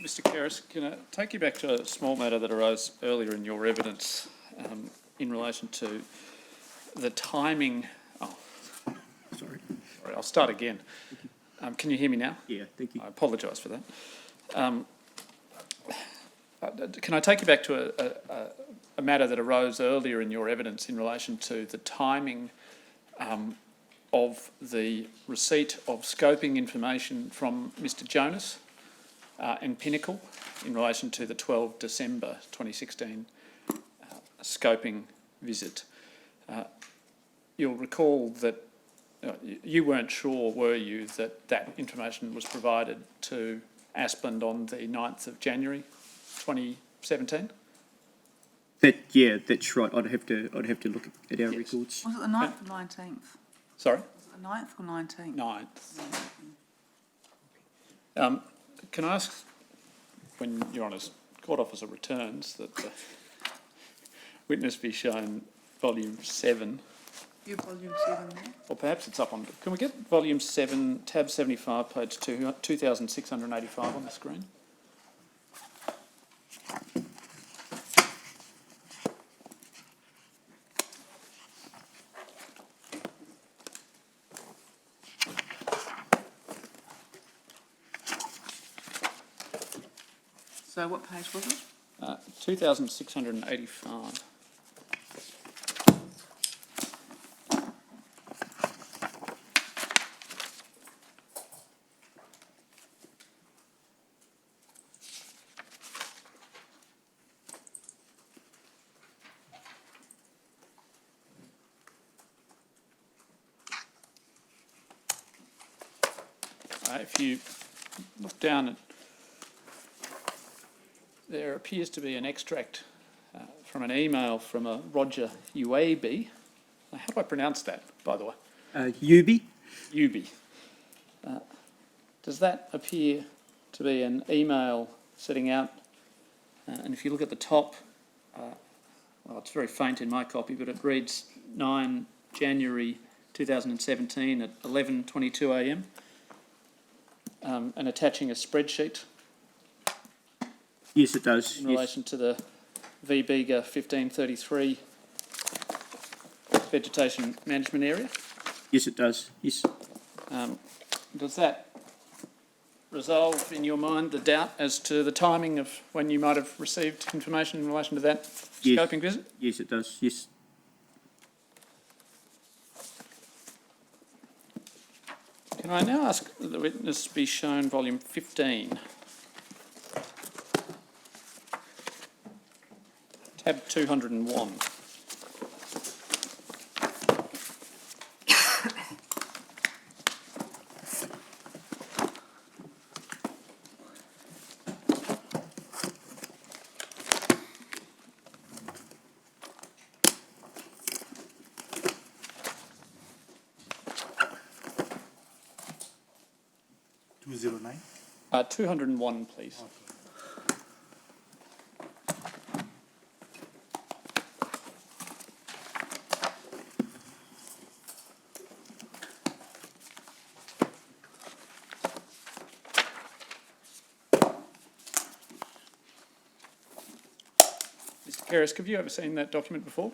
Mr. Keris, can I take you back to a small matter that arose earlier in your evidence in relation to the timing? Oh, Sorry. sorry, I'll start again. Can you hear me now? Yeah, thank you. I apologise for that. Can I take you back to a matter that arose earlier in your evidence in relation to the timing of the receipt of scoping information from Mr. Jonas and Pinnacle in relation to the 12 December 2016 scoping visit? You'll recall that you weren't sure, were you, that that information was provided to Aspland on the 9th of January 2017? Yeah, that's right. I'd have to look at our records. Was it the 9th or 19th? Sorry? Was it the 9th or 19th? 9th. Can I ask, when Your Honour's court officer returns, that the witness be shown volume 7? You volume 7 there? Or perhaps it's up on... Can we get volume 7, tab 75, page 2685 on the screen? So what page was it? 2685. If you look down at, there appears to be an extract from an email from a Roger Uabe. How do I pronounce that, by the way? Ubi? Ubi. Does that appear to be an email setting out? And if you look at the top, well, it's very faint in my copy, but it reads 9 January 2017 at 11:22 a.m. And attaching a spreadsheet. Yes, it does. In relation to the VBEGA 1533 vegetation management area. Yes, it does. Yes. Does that resolve in your mind the doubt as to the timing of when you might have received information in relation to that scoping visit? Yes, it does. Yes. Can I now ask that the witness be shown volume 15? Tab 201. (209)? 201, please. Okay. Mr. Keris, have you ever seen that document before?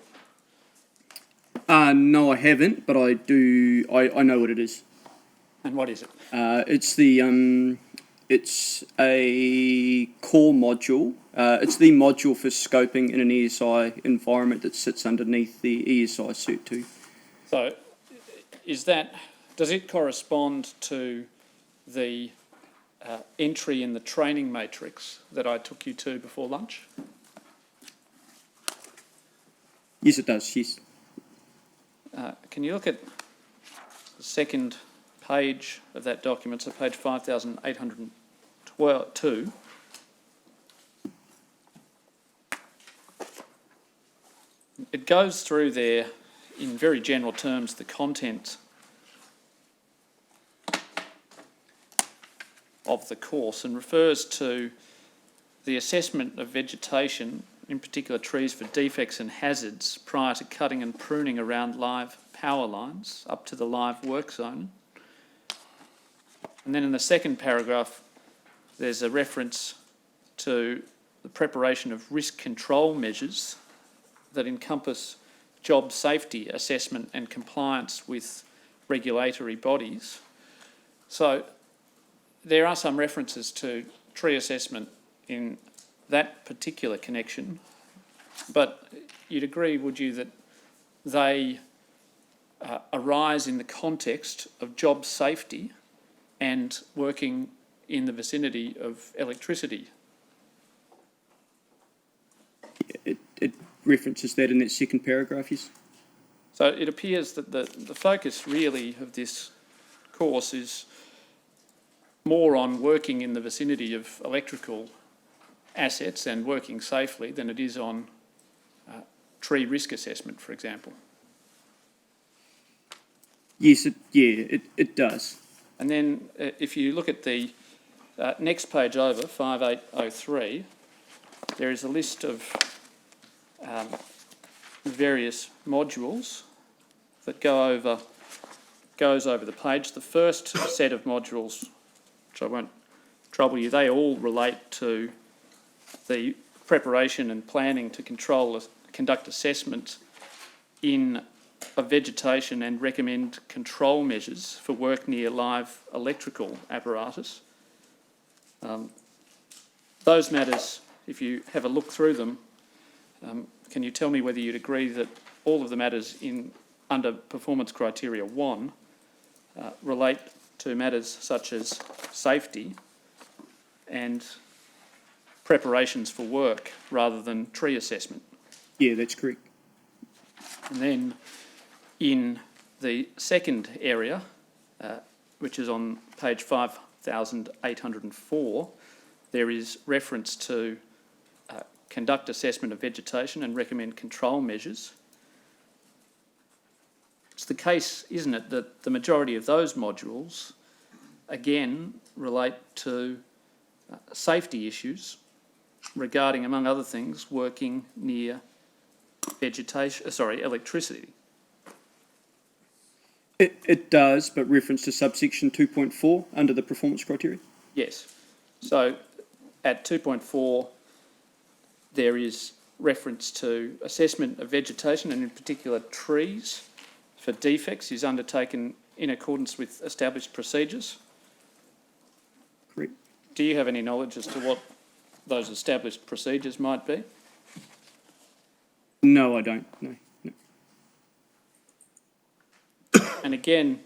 No, I haven't, but I do. I know what it is. And what is it? It's the it's a core module. It's the module for scoping in an ESI environment that sits underneath the ESI Cert 2. So, does it correspond to the entry in the training matrix that I took you to before lunch? Yes, it does. Yes. Can you look at the second page of that document, so page 5802? It goes through there in very general terms the content of the course and refers to the assessment of vegetation, in particular trees, for defects and hazards prior to cutting and pruning around live power lines up to the live work zone. And then in the second paragraph, there's a reference to the preparation of risk control measures that encompass job safety assessment and compliance with regulatory bodies. So there are some references to tree assessment in that particular connection, but you'd agree, would you, that they arise in the context of job safety and working in the vicinity of electricity? It references that in that second paragraph, yes. So it appears that the focus really of this course is more on working in the vicinity of electrical assets and working safely than it is on tree risk assessment, for example. Yes, it does. And then if you look at the next page over, 5803, there is a list of various modules that goes over the page. The first set of modules, which I won't trouble you, they all relate to the preparation and planning to conduct assessment of vegetation and recommend control measures for work near live electrical apparatus. Those matters, if you have a look through them, can you tell me whether you'd agree that all of the matters under performance criteria 1 relate to matters such as safety and preparations for work rather than tree assessment? Yeah, that's correct. And then in the second area, which is on page 5804, there is reference to conduct assessment of vegetation and recommend control measures. It's the case, isn't it, that the majority of those modules, again, relate to safety issues regarding, among other things, working near electricity. It does, but reference to subsection 2.4 under the performance criteria? Yes. So at 2.4, there is reference to assessment of vegetation and in particular trees for defects is undertaken in accordance with established procedures. Correct. Do you have any knowledge as to what those established procedures might be? No, I don't. No. And again,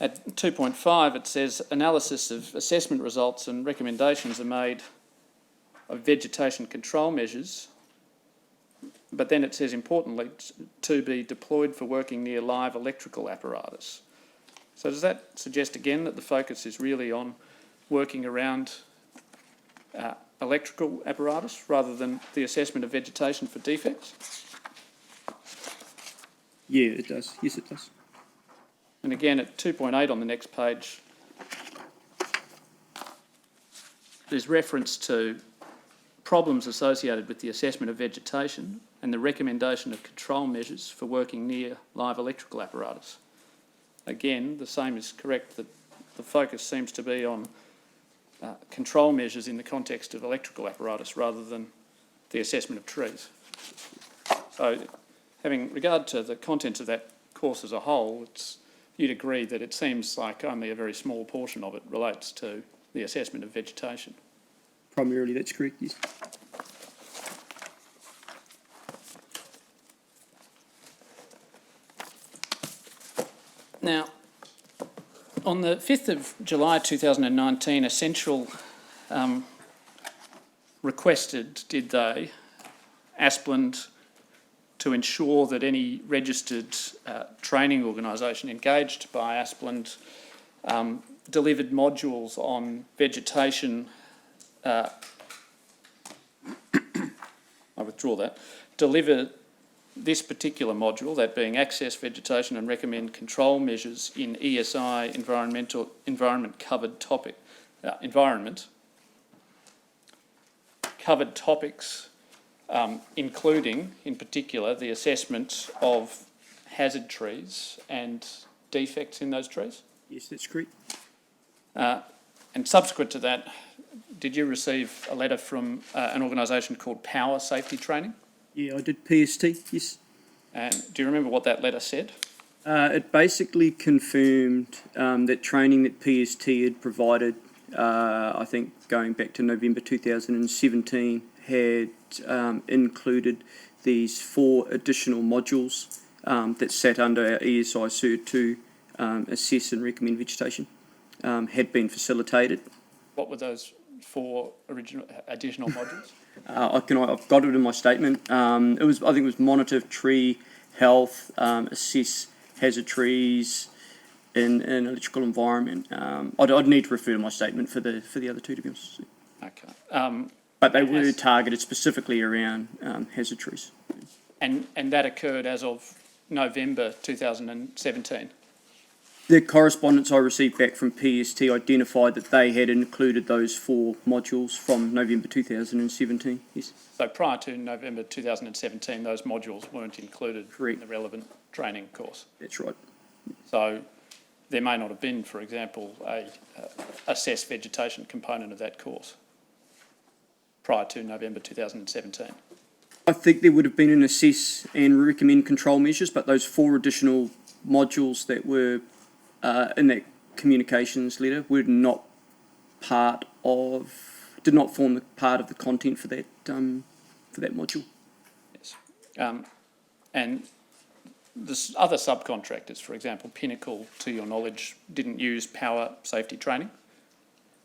at 2.5, it says analysis of assessment results and recommendations are made of vegetation control measures, but then it says, importantly, to be deployed for working near live electrical apparatus. So does that suggest again that the focus is really on working around electrical apparatus rather than the assessment of vegetation for defects? Yeah, it does. Yes, it does. And again, at 2.8 on the next page, there's reference to problems associated with the assessment of vegetation and the recommendation of control measures for working near live electrical apparatus. Again, the same is correct, that the focus seems to be on control measures in the context of electrical apparatus rather than the assessment of trees. So, having regard to the contents of that course as a whole, you'd agree that it seems like only a very small portion of it relates to the assessment of vegetation. Primarily, that's correct, yes. Now, on the 5th of July 2019, Essential requested, did they, Aspland to ensure that any registered training organisation engaged by Aspland delivered modules on vegetation. I withdraw that. Deliver this particular module, that being access vegetation and recommend control measures in ESI environment covered topic environment, covered topics, including, in particular, the assessment of hazard trees and defects in those trees. Yes, that's correct. And subsequent to that, did you receive a letter from an organisation called Power Safety Training? Yeah, I did PST, yes. And do you remember what that letter said? It basically confirmed that training that PST had provided, I think going back to November 2017, had included these 4 additional modules that sat under our ESI Cert 2 assess and recommend vegetation, had been facilitated. What were those 4 additional modules? I've got it in my statement. I think it was monitor tree health, assess hazard trees in an electrical environment. I'd need to refer to my statement for the other 2, to be honest. Okay. But they were targeted specifically around hazard trees. And that occurred as of November 2017? The correspondence I received back from PST identified that they had included those 4 modules from November 2017, yes. So prior to November 2017, those modules weren't included Correct. in the relevant training course? That's right. So there may not have been, for example, a assess vegetation component of that course prior to November 2017? I think there would have been an assess and recommend control measures, but those 4 additional modules that were in that communications letter were not did not form part of the content for that module. Yes. And the other subcontractors, for example, Pinnacle, to your knowledge, didn't use power safety training?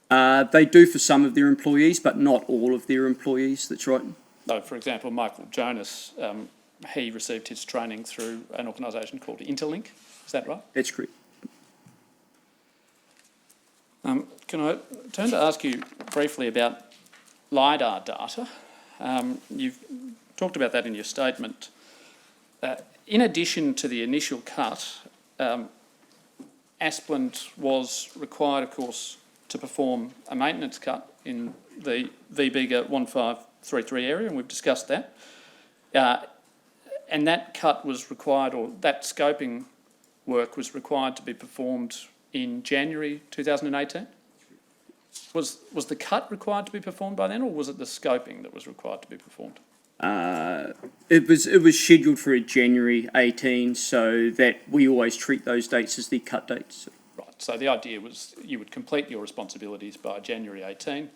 They do for some of their employees, but not all of their employees, that's right. So, for example, Michael Jonas, he received his training through an organisation called Interlink, is that right? That's correct. Can I turn to ask you briefly about LiDAR data? You've talked about that in your statement. In addition to the initial cut, Asplund was required, of course, to perform a maintenance cut in the VBEGA 1533 area, and we've discussed that. And that cut was required, or that scoping work was required to be performed in January 2018? Was the cut required to be performed by then, or was it the scoping that was required to be performed? It was scheduled for January 18, so that we always treat those dates as the cut dates. Right, so the idea was you would complete your responsibilities by January 18.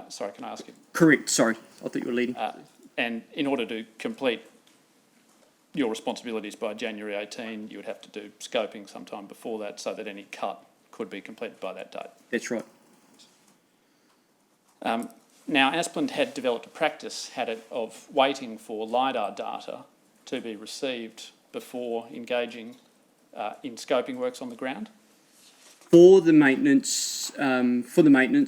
Sorry, can I ask you? Correct, sorry, I thought you were leading. And in order to complete your responsibilities by January 18, you would have to do scoping sometime before that so that any cut could be completed by that date. That's right. Now, Asplund had developed a practice, of waiting for LiDAR data to be received before engaging in scoping works on the ground. For the maintenance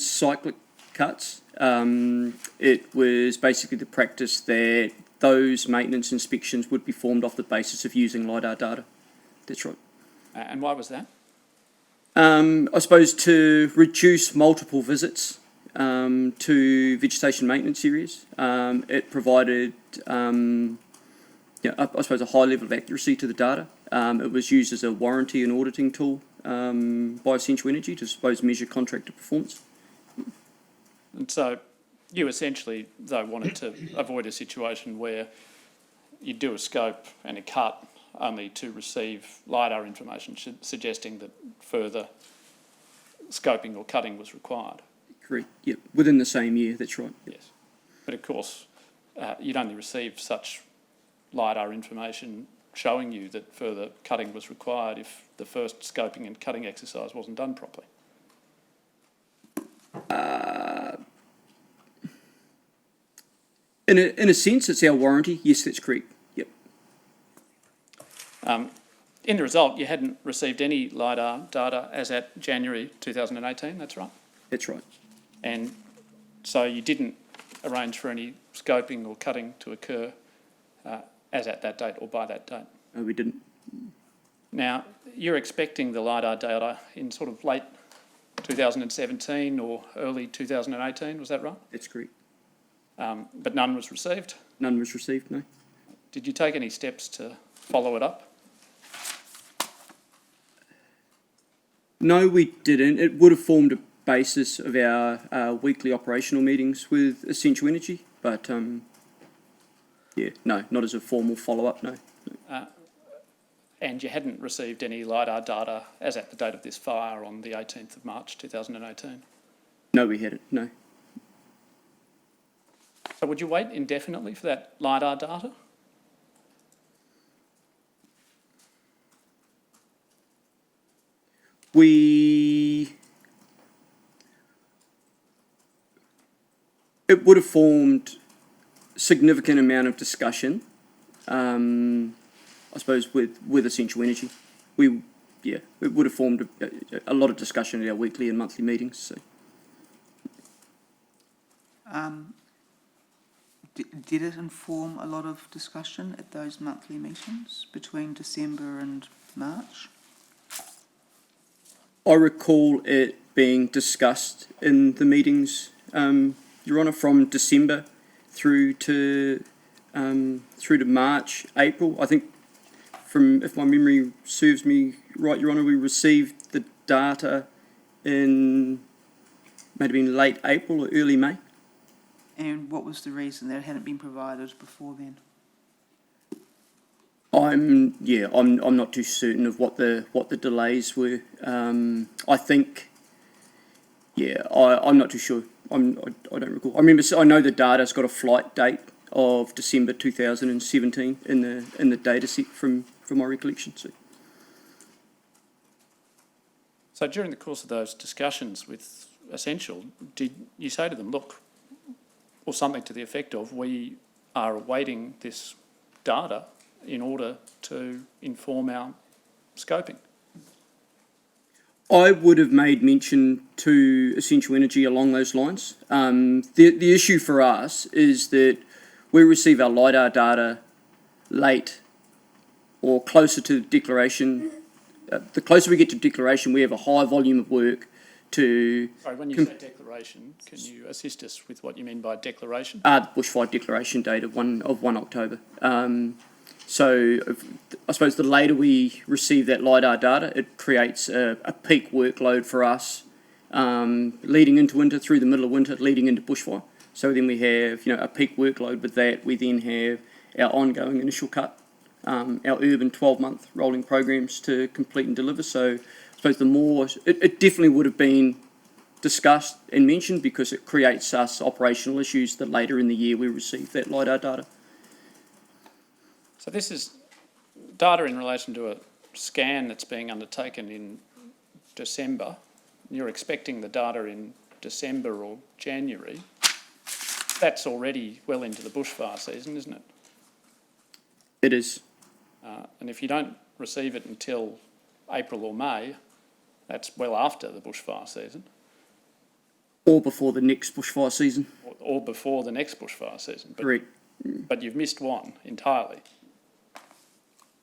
cyclic cuts, it was basically the practice that those maintenance inspections would be formed off the basis of using LiDAR data. That's right. And why was that? I suppose to reduce multiple visits to vegetation maintenance areas. It provided, I suppose, a high level of accuracy to the data. It was used as a warranty and auditing tool by Essential Energy to, suppose, measure contractor performance. And so you essentially, though, wanted to avoid a situation where you do a scope and a cut only to receive LiDAR information suggesting that further scoping or cutting was required. Correct, yep, within the same year, that's right. Yes. But of course, you'd only receive such LiDAR information showing you that further cutting was required if the first scoping and cutting exercise wasn't done properly. In a sense, it's our warranty. Yes, that's correct. Yep. In the result, you hadn't received any LiDAR data as at January 2018, that's right? That's right. And so you didn't arrange for any scoping or cutting to occur as at that date or by that date? No, we didn't. Now, you're expecting the LiDAR data in sort of late 2017 or early 2018, was that right? That's correct. But none was received. None was received, no. Did you take any steps to follow it up? No, we didn't. It would have formed a basis of our weekly operational meetings with Essential Energy, but yeah, no, not as a formal follow-up, no. And you hadn't received any LiDAR data as at the date of this fire on the 18th of March 2018? No, we hadn't, no. So would you wait indefinitely for that LiDAR data? It would have formed significant amount of discussion, I suppose, with Essential Energy. It would have formed a lot of discussion at our weekly and monthly meetings. So. Did it inform a lot of discussion at those monthly meetings between December and March? I recall it being discussed in the meetings, Your Honour, from December through to March, April. I think, if my memory serves me right, Your Honour, we received the data in maybe been late April or early May. And what was the reason that it hadn't been provided before then? I'm not too certain of what the delays were. I think, I'm not too sure. I don't recall. I know the data's got a flight date of December 2017 in the data set from my recollection. So during the course of those discussions with Essential, did you say to them, look, or something to the effect of, we are awaiting this data in order to inform our scoping? I would have made mention to Essential Energy along those lines. The issue for us is that we receive our LiDAR data late or closer to declaration. The closer we get to declaration, we have a high volume of work to... Sorry, when you say declaration, can you assist us with what you mean by declaration? The bushfire declaration date of 1 October. So I suppose the later we receive that LiDAR data, it creates a peak workload for us leading into winter, through the middle of winter, leading into bushfire. So then we have a peak workload with that. We then have our ongoing initial cut, our urban 12-month rolling programs to complete and deliver. So I suppose the more, it definitely would have been discussed and mentioned because it creates us operational issues that later in the year we receive that LiDAR data. So this is data in relation to a scan that's being undertaken in December. You're expecting the data in December or January. That's already well into the bushfire season, isn't it? It is. And if you don't receive it until April or May, that's well after the bushfire season. Or before the next bushfire season. Or before the next bushfire season. But, Correct. But you've missed one entirely.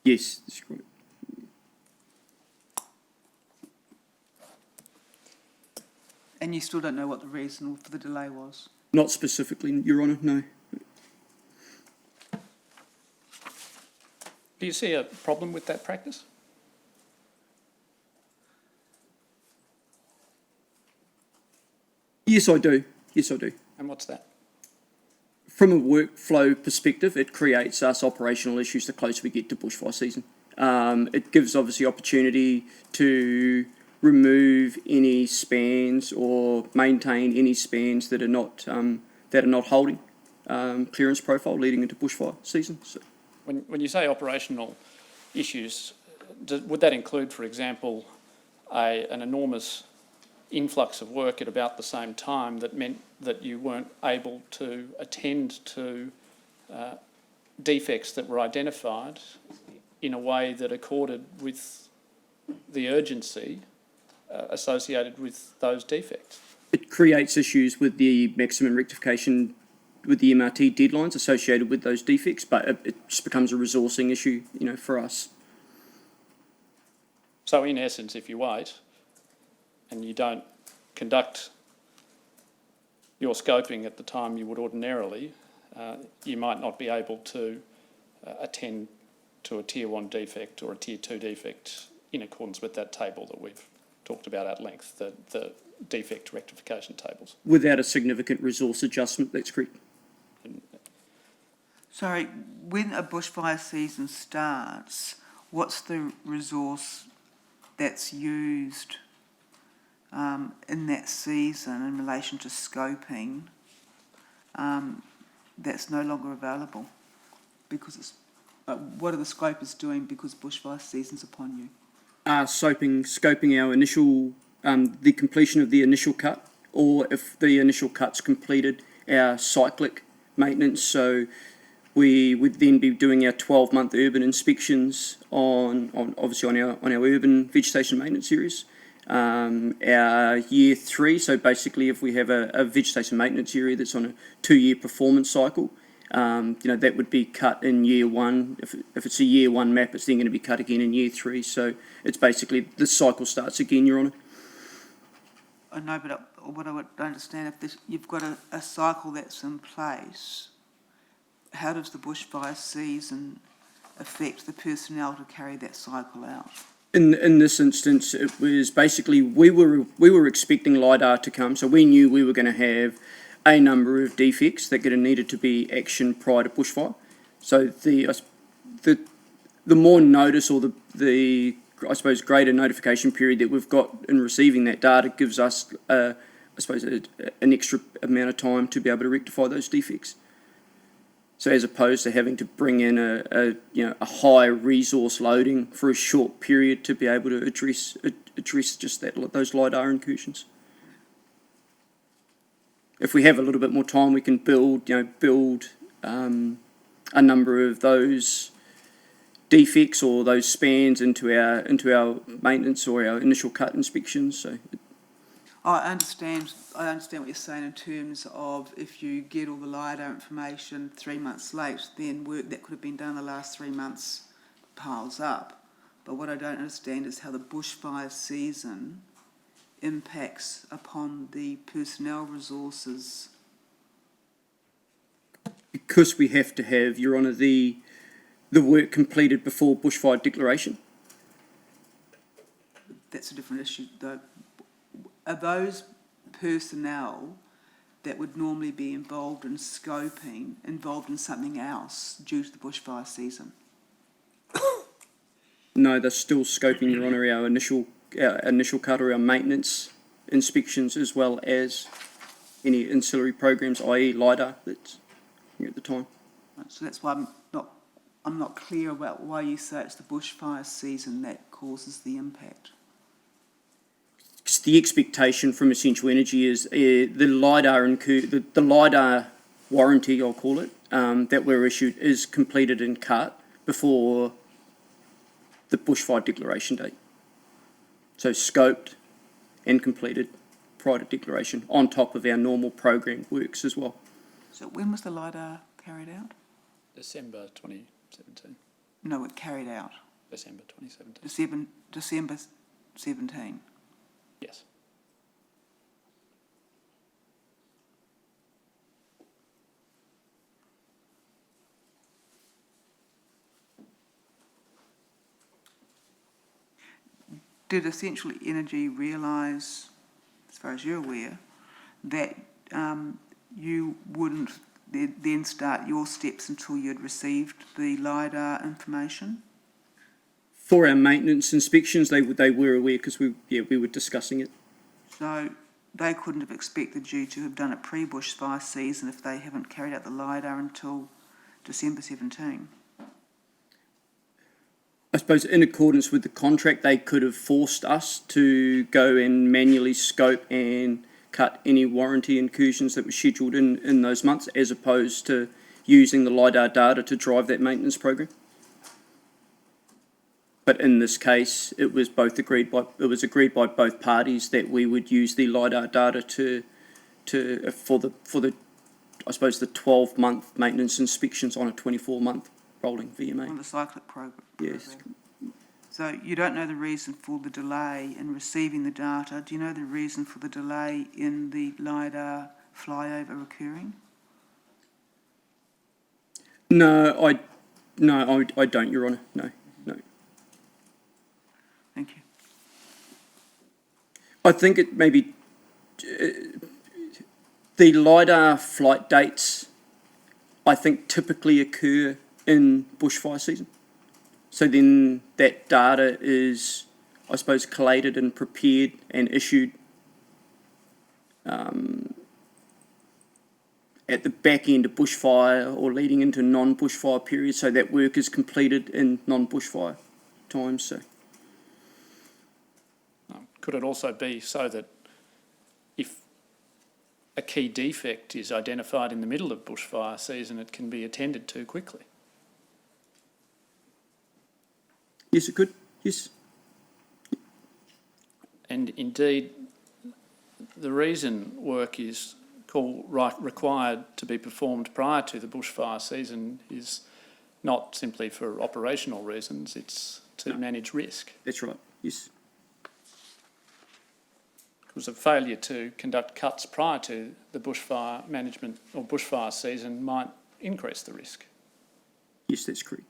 Yes, that's correct. And you still don't know what the reason for the delay was? Not specifically, Your Honour, no. Do you see a problem with that practice? Yes, I do. Yes, I do. And what's that? From a workflow perspective, it creates us operational issues the closer we get to bushfire season. It gives obviously opportunity to remove any spans or maintain any spans that are not holding clearance profile leading into bushfire season. So. When you say operational issues, would that include, for example, an enormous influx of work at about the same time that meant that you weren't able to attend to defects that were identified in a way that accorded with the urgency associated with those defects? It creates issues with the maximum rectification with the MRT deadlines associated with those defects, but it just becomes a resourcing issue, for us. So in essence, if you wait and you don't conduct your scoping at the time you would ordinarily, you might not be able to attend to a Tier 1 defect or a Tier 2 defect in accordance with that table that we've talked about at length, the defect rectification tables. Without a significant resource adjustment, that's correct. Sorry, when a bushfire season starts, what's the resource that's used in that season in relation to scoping that's no longer available? Because it's, what are the scopers doing because bushfire season's upon you? Scoping our initial, the completion of the initial cut, or if the initial cut's completed, our cyclic maintenance. So we would then be doing our 12-month urban inspections on obviously on our urban vegetation maintenance series. Our year 3, so basically if we have a vegetation maintenance area that's on a 2-year performance cycle, that would be cut in year 1. If it's a year 1 map, it's then going to be cut again in year 3. So it's basically the cycle starts again, Your Honour. I know, but what I would understand, if you've got a cycle that's in place, how does the bushfire season affect the personnel to carry that cycle out? In this instance, it was basically we were expecting LiDAR to come, so we knew we were going to have a number of defects that needed to be actioned prior to bushfire. So the more notice, or the I suppose greater notification period that we've got in receiving that data gives us I suppose an extra amount of time to be able to rectify those defects. So as opposed to having to bring in a high resource loading for a short period to be able to address just those LiDAR incursions. If we have a little bit more time, we can build a number of those defects or those spans into our maintenance or our initial cut inspections. So. I understand what you're saying in terms of if you get all the LiDAR information 3 months late, then work that could have been done the last 3 months piles up. But what I don't understand is how the bushfire season impacts upon the personnel resources. Because we have to have, Your Honour, the work completed before bushfire declaration. That's a different issue, though. Are those personnel that would normally be involved in scoping involved in something else due to the bushfire season? No, they're still scoping, Your Honour, our initial cut or our maintenance inspections, as well as any ancillary programs, i.e. LiDAR, that's at the time. Right, so that's why I'm not clear about why you say it's the bushfire season that causes the impact. The expectation from Essential Energy is the LiDAR warranty, I'll call it, that we're issued is completed and cut before the bushfire declaration date. So scoped and completed prior to declaration, on top of our normal program works as well. So when was the LiDAR carried out? December 2017. No, it carried out. December 2017. December 17. Yes. Did Essential Energy realise, as far as you're aware, that you wouldn't then start your steps until you'd received the LiDAR information? For our maintenance inspections, they were aware because we were discussing it. So they couldn't have expected you to have done it pre-bushfire season if they haven't carried out the LiDAR until December 17. I suppose in accordance with the contract, they could have forced us to go and manually scope and cut any warranty incursions that were scheduled in those months, as opposed to using the LiDAR data to drive that maintenance program. But in this case, it was agreed by both parties that we would use the LiDAR data for the I suppose the 12-month maintenance inspections on a 24-month rolling VMA. On the cyclic program. Yes. So you don't know the reason for the delay in receiving the data. Do you know the reason for the delay in the LiDAR flyover occurring? No, I don't, Your Honour. No. Thank you. I think it maybe the LiDAR flight dates, I think, typically occur in bushfire season. So then that data is, I suppose, collated and prepared and issued at the back end of bushfire or leading into non-bushfire periods. So that work is completed in non-bushfire times. So. Could it also be so that if a key defect is identified in the middle of bushfire season, it can be attended to quickly? Yes, it could. Yes. And indeed, the reason work is required to be performed prior to the bushfire season is not simply for operational reasons, it's to manage risk. That's right, yes. Because a failure to conduct cuts prior to the bushfire management or bushfire season might increase the risk. Yes, that's correct.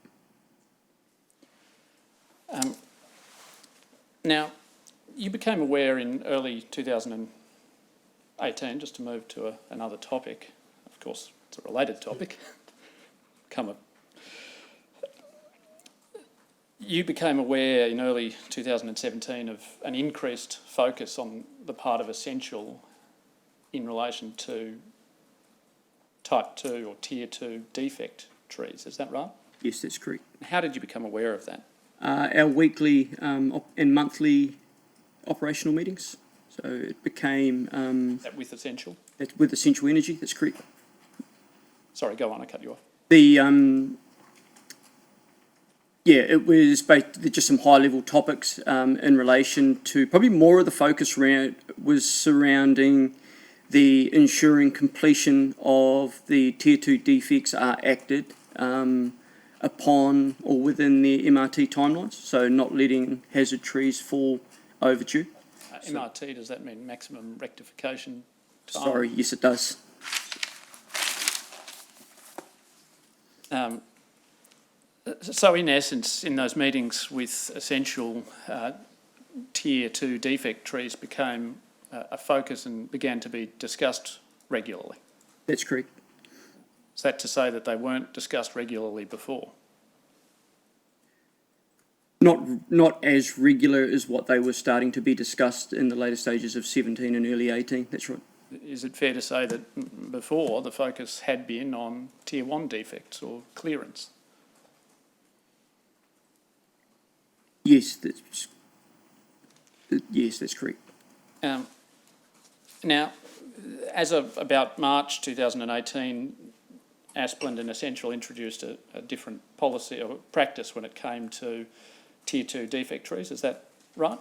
Now, you became aware in early 2018, just to move to another topic, of course it's a related topic, you became aware in early 2017 of an increased focus on the part of Essential in relation to type 2 or tier 2 defect trees, is that right? Yes, that's correct. How did you become aware of that? Our weekly and monthly operational meetings. So it became... Is that with Essential? That's with Essential Energy, that's correct. Sorry, go on, I cut you off. It was basically just some high-level topics in relation to probably more of the focus was surrounding the ensuring completion of the Tier 2 defects are acted upon or within the MRT timelines, so not letting hazard trees fall overdue. MRT, does that mean maximum rectification time? Sorry, yes it does. So in essence, in those meetings with Essential, Tier 2 defect trees became a focus and began to be discussed regularly. That's correct. Is that to say that they weren't discussed regularly before? Not as regular as what they were starting to be discussed in the later stages of 17 and early 18, that's right. Is it fair to say that before the focus had been on Tier 1 defects or clearance? Yes, that's correct. Now, as of about March 2018, Asplund and Essential introduced a different policy or practice when it came to Tier 2 defect trees, is that right?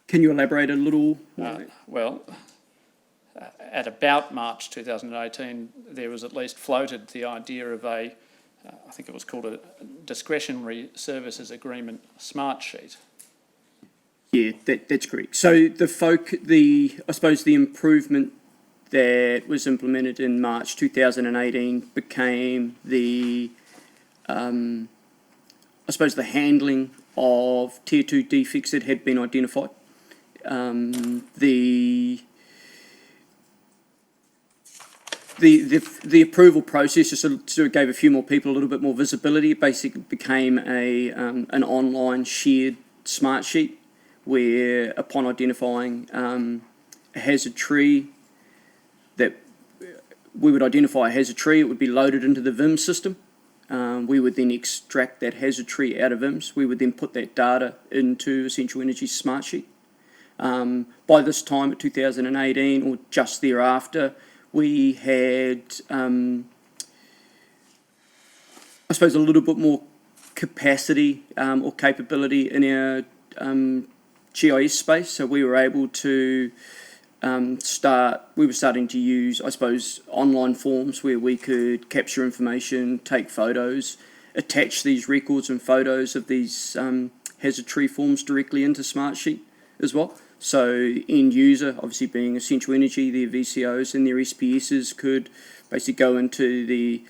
Can you elaborate a little? At about March 2018, there was at least floated the idea of I think it was called a discretionary services agreement smart sheet. Yeah, that's correct. So I suppose the improvement that was implemented in March 2018 became the handling of Tier 2 defects that had been identified. The approval process just sort of gave a few more people a little bit more visibility. It basically became an online shared smart sheet where, upon identifying a hazard tree, that we would identify a hazard tree, it would be loaded into the VIM system. We would then extract that hazard tree out of VIMS. We would then put that data into Essential Energy's smart sheet. By this time, at 2018, or just thereafter, we had, a little bit more capacity or capability in our GIS space. So we were able to we were starting to use, online forms where we could capture information, take photos, attach these records and photos of these hazard tree forms directly into Smartsheet as well. So end user, obviously being Essential Energy, their VCOs and their SPSs could basically go into the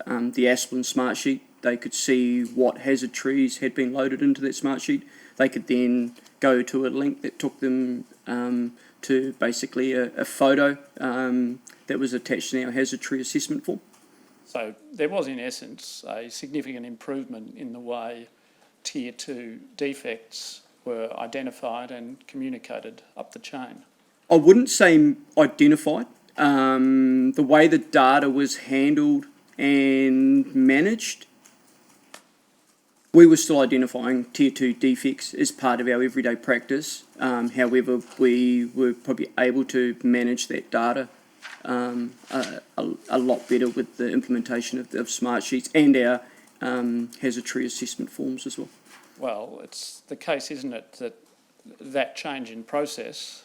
Asplin smart sheet. They could see what hazard trees had been loaded into that smart sheet. They could then go to a link that took them to basically a photo that was attached in our hazard tree assessment form. So there was, in essence, a significant improvement in the way Tier 2 defects were identified and communicated up the chain. I wouldn't say identified. The way the data was handled and managed, we were still identifying Tier 2 defects as part of our everyday practice. However, we were probably able to manage that data a lot better with the implementation of smart sheets and our hazard tree assessment forms as well. Well, it's the case, isn't it, that that change in process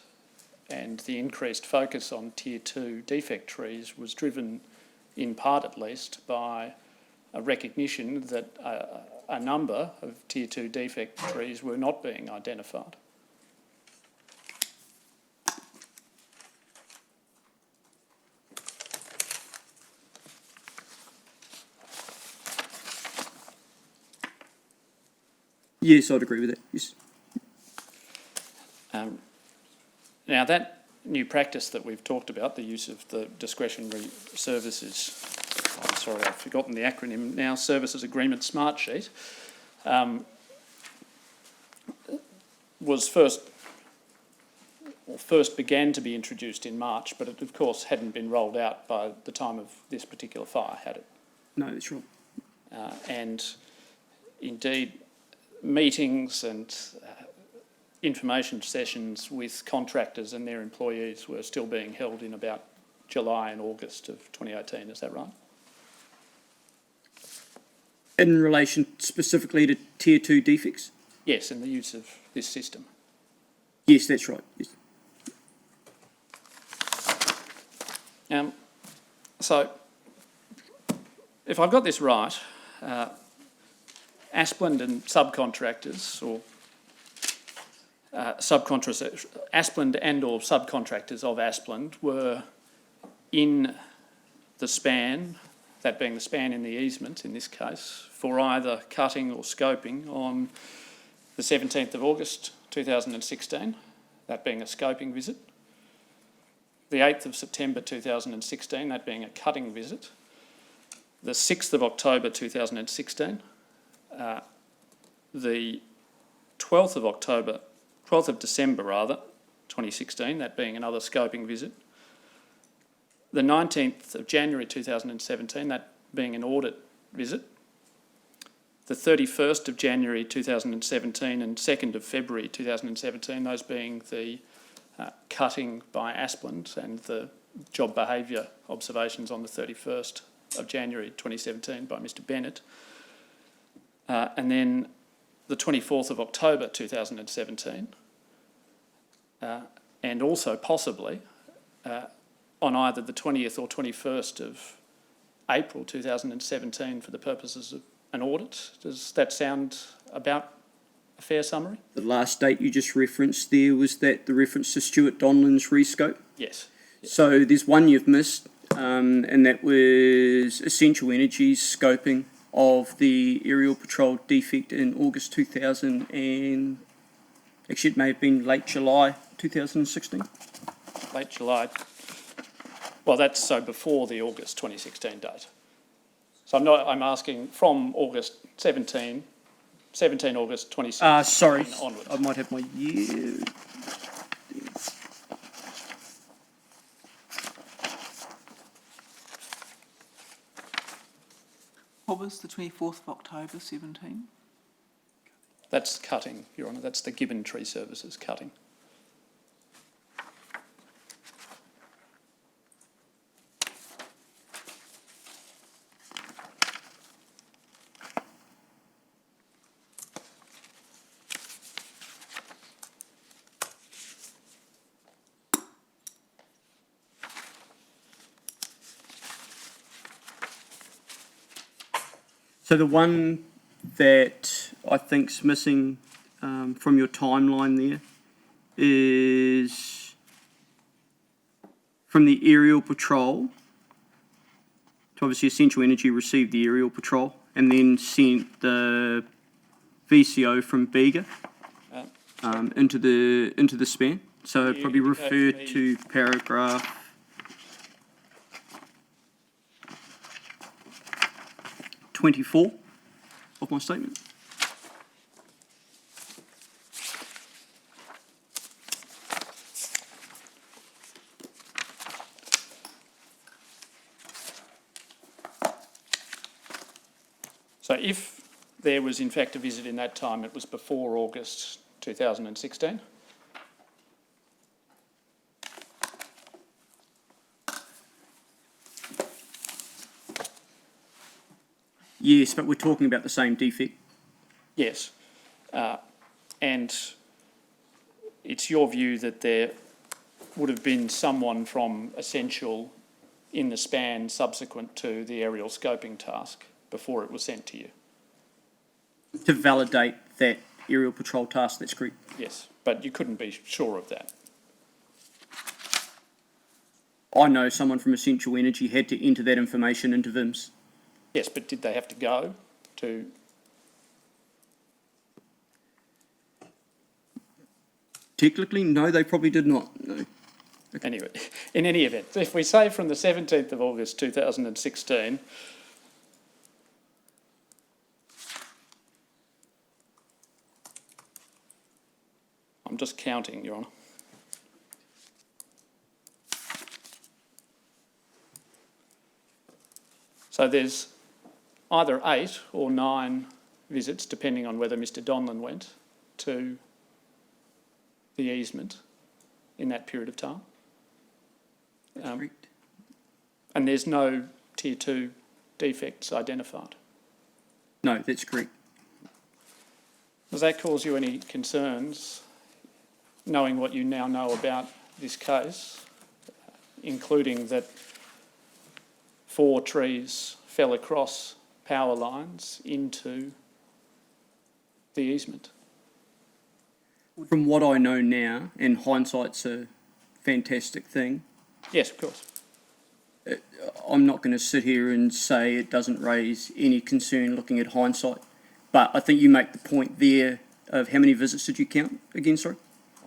and the increased focus on Tier 2 defect trees was driven, in part at least, by a recognition that a number of Tier 2 defect trees were not being identified. Yes, I'd agree with that, yes. Now, that new practice that we've talked about, the use of the discretionary services, I'm sorry, I've forgotten the acronym now, Services Agreement Smart Sheet, was first began to be introduced in March, but it of course hadn't been rolled out by the time of this particular fire, had it? No, that's right. And indeed, meetings and information sessions with contractors and their employees were still being held in about July and August of 2018, is that right? In relation specifically to Tier 2 defects? Yes, in the use of this system. Yes, that's right. Yes. So, if I've got this right, Asplin and subcontractors, or Asplin and or subcontractors of Asplin were in the span, that being the span in the easement in this case, for either cutting or scoping on the 17th of August 2016, that being a scoping visit, the 8th of September 2016, that being a cutting visit, the 6th of October 2016, the 12th of December 2016, that being another scoping visit, the 19th of January 2017, that being an audit visit, the 31st of January 2017 and 2nd of February 2017, those being the cutting by Asplin and the job behaviour observations on the 31st of January 2017 by Mr Bennett, and then the 24th of October 2017, and also possibly on either the 20th or 21st of April 2017 for the purposes of an audit. Does that sound about a fair summary? The last date you just referenced there was that the reference to Stuart Donlan's rescope? Yes. So there's one you've missed, and that was Essential Energy's scoping of the aerial patrol defect in August 2000 and actually it may have been late July 2016. Late July. Well, that's so before the August 2016 date. So I'm asking from August 17 August 2016 sorry, onwards. I might have my year. What was the 24th of October 17? That's cutting, Your Honour. That's the Gibbon Tree Services cutting. So the one that I think's missing from your timeline there is from the aerial patrol to obviously Essential Energy received the aerial patrol and then sent the VCO from Bega into the span. So I'd You probably indicate refer to me- to paragraph 24 of my statement. So if there was in fact a visit in that time, it was before August 2016? Yes, but we're talking about the same defect. Yes. And it's your view that there would have been someone from Essential in the span subsequent to the aerial scoping task before it was sent to you? To validate that aerial patrol task, that's correct. Yes, but you couldn't be sure of that. I know someone from Essential Energy had to enter that information into VIMS. Yes, but did they have to go to... Technically, no, they probably did not. No. Anyway, in any event, if we say from the 17th of August 2016, I'm just counting, Your Honour. So there's either 8 or 9 visits, depending on whether Mr Donlan went, to the easement in that period of time. Correct. And there's no Tier 2 defects identified. No, that's correct. Does that cause you any concerns, knowing what you now know about this case, including that 4 trees fell across power lines into the easement? From what I know now, and hindsight's a fantastic thing, Yes, of course. I'm not going to sit here and say it doesn't raise any concern looking at hindsight. But I think you make the point there of how many visits did you count again, sorry?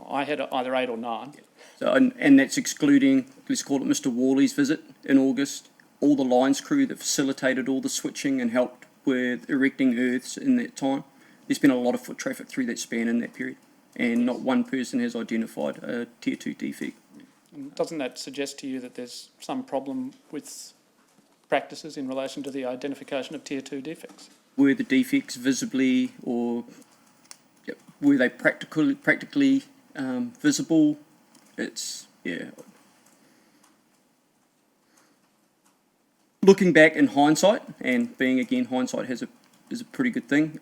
I had either 8 or 9. So, and that's excluding, let's call it Mr. Worley's visit in August, all the lines crew that facilitated all the switching and helped with erecting earths in that time. There's been a lot of foot traffic through that span in that period, and not one person has identified a Tier 2 defect. And doesn't that suggest to you that there's some problem with practices in relation to the identification of Tier 2 defects? Were the defects visibly or were they practically visible? It's, yeah. Looking back in hindsight, and being again hindsight is a pretty good thing.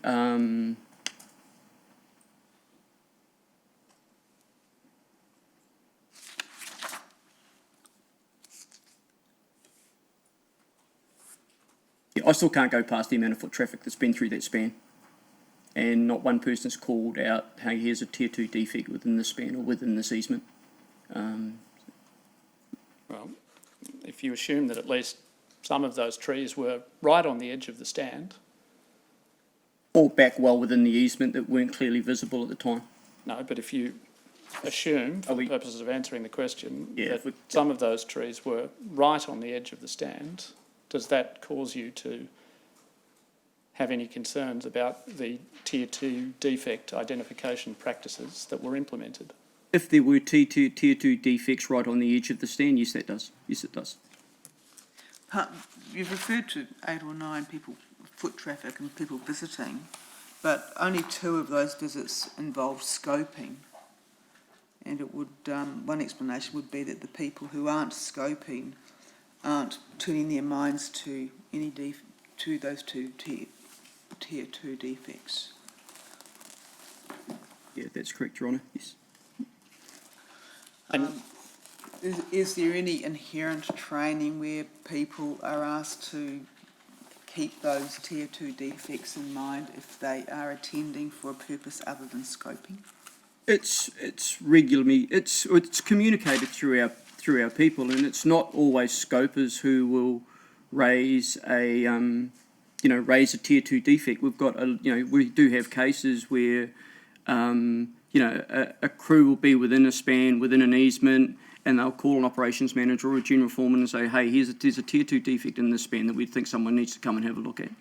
I still can't go past the amount of foot traffic that's been through that span, and not one person's called out, hey, here's a Tier 2 defect within this span or within this easement. Well, if you assume that at least some of those trees were right on the edge of the stand. Or back well within the easement that weren't clearly visible at the time. No, but if you assume, for the purposes of answering the question, that some of those trees were right on the edge of the stand, does that cause you to have any concerns about the Tier 2 defect identification practices that were implemented? If there were Tier 2 defects right on the edge of the stand, yes, that does. Yes, it does. You've referred to 8 or 9 people, foot traffic and people visiting, but only 2 of those visits involved scoping. And it would, one explanation would be that the people who aren't scoping aren't turning their minds to any to those 2 tier 2 defects. Yeah, that's correct, Your Honour, yes. Is there any inherent training where people are asked to keep those Tier 2 defects in mind if they are attending for a purpose other than scoping? It's regularly it's communicated through our people, and it's not always scopers who will raise a raise a tier 2 defect. We've got we do have cases where a crew will be within a span, within an easement, and they'll call an operations manager or a general foreman and say, hey, there's a tier 2 defect in this span that we think someone needs to come and have a look at.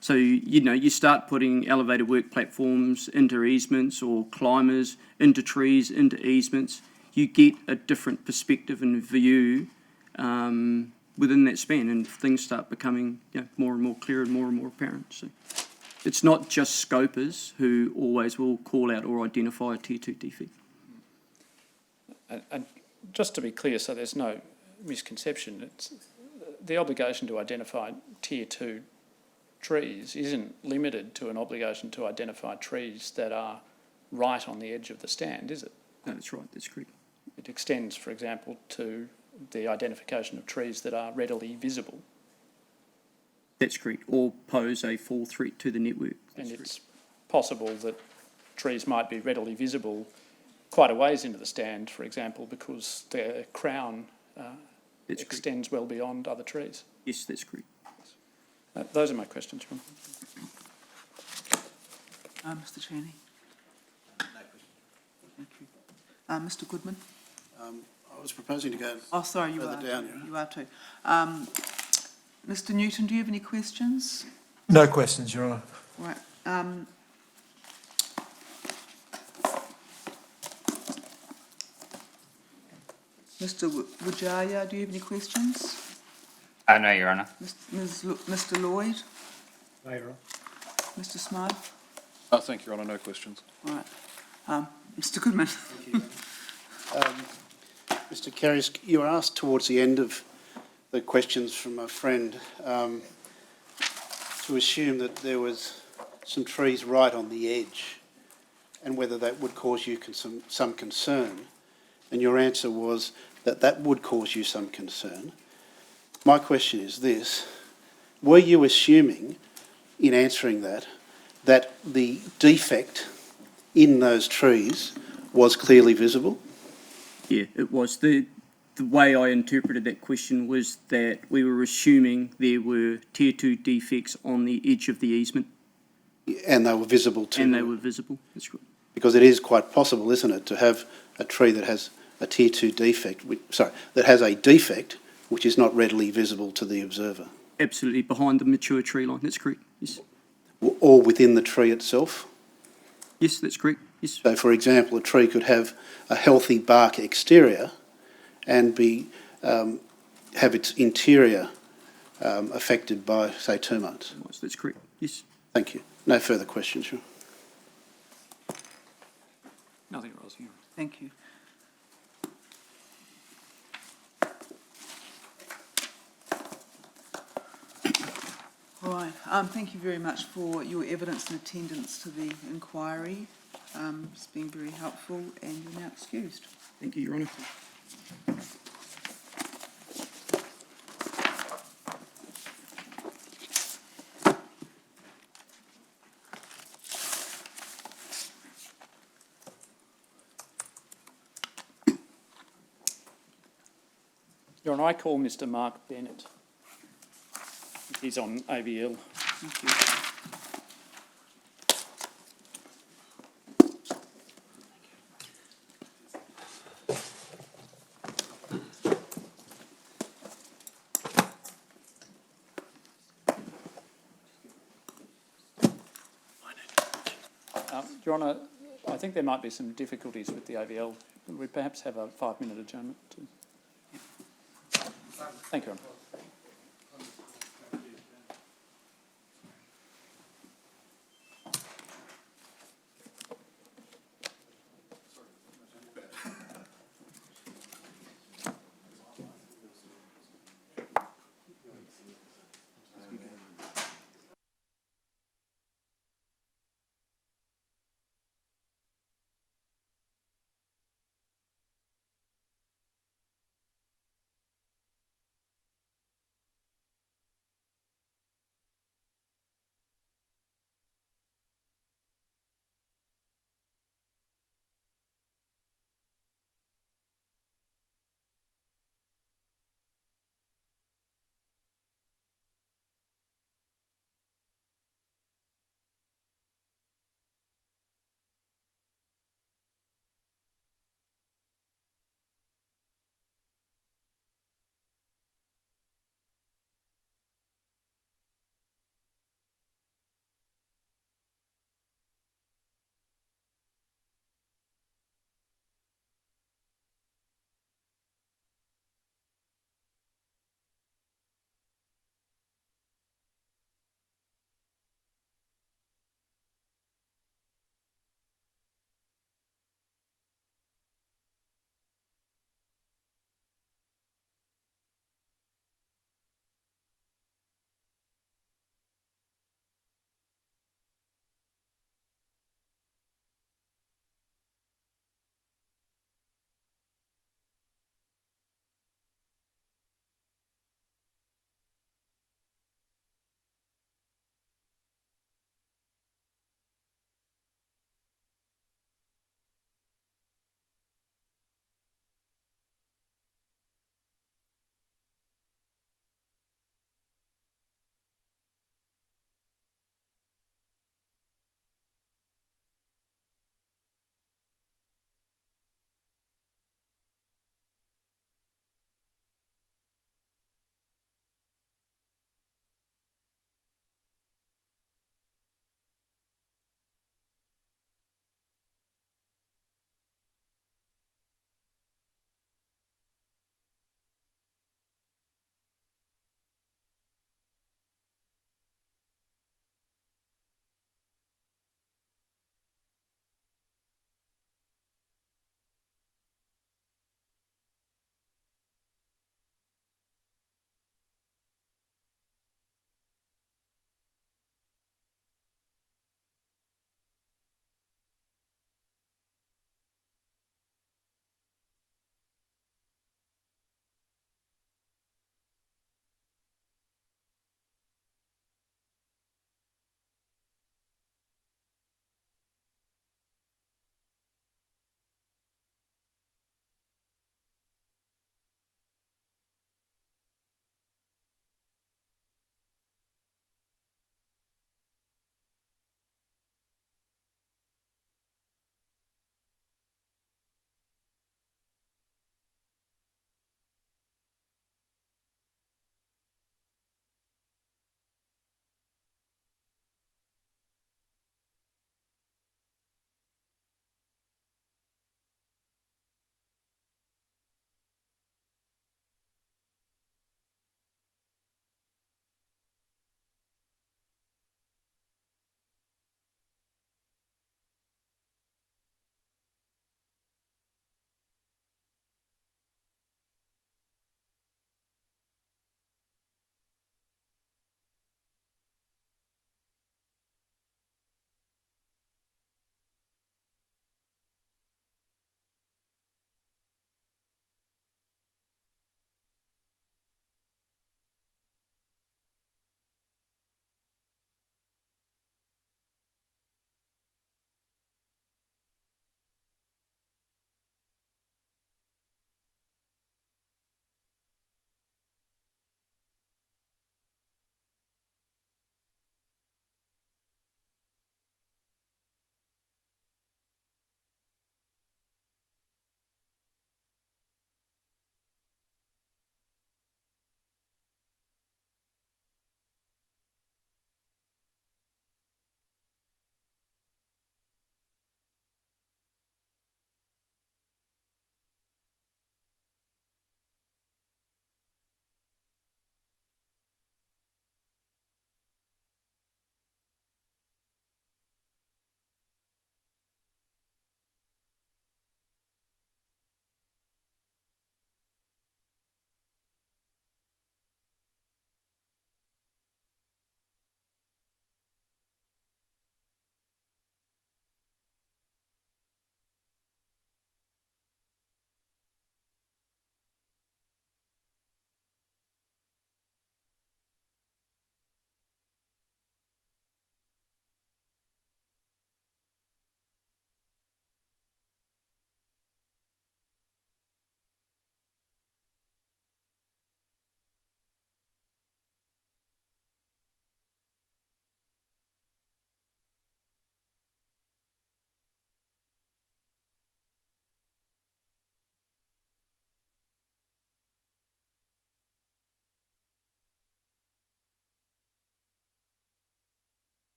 So, you start putting elevated work platforms into easements or climbers into trees, into easements. You get a different perspective and view within that span, and things start becoming more and more clear and more apparent. So it's not just scopers who always will call out or identify a tier 2 defect. And just to be clear, so there's no misconception, it's the obligation to identify tier 2 trees isn't limited to an obligation to identify trees that are right on the edge of the stand, is it? No, that's right, that's correct. It extends, for example, to the identification of trees that are readily visible. That's correct, or pose a full threat to the network. And it's possible that trees might be readily visible quite a ways into the stand, for example, because their crown extends well beyond other trees. Yes, that's correct. Those are my questions, John. Mr Chaney? No question. Thank you. Mr Goodman? I was proposing to go Oh, sorry, you further are. down, Your Honour. You are too. Mr Newton, do you have any questions? No questions, Your Honour. Right. Mr Wujaya, do you have any questions? No, Your Honour. Mr Lloyd? No, Your Honour. Mr Smythe? Thank you, Your Honour, no questions. All right. Mr Goodman? Thank you. Mr Kerris, you were asked towards the end of the questions from a friend to assume that there was some trees right on the edge and whether that would cause you some concern. And your answer was that that would cause you some concern. My question is this: were you assuming, in answering that the defect in those trees was clearly visible? Yeah, it was. The way I interpreted that question was that we were assuming there were tier 2 defects on the edge of the easement. And they were visible too? And they were visible, that's right. Because it is quite possible, isn't it, to have a tree that has a tier 2 defect, that has a defect which is not readily visible to the observer? Absolutely, behind the mature tree line, that's correct, yes. Or within the tree itself? Yes, that's correct, yes. So, for example, a tree could have a healthy bark exterior and have its interior affected by, say, termites? That's correct, yes. Thank you. No further questions, Sean. Nothing else here. Thank you. All right. Thank you very much for your evidence and attendance to the inquiry. It's been very helpful, and you're now excused. Thank you, Your Honour. Your Honour, I call Mr Mark Bennett. He's on AVL. Thank you. Your Honour, I think there might be some difficulties with the AVL. Could we perhaps have a 5-minute adjournment? Thank you, Your Honour.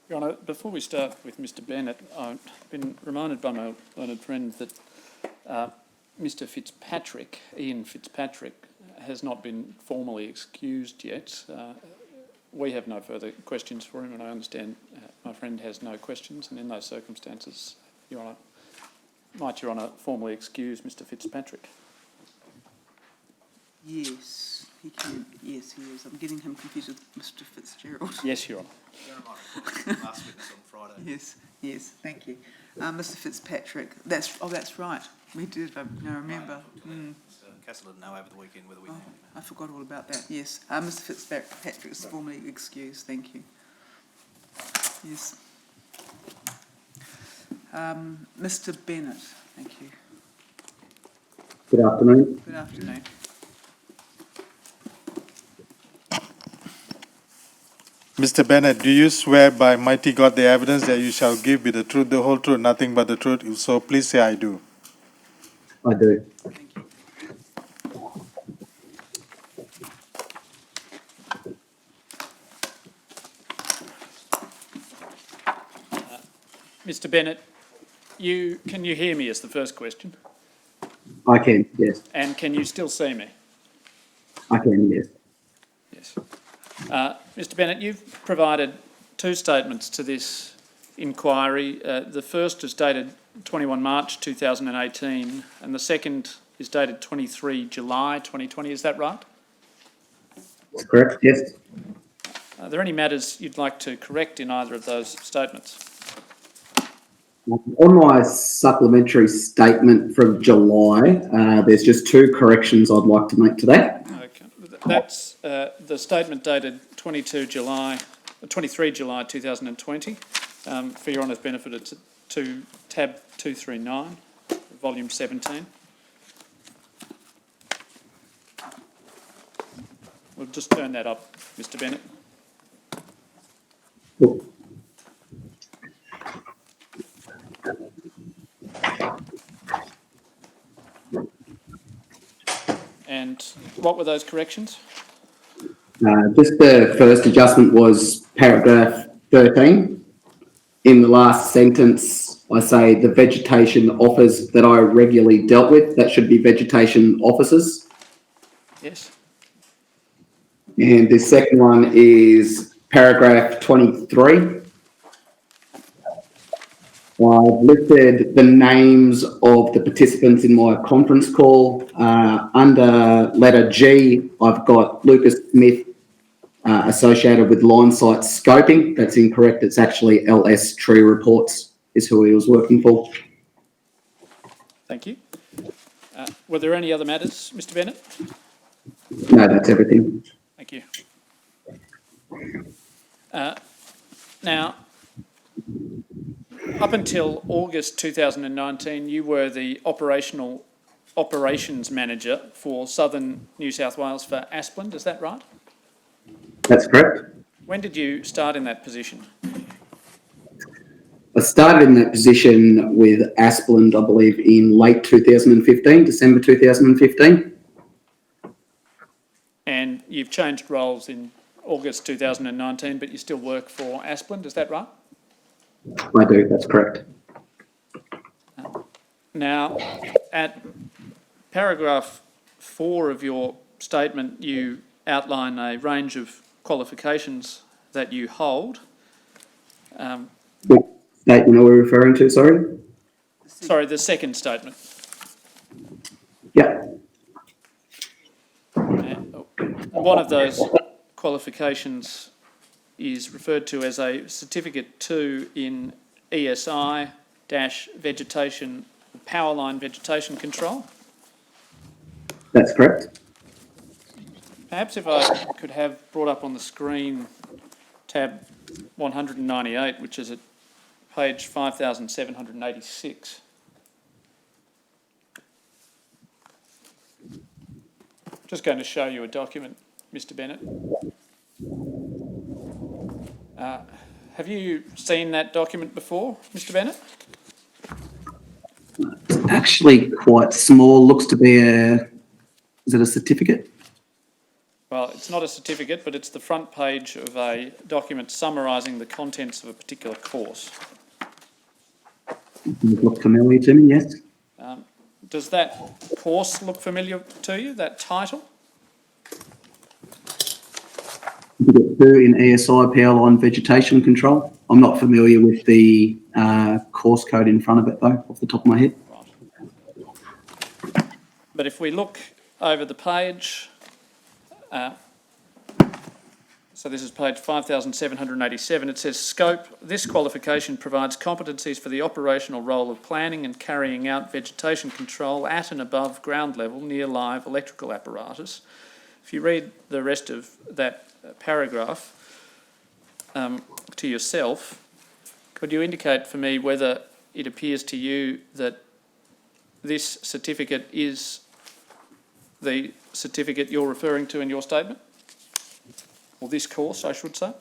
Your Honour, before we start with Mr Bennett, I've been reminded by my learned friend that Mr Fitzpatrick, Ian Fitzpatrick, has not been formally excused yet. We have no further questions for him, and I understand my friend has no questions, and in those circumstances, Your Honour, might Your Honour formally excuse Mr Fitzpatrick? Yes, he can. Yes, he is. I'm getting him confused with Mr Fitzgerald. Yes, Your Honour. Last witness on Friday. Yes, yes, thank you. Mr Fitzpatrick, that's right. We did, I remember. Castle didn't know over the weekend whether we... I forgot all about that, yes. Mr Fitzpatrick is formally excused, thank you. Yes. Mr Bennett, thank you. Good afternoon. Good afternoon. Mr. Bennett, do you swear by mighty God the evidence that you shall give be the truth, the whole truth, nothing but the truth? If so, please say I do. I do. Thank you. Mr Bennett, can you hear me is the first question? I can, yes. And can you still see me? I can, yes. Yes. Mr Bennett, you've provided two statements to this inquiry. The first is dated 21 March 2018 and the second is dated 23 July 2020, is that right? That's correct, yes. Are there any matters you'd like to correct in either of those statements? On my supplementary statement from July, there's just two corrections I'd like to make today. Okay. That's the statement dated 23 July 2020. For Your Honour's benefit, it's to tab 239, volume 17. We'll just turn that up, Mr Bennett. Cool. And what were those corrections? Just the first adjustment was paragraph 13. In the last sentence, I say the vegetation offers that I regularly dealt with. That should be vegetation officers. Yes. And the second one is paragraph 23. I've listed the names of the participants in my conference call. Under letter G, I've got Lucas Smith associated with line site scoping. That's incorrect. It's actually LS Tree Reports is who he was working for. Thank you. Were there any other matters, Mr Bennett? No, that's everything. Thank you. Now, up until August 2019, you were the operations manager for Southern New South Wales for Asplund, is that right? That's correct. When did you start in that position? I started in that position with Asplund, I believe, in late 2015, December 2015. And you've changed roles in August 2019, but you still work for Asplund, is that right? I do, that's correct. Now, at paragraph 4 of your statement, you outline a range of qualifications that you hold. Which statement are we referring to, sorry? Sorry, the second statement. Yeah. One of those qualifications is referred to as a Certificate 2 in ESI-vegetation, powerline vegetation control. That's correct. Perhaps if I could have brought up on the screen tab 198, which is at page 5786. Just going to show you a document, Mr Bennett. Have you seen that document before, Mr Bennett? It's actually quite small, looks to be a it a certificate? Well, it's not a certificate, but it's the front page of a document summarising the contents of a particular course. Does it look familiar to me? Yes. Does that course look familiar to you, that title? Certificate 2 in ESI Powerline Vegetation Control. I'm not familiar with the course code in front of it though, off the top of my head. Right. But if we look over the page, so this is page 5787, it says scope. This qualification provides competencies for the operational role of planning and carrying out vegetation control at and above ground level near live electrical apparatus. If you read the rest of that paragraph to yourself, could you indicate for me whether it appears to you that this certificate is the certificate you're referring to in your statement? Or this course, I should say?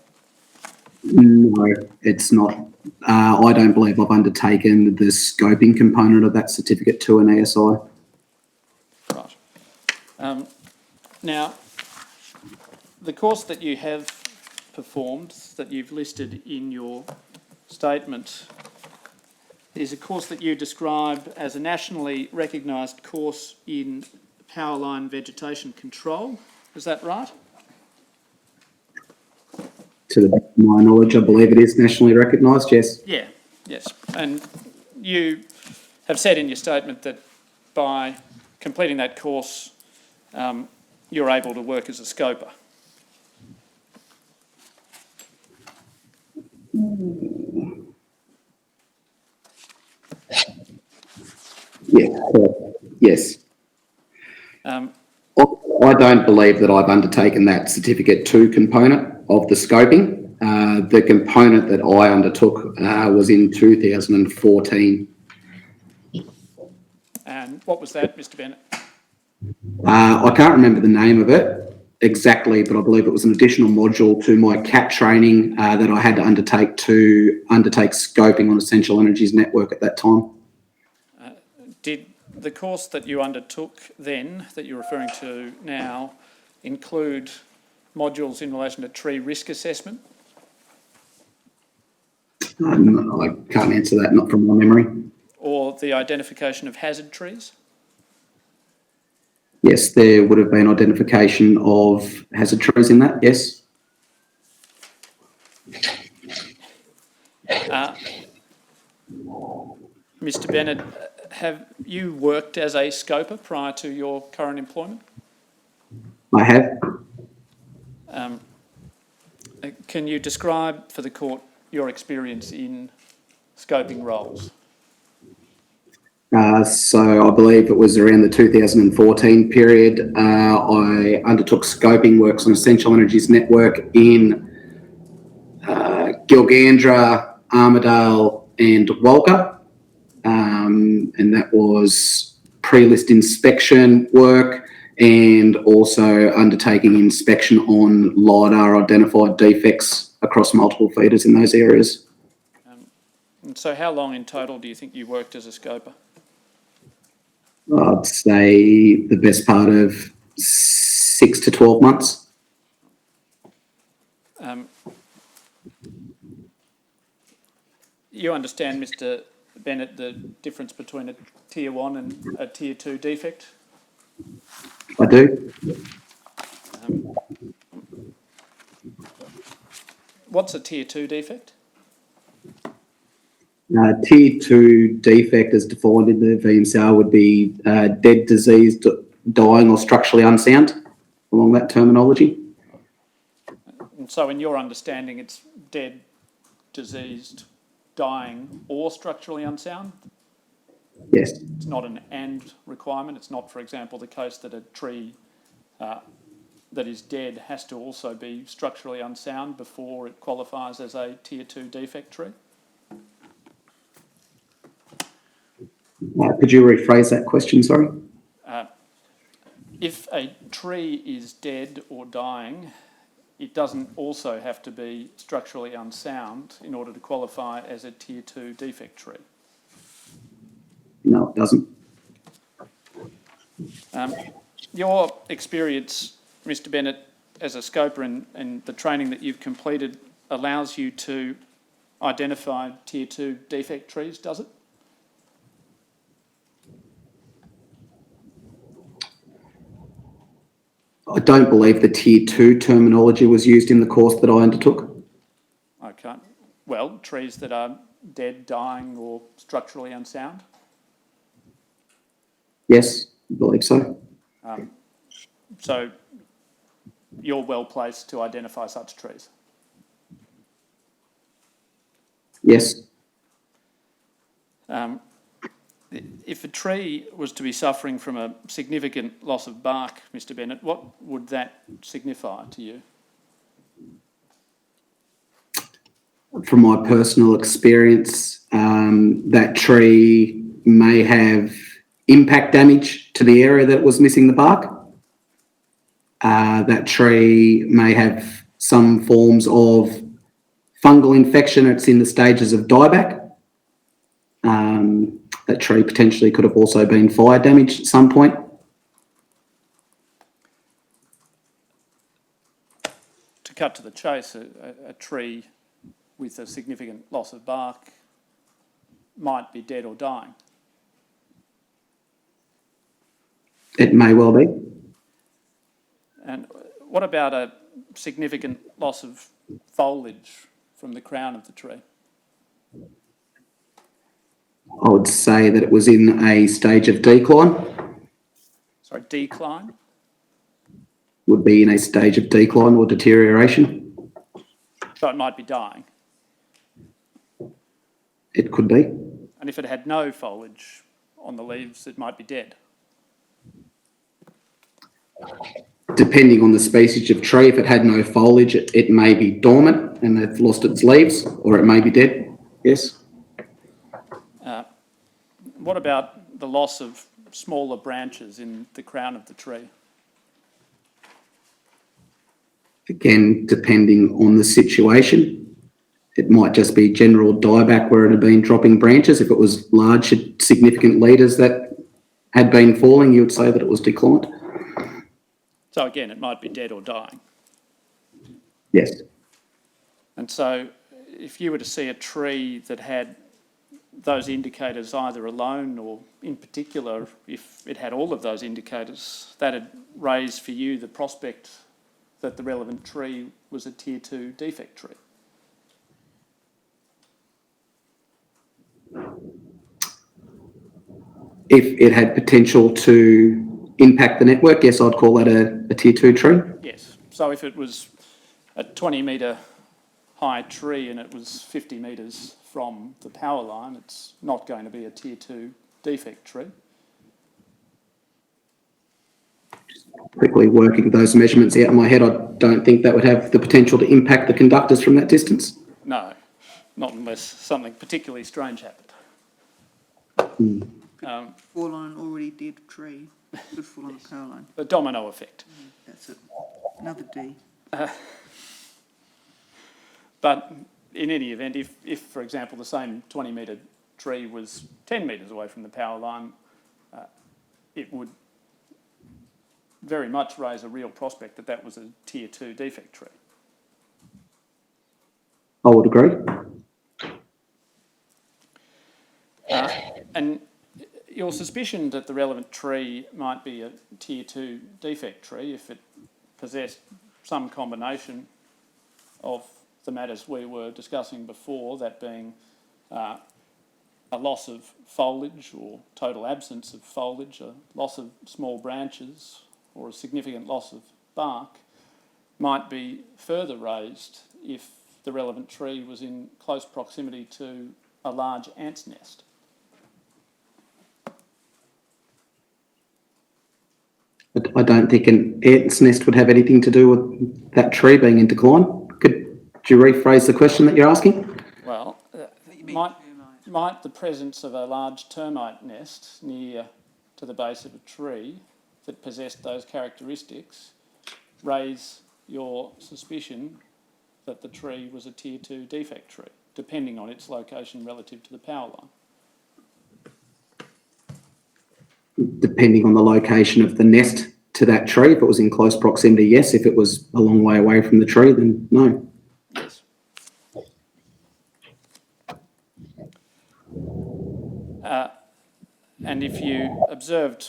No, it's not. I don't believe I've undertaken the scoping component of that certificate to an ASI. Right. Now, the course that you have performed, that you've listed in your statement, is a course that you describe as a nationally recognised course in power line vegetation control. Is that right? To the best of my knowledge, I believe it is nationally recognised, yes. Yeah, yes. And you have said in your statement that by completing that course, you're able to work as a scoper. Yeah, yes. I don't believe that I've undertaken that certificate 2 component of the scoping. The component that I undertook was in 2014. And what was that, Mr. Bennett? I can't remember the name of it exactly, but I believe it was an additional module to my CAT training that I had to undertake scoping on Essential Energies Network at that time. Did the course that you undertook then, that you're referring to now, include modules in relation to tree risk assessment? I can't answer that, not from my memory. Or the identification of hazard trees? Yes, there would have been identification of hazard trees in that, yes. Mr. Bennett, have you worked as a scoper prior to your current employment? I have. Can you describe for the court your experience in scoping roles? So I believe it was around the 2014 period. I undertook scoping works on Essential Energies Network in Gilgandra, Armidale and Walker. And that was pre-list inspection work and also undertaking inspection on LiDAR identified defects across multiple feeders in those areas. And so how long in total do you think you worked as a scoper? I'd say the best part of 6 to 12 months. You understand, Mr. Bennett, the difference between a Tier 1 and a Tier 2 defect? I do. What's a Tier 2 defect? Tier 2 defect as defined in the VMCR would be dead, diseased, dying or structurally unsound, along that terminology. And so in your understanding, it's dead, diseased, dying or structurally unsound? Yes. It's not an and requirement. It's not, for example, the case that a tree that is dead has to also be structurally unsound before it qualifies as a Tier 2 defect tree? Could you rephrase that question, sorry? If a tree is dead or dying, it doesn't also have to be structurally unsound in order to qualify as a Tier 2 defect tree. No, it doesn't. Your experience, Mr. Bennett, as a scoper and the training that you've completed allows you to identify Tier 2 defect trees, does it? I don't believe the Tier 2 terminology was used in the course that I undertook. Okay. Well, trees that are dead, dying or structurally unsound? Yes, I believe so. So you're well placed to identify such trees? Yes. If a tree was to be suffering from a significant loss of bark, Mr. Bennett, what would that signify to you? From my personal experience, that tree may have impact damage to the area that was missing the bark. That tree may have some forms of fungal infection. It's in the stages of dieback. That tree potentially could have also been fire damaged at some point. To cut to the chase, a tree with a significant loss of bark might be dead or dying. It may well be. And what about a significant loss of foliage from the crown of the tree? I would say that it was in a stage of decline. Sorry, decline? Would be in a stage of decline or deterioration. So it might be dying. It could be. And if it had no foliage on the leaves, it might be dead. Depending on the species of tree, if it had no foliage, it may be dormant and it's lost its leaves, or it may be dead. Yes. What about the loss of smaller branches in the crown of the tree? Again, depending on the situation, it might just be general dieback where it had been dropping branches. If it was large, significant leaders that had been falling, you would say that it was declined. So again, it might be dead or dying. Yes. And so if you were to see a tree that had those indicators either alone or in particular, if it had all of those indicators, that'd raise for you the prospect that the relevant tree was a Tier 2 defect tree. If it had potential to impact the network, yes, I'd call that a Tier 2 tree. Yes. So if it was a 20 metre high tree and it was 50 metres from the power line, it's not going to be a Tier 2 defect tree. Quickly working those measurements out in my head, I don't think that would have the potential to impact the conductors from that distance. No, not unless something particularly strange happened. Fall on an already dead tree, could fall on the power line. The domino effect. That's it. Another D. But in any event, if for example, the same 20 metre tree was 10 metres away from the power line, it would very much raise a real prospect that that was a Tier 2 defect tree. I would agree. And your suspicion that the relevant tree might be a Tier 2 defect tree, if it possessed some combination of the matters we were discussing before, that being a loss of foliage or total absence of foliage, a loss of small branches or a significant loss of bark, might be further raised if the relevant tree was in close proximity to a large ant's nest. I don't think an ant's nest would have anything to do with that tree being in decline. Could you rephrase the question that you're asking? Well, might the presence of a large termite nest near to the base of a tree that possessed those characteristics raise your suspicion that the tree was a Tier 2 defect tree, depending on its location relative to the power line? Depending on the location of the nest to that tree? If it was in close proximity, yes. If it was a long way away from the tree, then no. Yes. And if you observed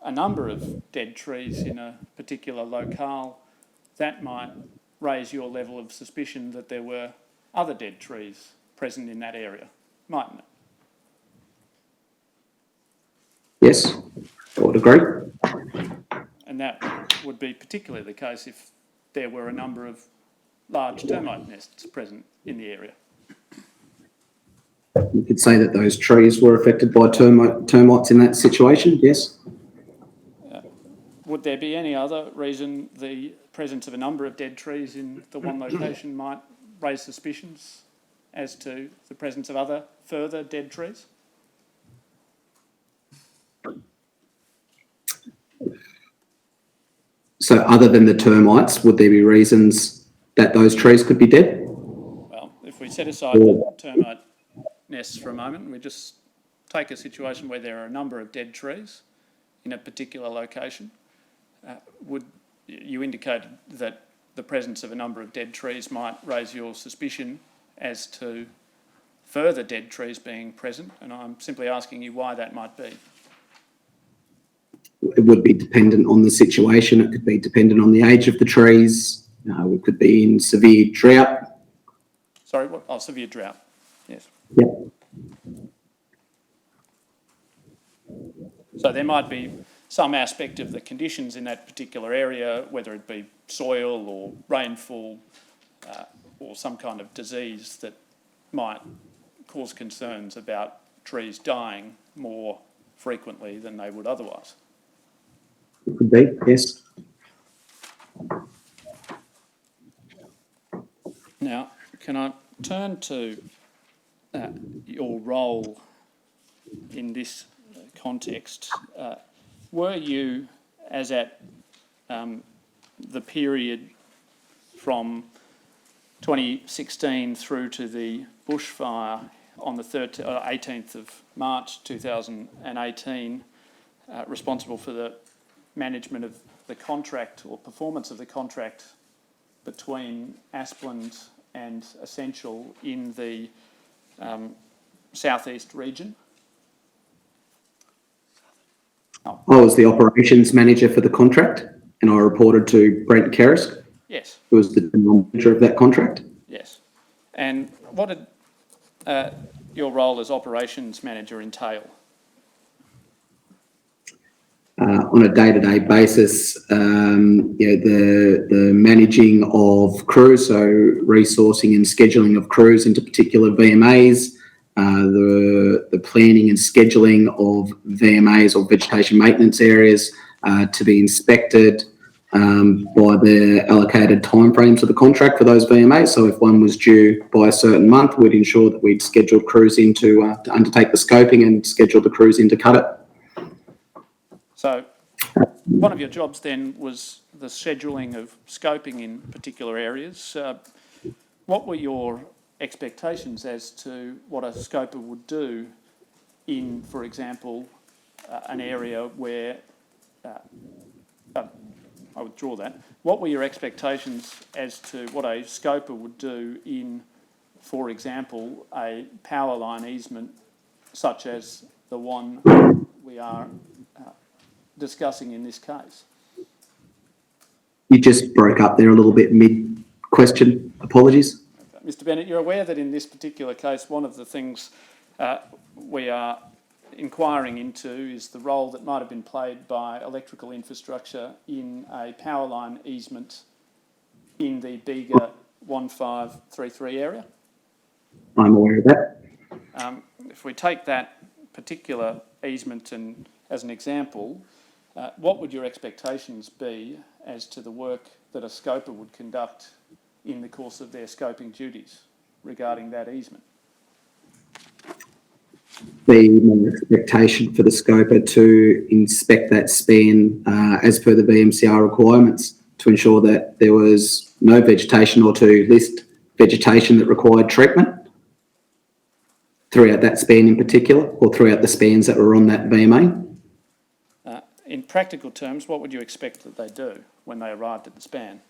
a number of dead trees in a particular locale, that might raise your level of suspicion that there were other dead trees present in that area, mightn't it? Yes, I would agree. And that would be particularly the case if there were a number of large termite nests present in the area. You could say that those trees were affected by termites in that situation, yes. Would there be any other reason the presence of a number of dead trees in the one location might raise suspicions as to the presence of other further dead trees? So other than the termites, would there be reasons that those trees could be dead? Well, if we set aside the termite nests for a moment, and we just take a situation where there are a number of dead trees in a particular location, would you indicate that the presence of a number of dead trees might raise your suspicion as to further dead trees being present? And I'm simply asking you why that might be. It would be dependent on the situation. It could be dependent on the age of the trees. We could be in severe drought. Sorry, what? Oh, severe drought. Yes. Yep. So there might be some aspect of the conditions in that particular area, whether it be soil or rainfall or some kind of disease that might cause concerns about trees dying more frequently than they would otherwise. It could be, yes. Now, can I turn to your role in this context? Were you, as at the period from 2016 through to the bushfire on the 18th of March 2018, responsible for the management of the contract or performance of the contract between Aspland and Essential in the southeast region? I was the operations manager for the contract, and I reported to Brent Kerisk, Yes. who was the manager of that contract. Yes. And what did your role as operations manager entail? On a day-to-day basis, the managing of crews, so resourcing and scheduling of crews into particular VMAs, the planning and scheduling of VMAs or vegetation maintenance areas to be inspected by the allocated timeframes of the contract for those VMAs. So if one was due by a certain month, we'd ensure that we'd schedule crews in to undertake the scoping and schedule the crews in to cut it. So one of your jobs then was the scheduling of scoping in particular areas. What were your expectations as to what a scoper would do in, for example, an area where, I withdraw that. What were your expectations as to what a scoper would do in, for example, a power line easement such as the one we are discussing in this case? You just broke up there a little bit mid-question. Apologies. Mr. Bennett, you're aware that in this particular case, one of the things we are inquiring into is the role that might have been played by electrical infrastructure in a power line easement in the Bega 1533 area. I'm aware of that. If we take that particular easement and as an example, what would your expectations be as to the work that a scoper would conduct in the course of their scoping duties regarding that easement? The expectation for the scoper to inspect that span as per the BMCR requirements to ensure that there was no vegetation or to list vegetation that required treatment throughout that span in particular or throughout the spans that were on that VMA. in practical terms, what would you expect that they do when they arrived at the span?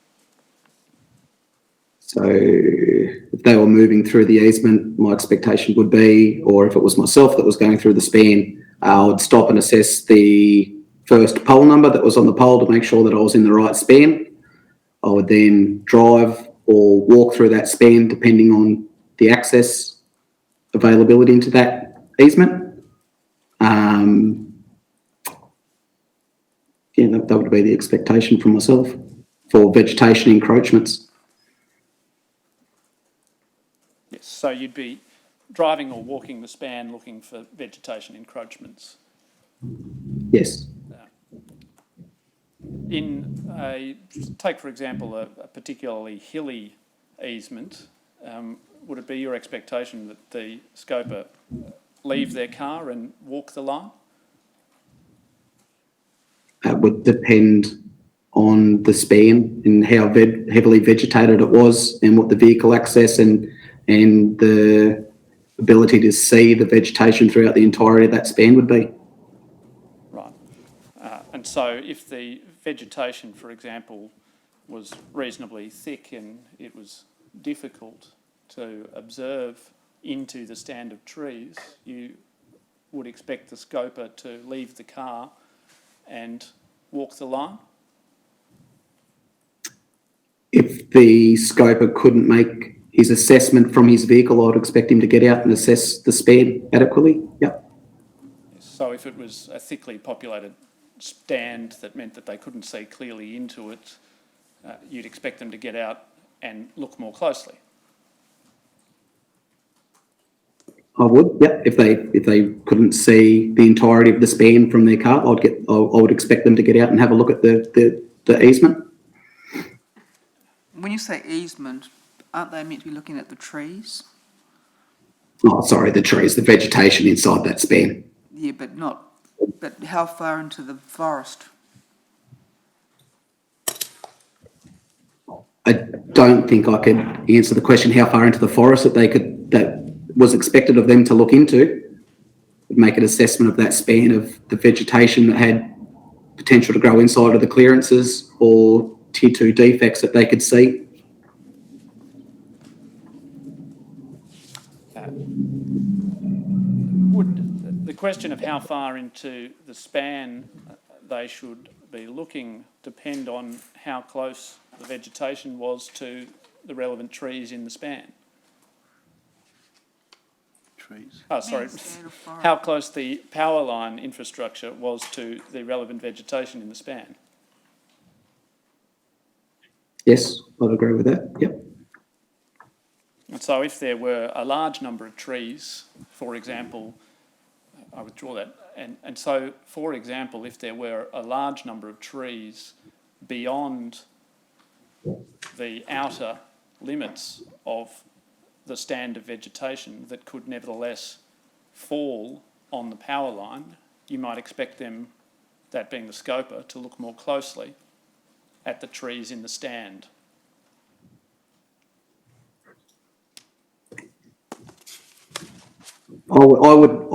So if they were moving through the easement, my expectation would be, or if it was myself that was going through the span, I would stop and assess the first pole number that was on the pole to make sure that I was in the right span. I would then drive or walk through that span depending on the access availability into that easement. That would be the expectation from myself for vegetation encroachments. Yes, so you'd be driving or walking the span looking for vegetation encroachments. Yes. Take for example a particularly hilly easement, would it be your expectation that the scoper leave their car and walk the line? It would depend on the span and how heavily vegetated it was and what the vehicle access and the ability to see the vegetation throughout the entirety of that span would be. Right. And so if the vegetation, for example, was reasonably thick and it was difficult to observe into the stand of trees, you would expect the scoper to leave the car and walk the line? If the scoper couldn't make his assessment from his vehicle, I would expect him to get out and assess the span adequately. Yep. So if it was a thickly populated stand that meant that they couldn't see clearly into it, you'd expect them to get out and look more closely. I would, yep. If they couldn't see the entirety of the span from their car, I would expect them to get out and have a look at the easement. When you say easement, aren't they meant to be looking at the trees? Oh, sorry, the trees, the vegetation inside that span. Yeah, but how far into the forest? I don't think I could answer the question how far into the forest that was expected of them to look into. Would make an assessment of that span of the vegetation that had potential to grow inside of the clearances or tier 2 defects that they could see. Would the question of how far into the span they should be looking depend on how close the vegetation was to the relevant trees in the span? Trees. Oh, sorry. How close the power line infrastructure was to the relevant vegetation in the span? Yes, I'd agree with that. Yep. And so if there were a large number of trees, for example, I withdraw that, and so, for example, if there were a large number of trees beyond the outer limits of the stand of vegetation that could nevertheless fall on the power line, you might expect them, that being the scoper, to look more closely at the trees in the stand. I would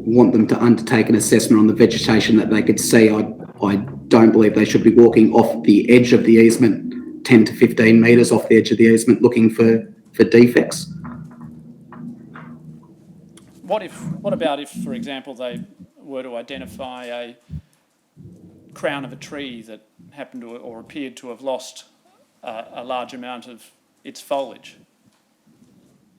want them to undertake an assessment on the vegetation that they could see. I don't believe they should be walking off the edge of the easement 10 to 15 metres off the edge of the easement looking for defects. What about if, for example, they were to identify a crown of a tree that happened to or appeared to have lost a large amount of its foliage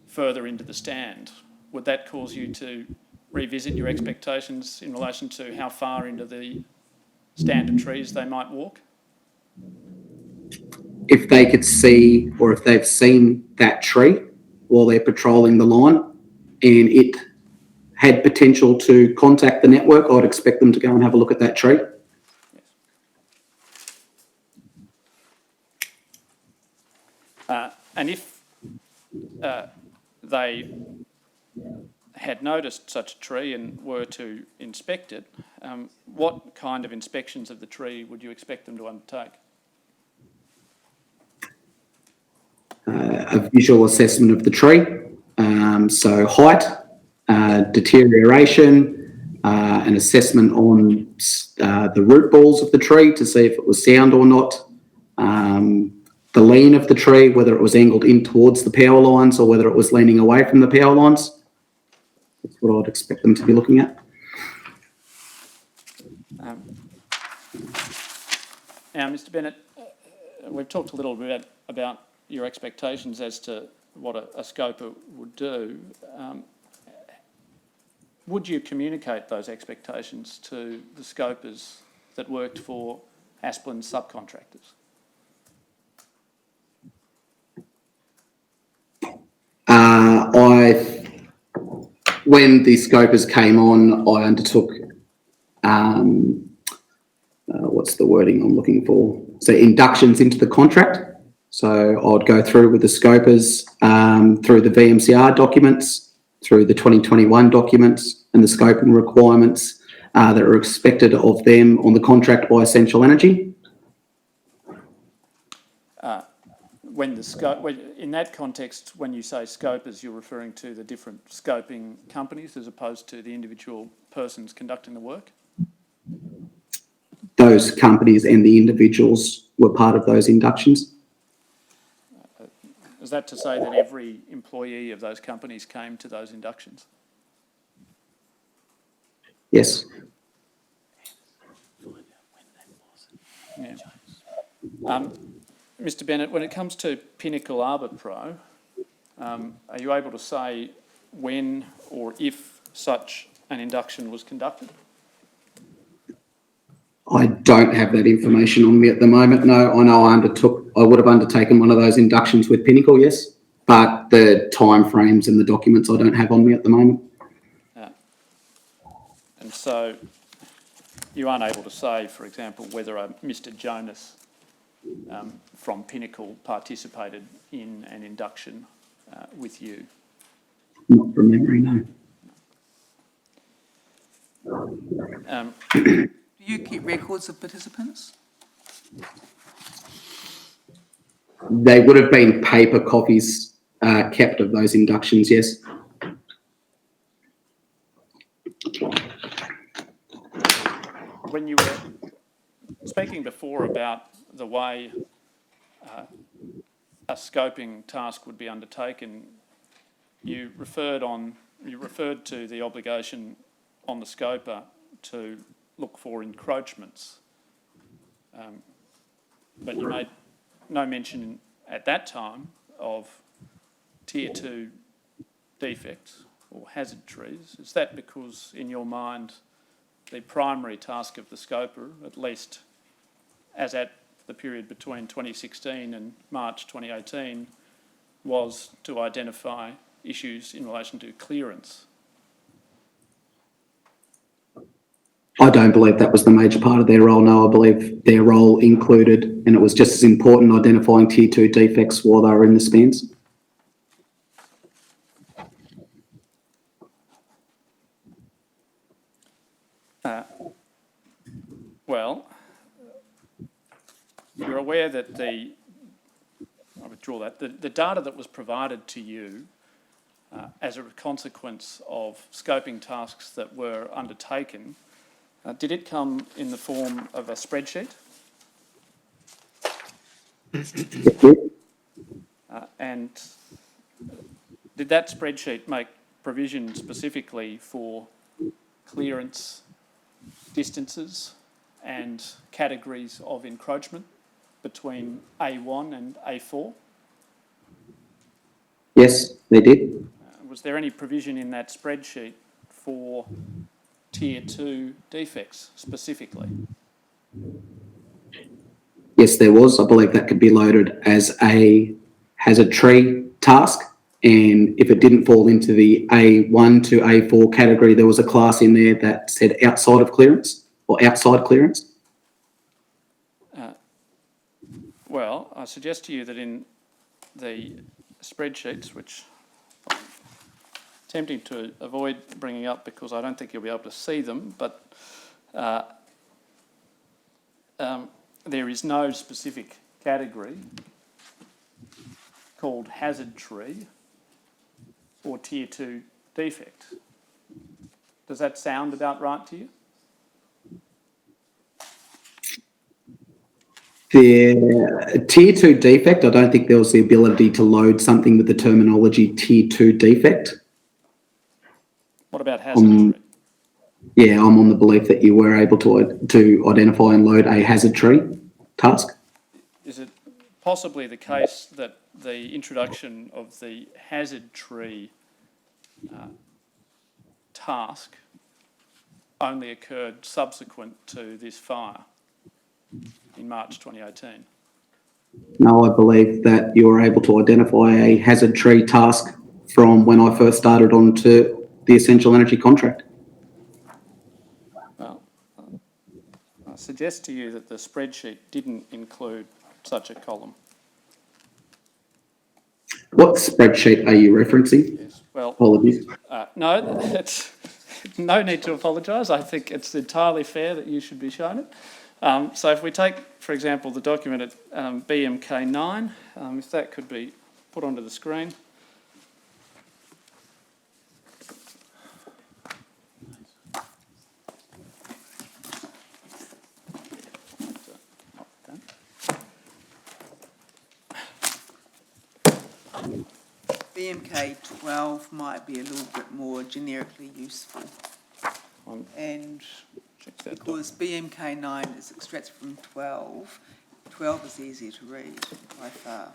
further into the stand? Would that cause you to revisit your expectations in relation to how far into the stand of trees they might walk? If they could see, or if they've seen that tree while they're patrolling the line and it had potential to contact the network, I'd expect them to go and have a look at that tree. And if they had noticed such a tree and were to inspect it, what kind of inspections of the tree would you expect them to undertake? A visual assessment of the tree, so height, deterioration, an assessment on the root balls of the tree to see if it was sound or not, the lean of the tree, whether it was angled in towards the power lines or whether it was leaning away from the power lines. That's what I'd expect them to be looking at. Now, Mr. Bennett, we've talked a little bit about your expectations as to what a scoper would do. Would you communicate those expectations to the scopers that worked for Asplin's subcontractors? When the scopers came on, I undertook, what's the wording I'm looking for? So inductions into the contract. So I'd go through with the scopers through the VMCR documents, through the 2021 documents and the scoping requirements that are expected of them on the contract by Essential Energy. In that context, when you say scopers, you're referring to the different scoping companies as opposed to the individual persons conducting the work? Those companies and the individuals were part of those inductions. Is that to say that every employee of those companies came to those inductions? Yes. Yeah. Mr. Bennett, when it comes to Pinnacle Arbor Pro, are you able to say when or if such an induction was conducted? I don't have that information on me at the moment. No, I know I would have undertaken one of those inductions with Pinnacle, yes, but the timeframes and the documents I don't have on me at the moment. And so you aren't able to say, for example, whether Mr. Jonas from Pinnacle participated in an induction with you? Not from memory, no. Do you keep records of participants? They would have been paper copies kept of those inductions, yes. When you were speaking before about the way a scoping task would be undertaken, you referred to the obligation on the scoper to look for encroachments, but you made no mention at that time of Tier 2 defects or hazard trees. Is that because, in your mind, the primary task of the scoper, at least as at the period between 2016 and March 2018, was to identify issues in relation to clearance? I don't believe that was the major part of their role. No, I believe their role included, and it was just as important, identifying Tier 2 defects while they were in the spans. Well, you're aware that the data that was provided to you as a consequence of scoping tasks that were undertaken, did it come in the form of a spreadsheet? And did that spreadsheet make provision specifically for clearance distances and categories of encroachment between A1 and A4? Yes, they did. Was there any provision in that spreadsheet for Tier 2 defects specifically? Yes, there was. I believe that could be loaded as a hazard tree task, and if it didn't fall into the A1 to A4 category, there was a class in there that said outside of clearance or outside clearance. Well, I suggest to you that in the spreadsheets, which I'm tempting to avoid bringing up because I don't think you'll be able to see them, but there is no specific category called hazard tree or Tier 2 defect. Does that sound about right to you? The tier 2 defect, I don't think there was the ability to load something with the terminology tier 2 defect. What about hazard tree? Yeah, I'm on the belief that you were able to identify and load a hazard tree task. Is it possibly the case that the introduction of the hazard tree task only occurred subsequent to this fire in March 2018? No, I believe that you were able to identify a hazard tree task from when I first started onto the essential energy contract. Well, I suggest to you that the spreadsheet didn't include such a column. What spreadsheet are you referencing? Yes. Well, apologies. No, it's no need to apologise. I think it's entirely fair that you should be shown it. So if we take, for example, the document at BMK9, if that could be put onto the screen. BMK 12 might be a little bit more generically useful. And because BMK 9 is extracted from 12, 12 is easier to read by far.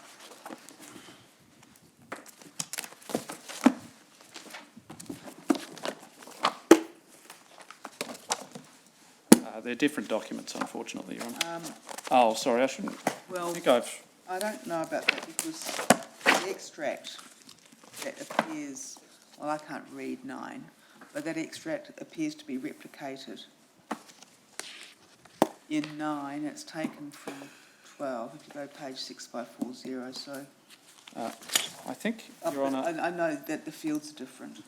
They're different documents, unfortunately, Your Honour. Oh, sorry, I shouldn't. Well, I don't know about that because the extract that appears, well, I can't read 9, but that extract appears to be replicated in 9. It's taken from 12. If you go page 6540, so. I think, Your Honour. I know that the fields are different.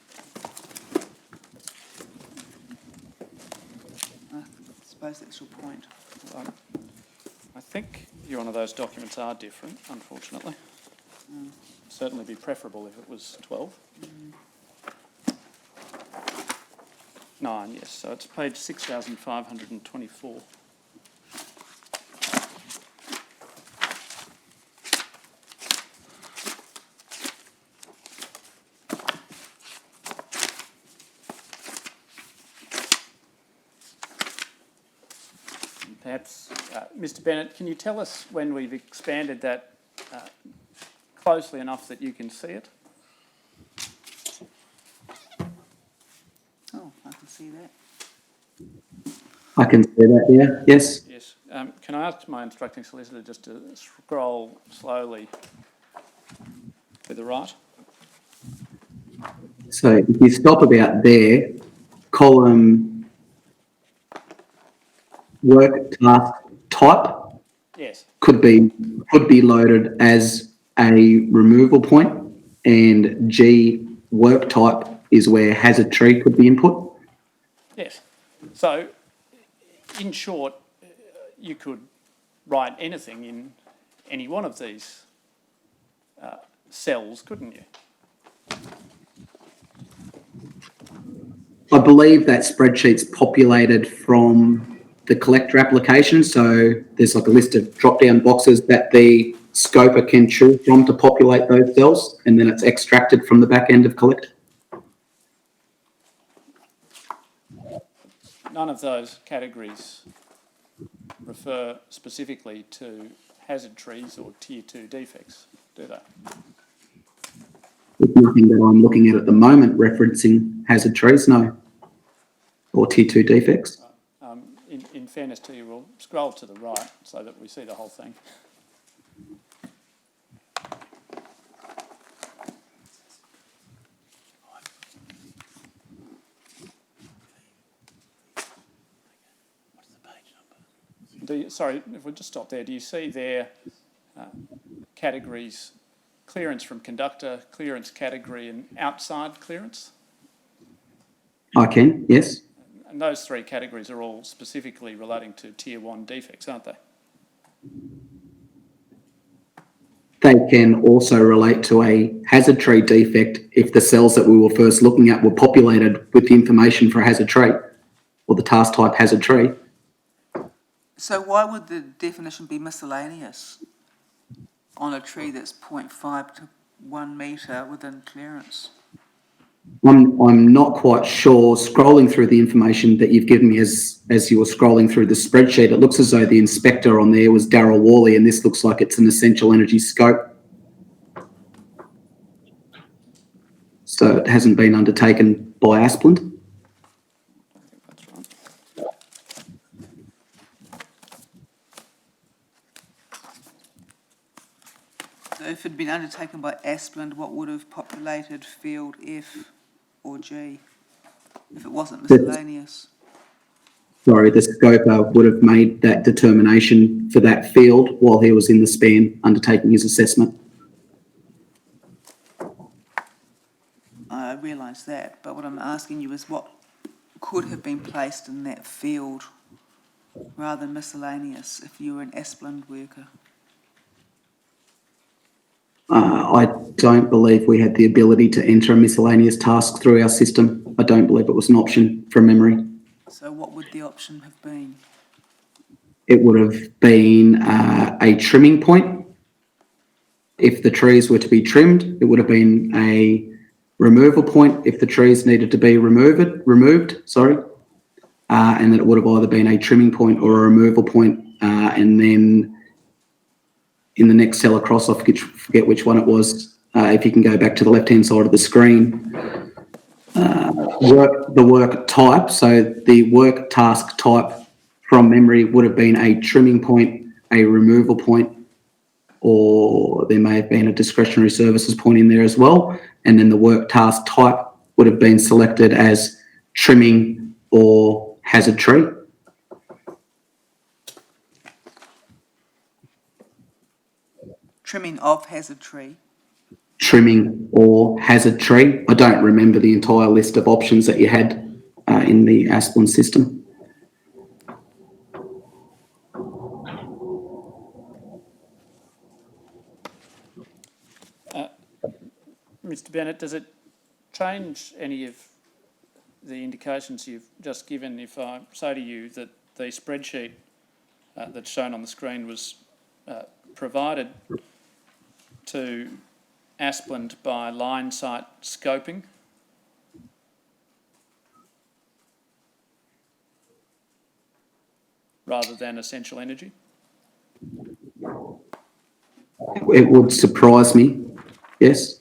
I suppose that's your point. I think, Your Honour, those documents are different, unfortunately. Certainly be preferable if it was 12. 9, yes, so it's page 6524. Perhaps, Mr. Bennett, can you tell us when we've expanded that closely enough that you can see it? Oh, I can see that. I can see that, yeah, yes. Yes. Can I ask my instructing solicitor just to scroll slowly to the right? So if you stop about there, column work task type Yes. could be loaded as a removal point, and G work type is where hazard tree could be input. Yes. So, in short, you could write anything in any one of these cells, couldn't you? I believe that spreadsheet's populated from the collector application, so there's like a list of drop-down boxes that the scoper can choose from to populate those cells, and then it's extracted from the back end of collector. None of those categories refer specifically to hazard trees or tier 2 defects, do they? There's nothing that I'm looking at the moment referencing hazard trees, no, or tier 2 defects. In fairness to you, we'll scroll to the right so that we see the whole thing. Sorry, if we just stop there, do you see there categories, clearance from conductor, clearance category and outside clearance? I can, yes. And those three categories are all specifically relating to tier 1 defects, aren't they? they can also relate to a hazard tree defect if the cells that we were first looking at were populated with the information for a hazard tree or the task type hazard tree. So why would the definition be miscellaneous on a tree that's 0.5 to 1 metre within clearance? I'm not quite sure. Scrolling through the information that you've given me as you were scrolling through the spreadsheet, it looks as though the inspector on there was Darryl Worley, and this looks like it's an essential energy scope. So it hasn't been undertaken by Asplund. That's right. So if it had been undertaken by Asplund, what would have populated field F or G if it wasn't miscellaneous? Sorry, the scoper would have made that determination for that field while he was in the span undertaking his assessment. I realise that, but what I'm asking you is what could have been placed in that field rather than miscellaneous if you were an Asplund worker? I don't believe we had the ability to enter a miscellaneous task through our system. I don't believe it was an option from memory. So what would the option have been? It would have been a trimming point. If the trees were to be trimmed, it would have been a removal point if the trees needed to be removed, and then it would have either been a trimming point or a removal point, and then in the next cell across, I forget which one it was, if you can go back to the left-hand side of the screen, the work type, so the work task type from memory would have been a trimming point, a removal point, or there may have been a discretionary services point in there as well. And then the work task type would have been selected as trimming or hazard tree. Trimming of hazard tree. Trimming or hazard tree. I don't remember the entire list of options that you had in the Asplund system. Mr. Bennett, does it change any of the indications you've just given if I say to you that the spreadsheet that's shown on the screen was provided to Asplund by line site scoping? Rather than essential energy? It would surprise me, yes.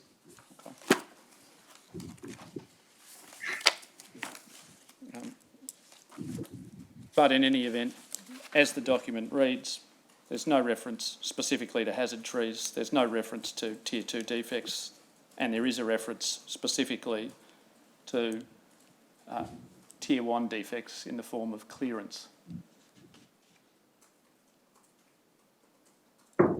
But in any event, as the document reads, there's no reference specifically to hazard trees, there's no reference to Tier 2 defects, and there is a reference specifically to Tier 1 defects in the form of clearance. I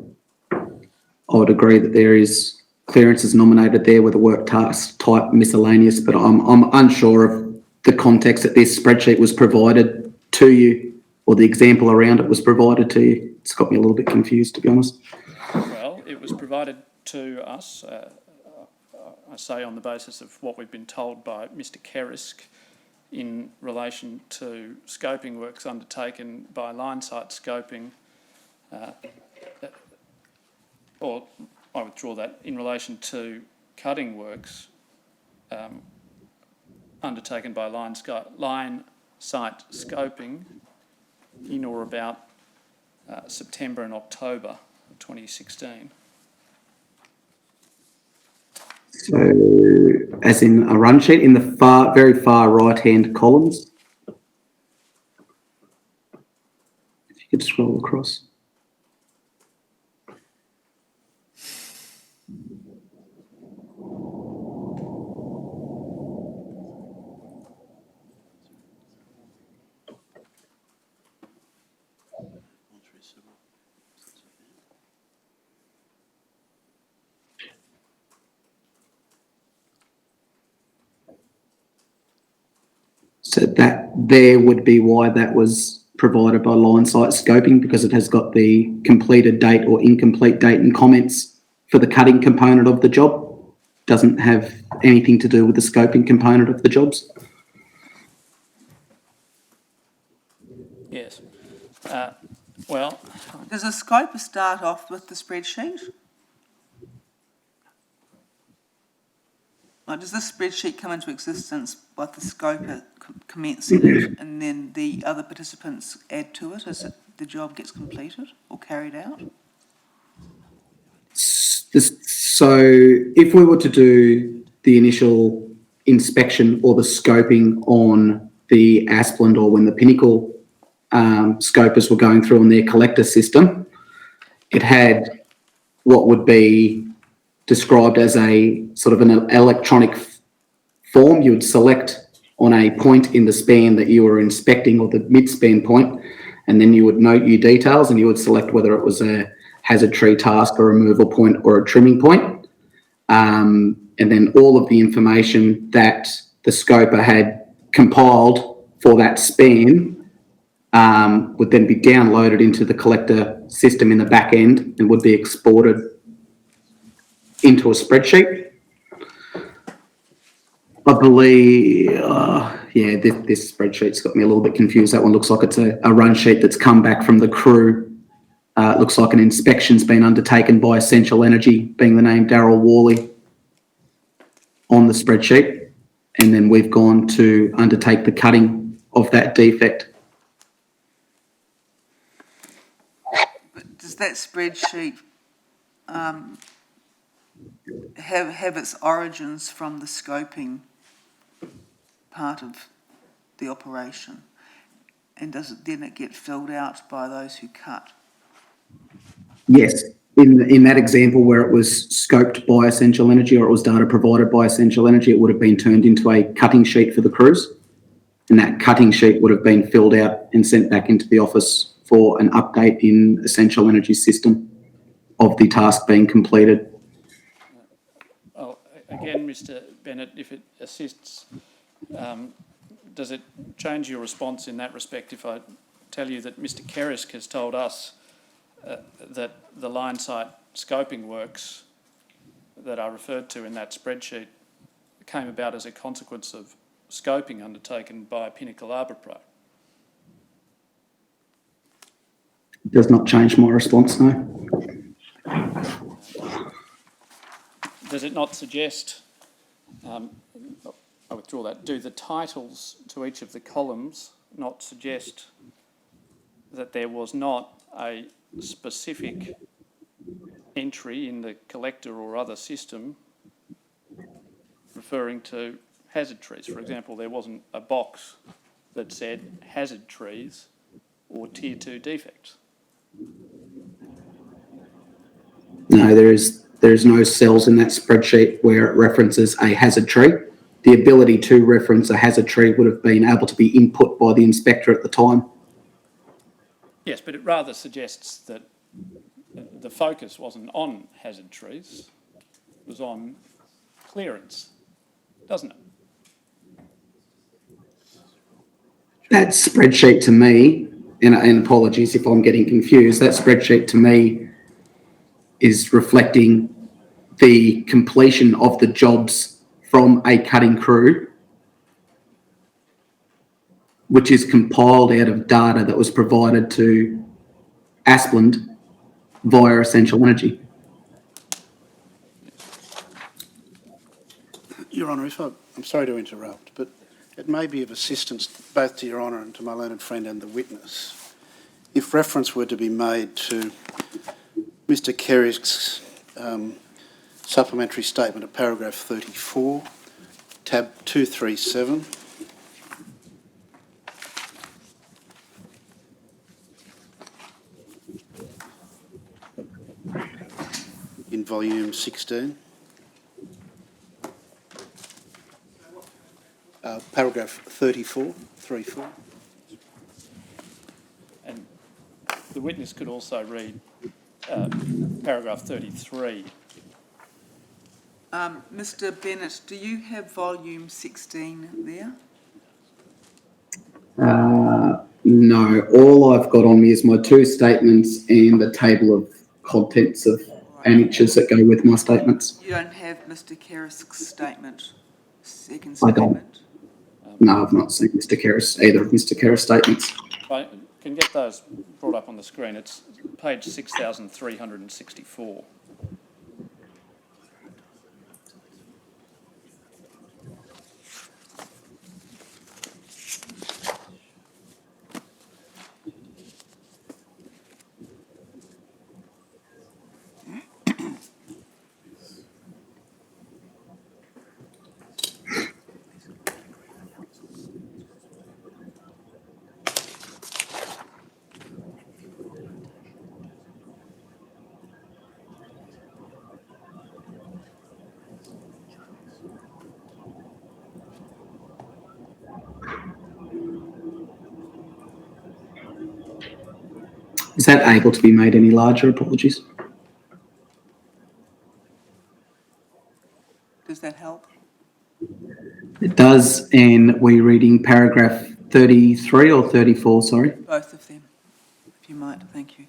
would agree that there is clearances nominated there with a work task type miscellaneous, but I'm unsure of the context that this spreadsheet was provided to you, or the example around it was provided to you. It's got me a little bit confused, to be honest. Well, it was provided to us, I say on the basis of what we've been told by Mr. Kerisk in relation to scoping works undertaken by line site scoping, or I withdraw that, in relation to cutting works undertaken by line site scoping in or about September and October of 2016. So, as in a run sheet in the very far right-hand columns. If you could scroll across. So that there would be why that was provided by line site scoping, because it has got the completed date or incomplete date and comments for the cutting component of the job. Doesn't have anything to do with the scoping component of the jobs. Yes. Well, Does the scoper start off with the spreadsheet? Like, does this spreadsheet come into existence with the scoper commencing it, and then the other participants add to it as the job gets completed or carried out? So if we were to do the initial inspection or the scoping on the Asplund, or when the Pinnacle scopers were going through on their collector system, it had what would be described as a sort of an electronic form. You would select on a point in the span that you were inspecting, or the mid-span point, and then you would note your details, and you would select whether it was a hazard tree task, a removal point, or a trimming point. And then all of the information that the scoper had compiled for that span would then be downloaded into the collector system in the back end and would be exported into a spreadsheet. I believe, this spreadsheet's got me a little bit confused. That one looks like it's a run sheet that's come back from the crew. It looks like an inspection's been undertaken by Essential Energy, being the name Darryl Worley, on the spreadsheet. And then we've gone to undertake the cutting of that defect. But does that spreadsheet have its origins from the scoping part of the operation? And does it then get filled out by those who cut? Yes, in that example where it was scoped by Essential Energy, or it was data provided by Essential Energy, it would have been turned into a cutting sheet for the crews. And that cutting sheet would have been filled out and sent back into the office for an update in Essential Energy's system of the task being completed. well, again, Mr. Bennett, if it assists, does it change your response in that respect if I tell you that Mr. Kerisk has told us that the line site scoping works that are referred to in that spreadsheet came about as a consequence of scoping undertaken by Pinnacle ArborPro? Does not change my response, no. Does it not suggest, I withdraw that, do the titles to each of the columns not suggest that there was not a specific entry in the collector or other system referring to hazard trees? For example, there wasn't a box that said hazard trees or tier 2 defects. No, there's no cells in that spreadsheet where it references a hazard tree. The ability to reference a hazard tree would have been able to be input by the inspector at the time. Yes, but it rather suggests that the focus wasn't on hazard trees, it was on clearance, doesn't it? That spreadsheet to me, and apologies if I'm getting confused, that spreadsheet to me is reflecting the completion of the jobs from a cutting crew, which is compiled out of data that was provided to Asplund via Essential Energy. Your Honour, I'm sorry to interrupt, but it may be of assistance both to Your Honour and to my learned friend and the witness if reference were to be made to Mr. Kerisk's supplementary statement at paragraph 34, tab 237. In volume 16. Paragraph 34, 34. And the witness could also read paragraph 33. Mr. Bennett, do you have volume 16 there? No, all I've got on me is my two statements and the table of contents of annexures that go with my statements. You don't have Mr Kerrisk's statement, second I don't. statement? No, I've not seen Mr. Kerris, either of Mr. Kerris' statements. I can get those brought up on the screen. It's page 6,364. Is that able to be made any larger? Apologies. Does that help? It does, and we're reading paragraph 33 or 34, sorry. Both of them, if you might, thank you.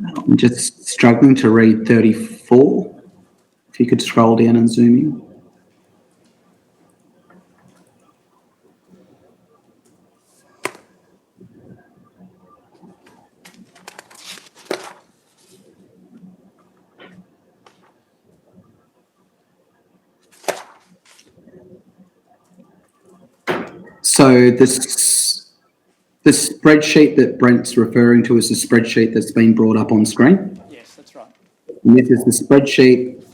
I'm just struggling to read 34. If you could scroll down and zoom in. So the spreadsheet that Brent's referring to is the spreadsheet that's been brought up on screen. Yes, that's right. And this is the spreadsheet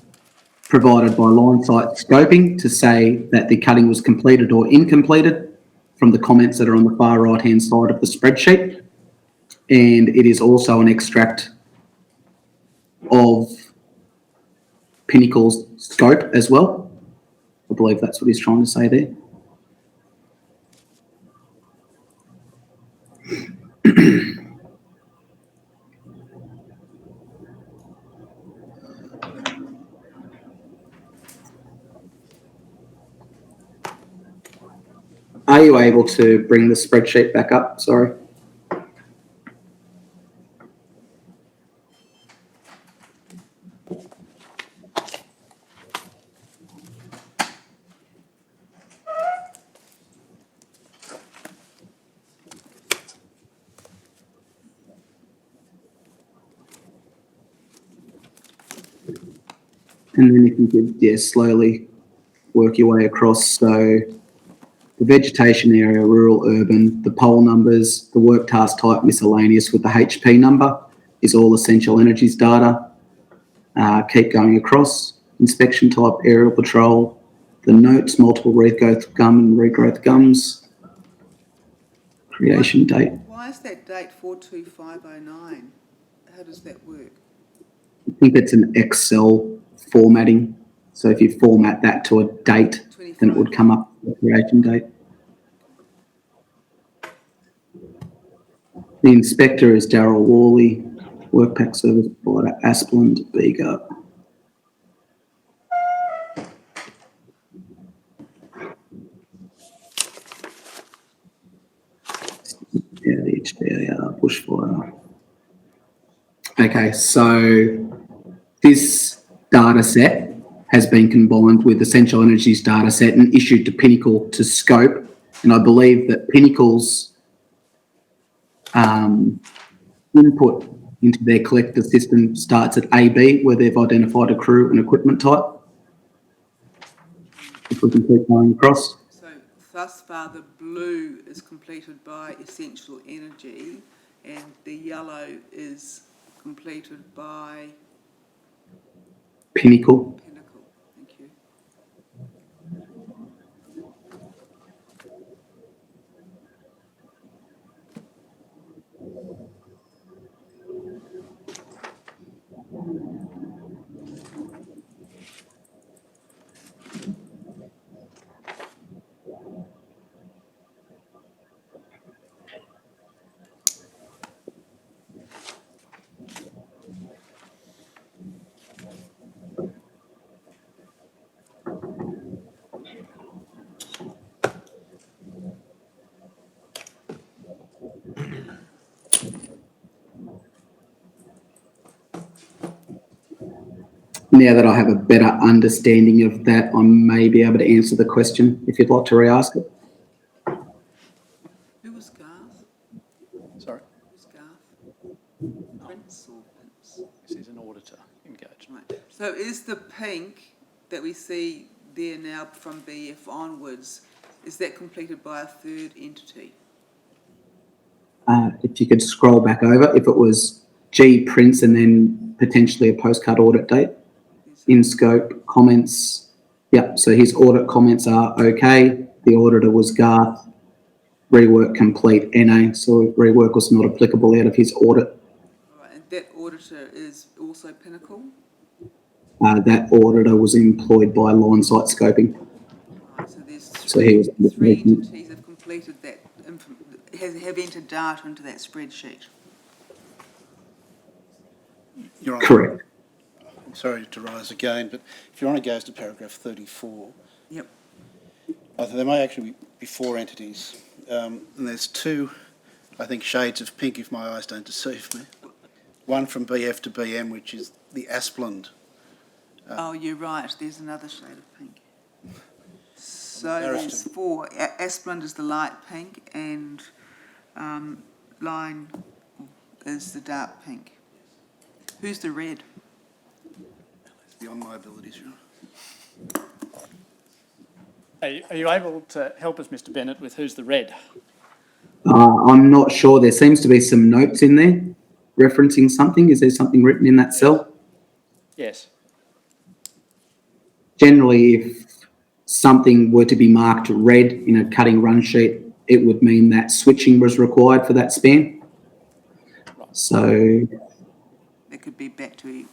provided by line site scoping to say that the cutting was completed or incompleted from the comments that are on the far right hand side of the spreadsheet. And it is also an extract of Pinnacle's scope as well. I believe that's what he's trying to say there. Are you able to bring the spreadsheet back up? Sorry. And then if you could, slowly work your way across. So the vegetation area, rural, urban, the poll numbers, the work task type miscellaneous with the HP number is all essential energies data. Keep going across. Inspection type, aerial patrol, the notes, multiple regrowth gum and regrowth gums. Creation date. Why is that date 42509? How does that work? I think it's an Excel formatting. So if you format that to a date, then it would come up with the creation date. The inspector is Darryl Worley, Workpack Service Provider, Asplund, Bega. Yeah, the HDR, bushfire. Okay, so this data set has been combined with Essential Energies data set and issued to Pinnacle to scope. And I believe that Pinnacle's input into their collector system starts at AB, where they've identified a crew and equipment type. If we can keep going across. So thus far the blue is completed by Essential Energy and the yellow is completed by Pinnacle. Pinnacle. Thank you. now that I have a better understanding of that, I may be able to answer the question if you'd like to re-ask it. Who was Garth? Sorry, Who's Garth? Prince or Prince? this is an auditor engaged. Right. So is the pink that we see there now from BF onwards, is that completed by a third entity? If you could scroll back over, if it was G Prince and then potentially a postcard audit date, in scope, comments. Yep, so his audit comments are okay. The auditor was Garth. Rework complete NA, so rework was not applicable out of his audit. All right, and that auditor is also Pinnacle? That auditor was employed by Line Site Scoping. Right, so there's So he was three entities have completed that, have entered data into that spreadsheet. Your Honour, correct. I'm sorry to rise again, but if Your Honour goes to paragraph 34, Yep. there may actually be four entities. And there's two, I think, shades of pink, if my eyes don't deceive me. One from BF to BM, which is the Aspland. Oh, you're right, there's another shade of pink. So Barrister. there's four. Aspland is the light pink and Line is the dark pink. Who's the red? Beyond my abilities, Your Honour. Are you able to help us, Mr. Bennett, with who's the red? I'm not sure. There seems to be some notes in there referencing something. Is there something written in that cell? Yes. Generally, if something were to be marked red in a cutting run sheet, it would mean that switching was required for that span. So It could be back to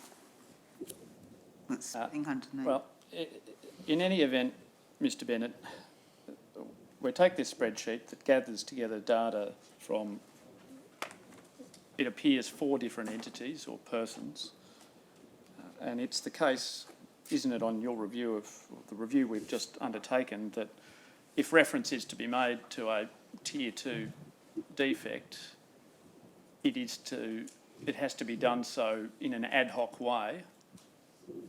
what's pink underneath. Well, in any event, Mr. Bennett, we take this spreadsheet that gathers together data from, it appears, 4 different entities or persons, and it's the case, isn't it, on your review of the review we've just undertaken, that if reference is to be made to a Tier 2 defect, it has to be done so in an ad hoc way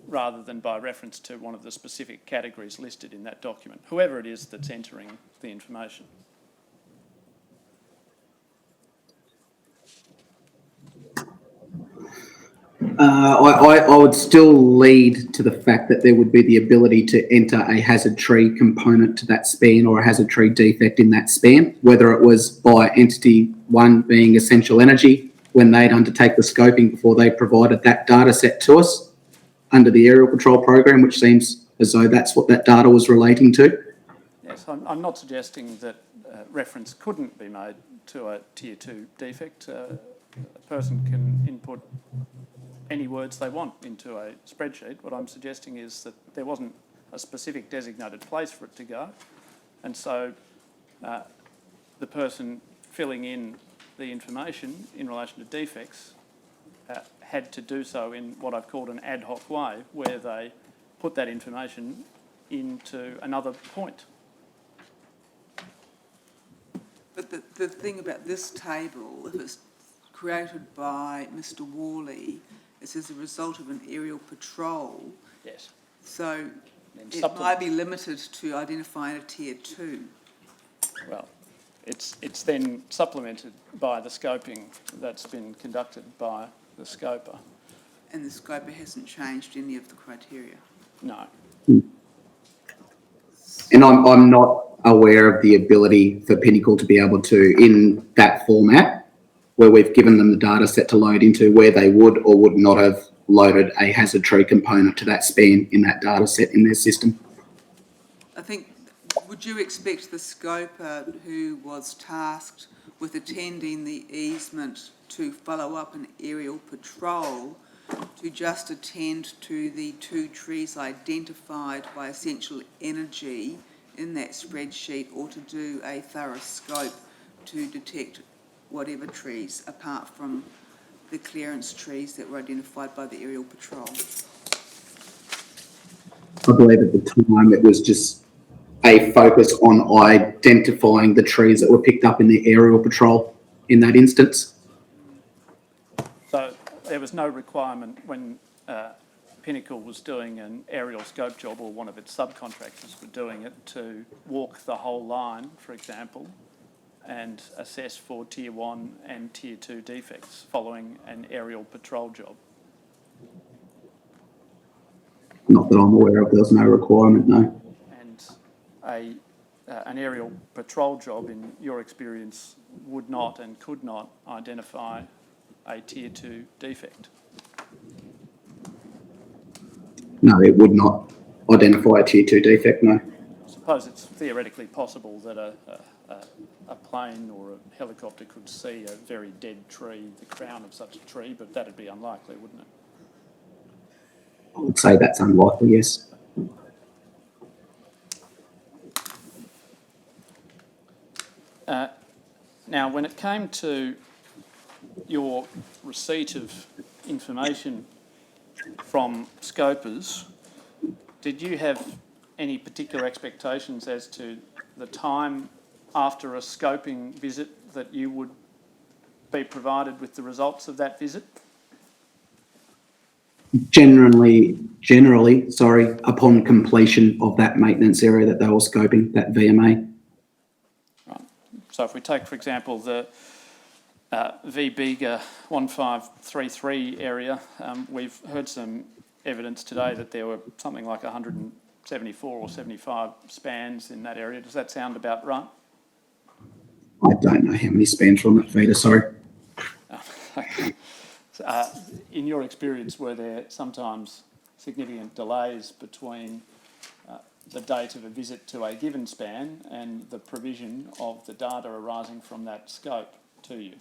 rather than by reference to one of the specific categories listed in that document, whoever it is that's entering the information. I would still lead to the fact that there would be the ability to enter a hazard tree component to that span or a hazard tree defect in that span, whether it was by entity one being Essential Energy when they'd undertake the scoping before they provided that data set to us under the aerial patrol program, which seems as though that's what that data was relating to. Yes, I'm not suggesting that reference couldn't be made to a Tier 2 defect. A person can input any words they want into a spreadsheet. What I'm suggesting is that there wasn't a specific designated place for it to go, and so the person filling in the information in relation to defects had to do so in what I've called an ad hoc way, where they put that information into another point. But the thing about this table, if it's created by Mr. Worley, it's as a result of an aerial patrol. Yes. So Then it might be limited to identifying a Tier 2. Well, it's then supplemented by the scoping that's been conducted by the scoper. And the scoper hasn't changed any of the criteria. No. And I'm not aware of the ability for Pinnacle to be able to, in that format, where we've given them the data set to load into, where they would or would not have loaded a hazard tree component to that span in that data set in their system. I think, would you expect the scoper who was tasked with attending the easement to follow up an aerial patrol to just attend to the 2 trees identified by Essential Energy in that spreadsheet, or to do a thorough scope to detect whatever trees apart from the clearance trees that were identified by the aerial patrol? I believe at the time it was just a focus on identifying the trees that were picked up in the aerial patrol in that instance. So there was no requirement when Pinnacle was doing an aerial scope job, or one of its subcontractors were doing it, to walk the whole line, for example, and assess for Tier 1 and Tier 2 defects following an aerial patrol job? Not that I'm aware of, there's no requirement, no. And an aerial patrol job, in your experience, would not and could not identify a Tier 2 defect? No, it would not identify a Tier 2 defect, no. I suppose it's theoretically possible that a plane or a helicopter could see a very dead tree, the crown of such a tree, but that'd be unlikely, wouldn't it? I would say that's unlikely, yes. Now, when it came to your receipt of information from scopers, did you have any particular expectations as to the time after a scoping visit that you would be provided with the results of that visit? Generally, upon completion of that maintenance area that they were scoping, that VMA. Right. So if we take, for example, the VBIGA 1533 area, we've heard some evidence today that there were something like 174 or 75 spans in that area. Does that sound about right? I don't know how many spans from that feeder, sorry. In your experience, were there sometimes significant delays between the date of a visit to a given span and the provision of the data arising from that scope to you?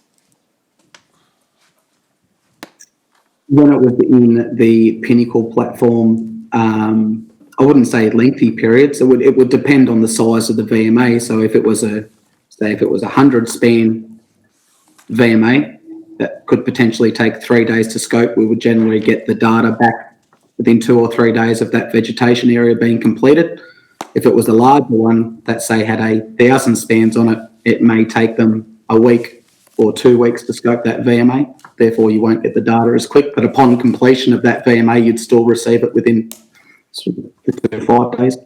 When it was in the Pinnacle platform, I wouldn't say lengthy periods. It would depend on the size of the VMA. So if it was a 100 span VMA, that could potentially take 3 days to scope, we would generally get the data back within 2 or 3 days of that vegetation area being completed. If it was a larger one that, say, had 1,000 spans on it, it may take them a week or 2 weeks to scope that VMA. Therefore, you won't get the data as quick. But upon completion of that VMA, you'd still receive it within 5 days.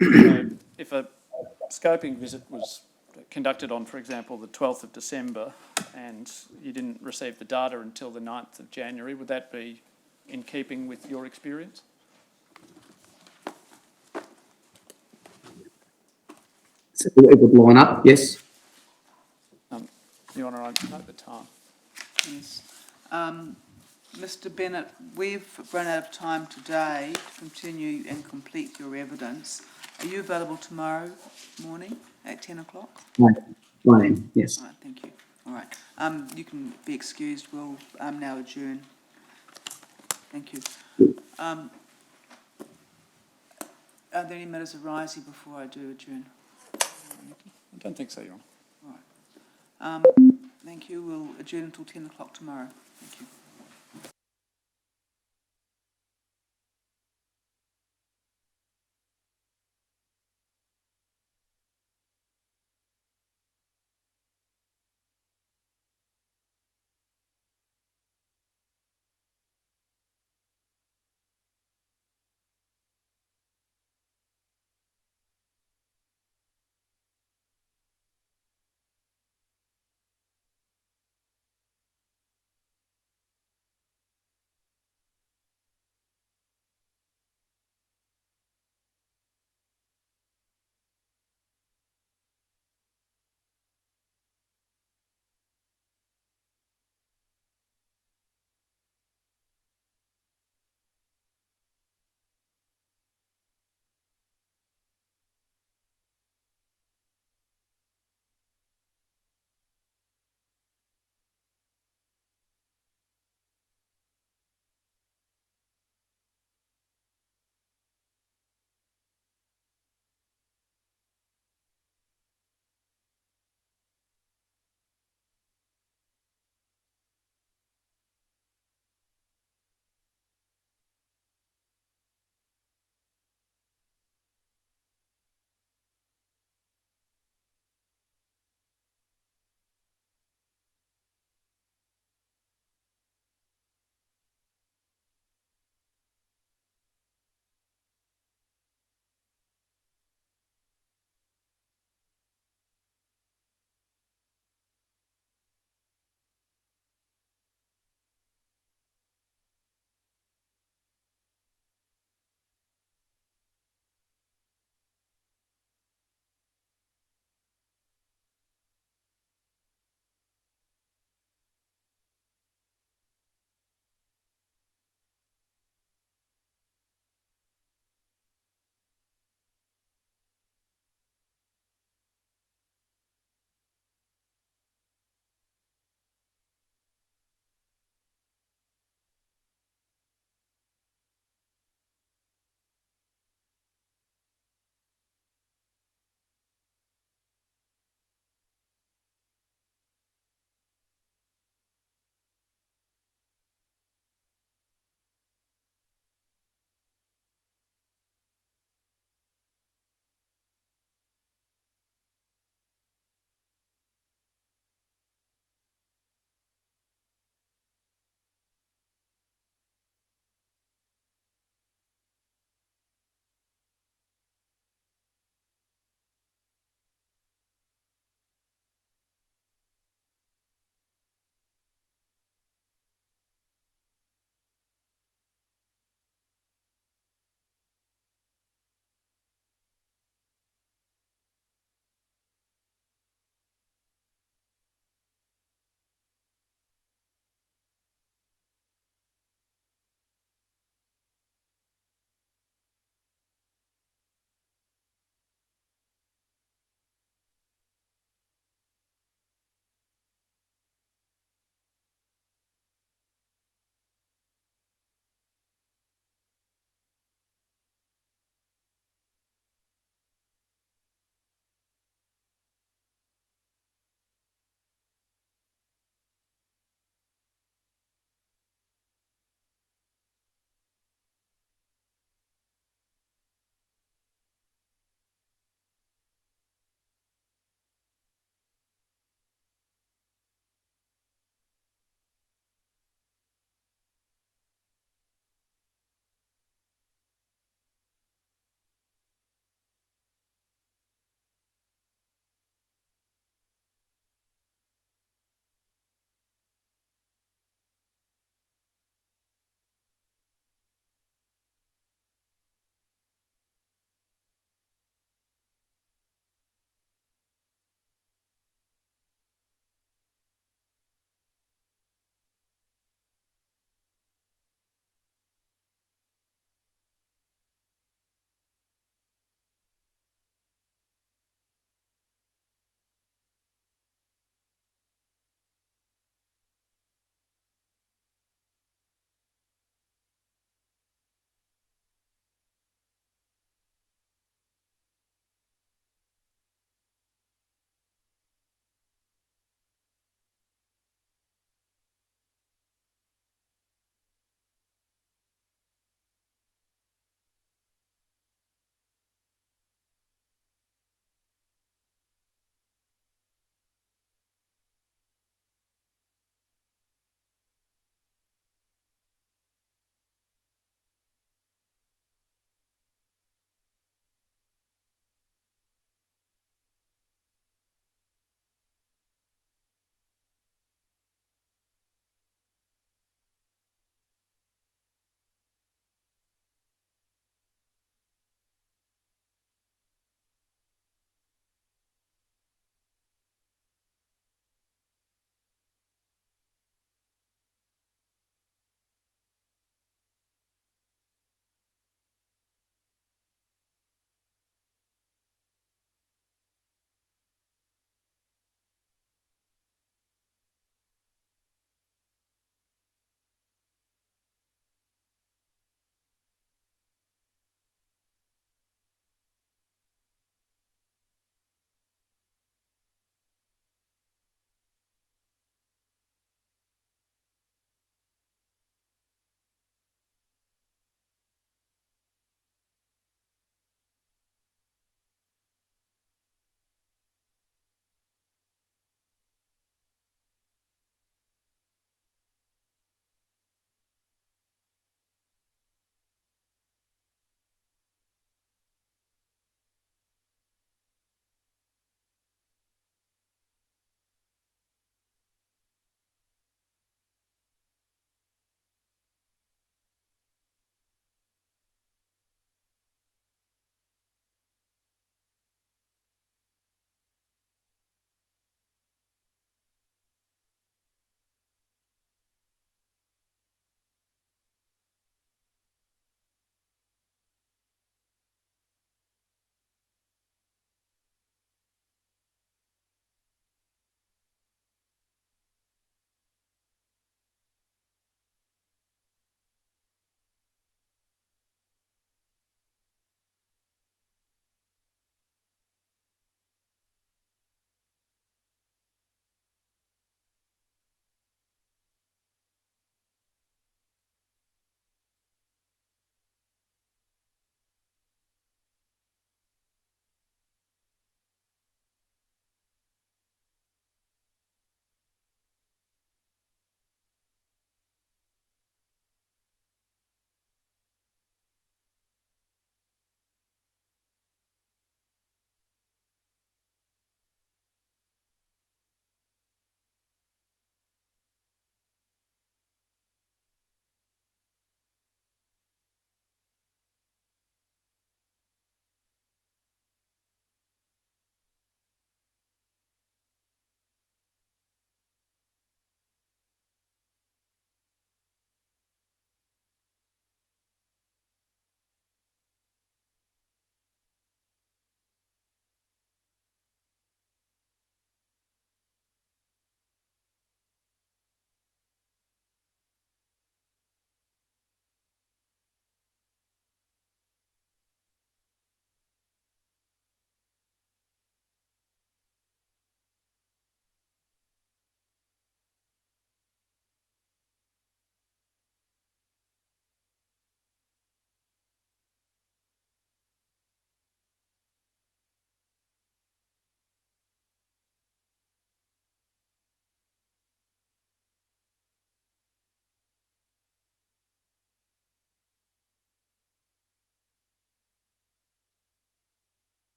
So if a scoping visit was conducted on, for example, the 12th of December and you didn't receive the data until the 9th of January, would that be in keeping with your experience? So it would line up, yes. Your Honour, I note the time. Yes. Mr Bennett, we've run out of time today to continue and complete your evidence. Are you available tomorrow morning at 10 o'clock? I am, yes. All right, thank you. All right. You can be excused. We'll now adjourn. Thank you. Are there any matters arising before I do adjourn? I don't think so, Your Honour. All right. Thank you. We'll adjourn until 10 o'clock tomorrow. Thank you.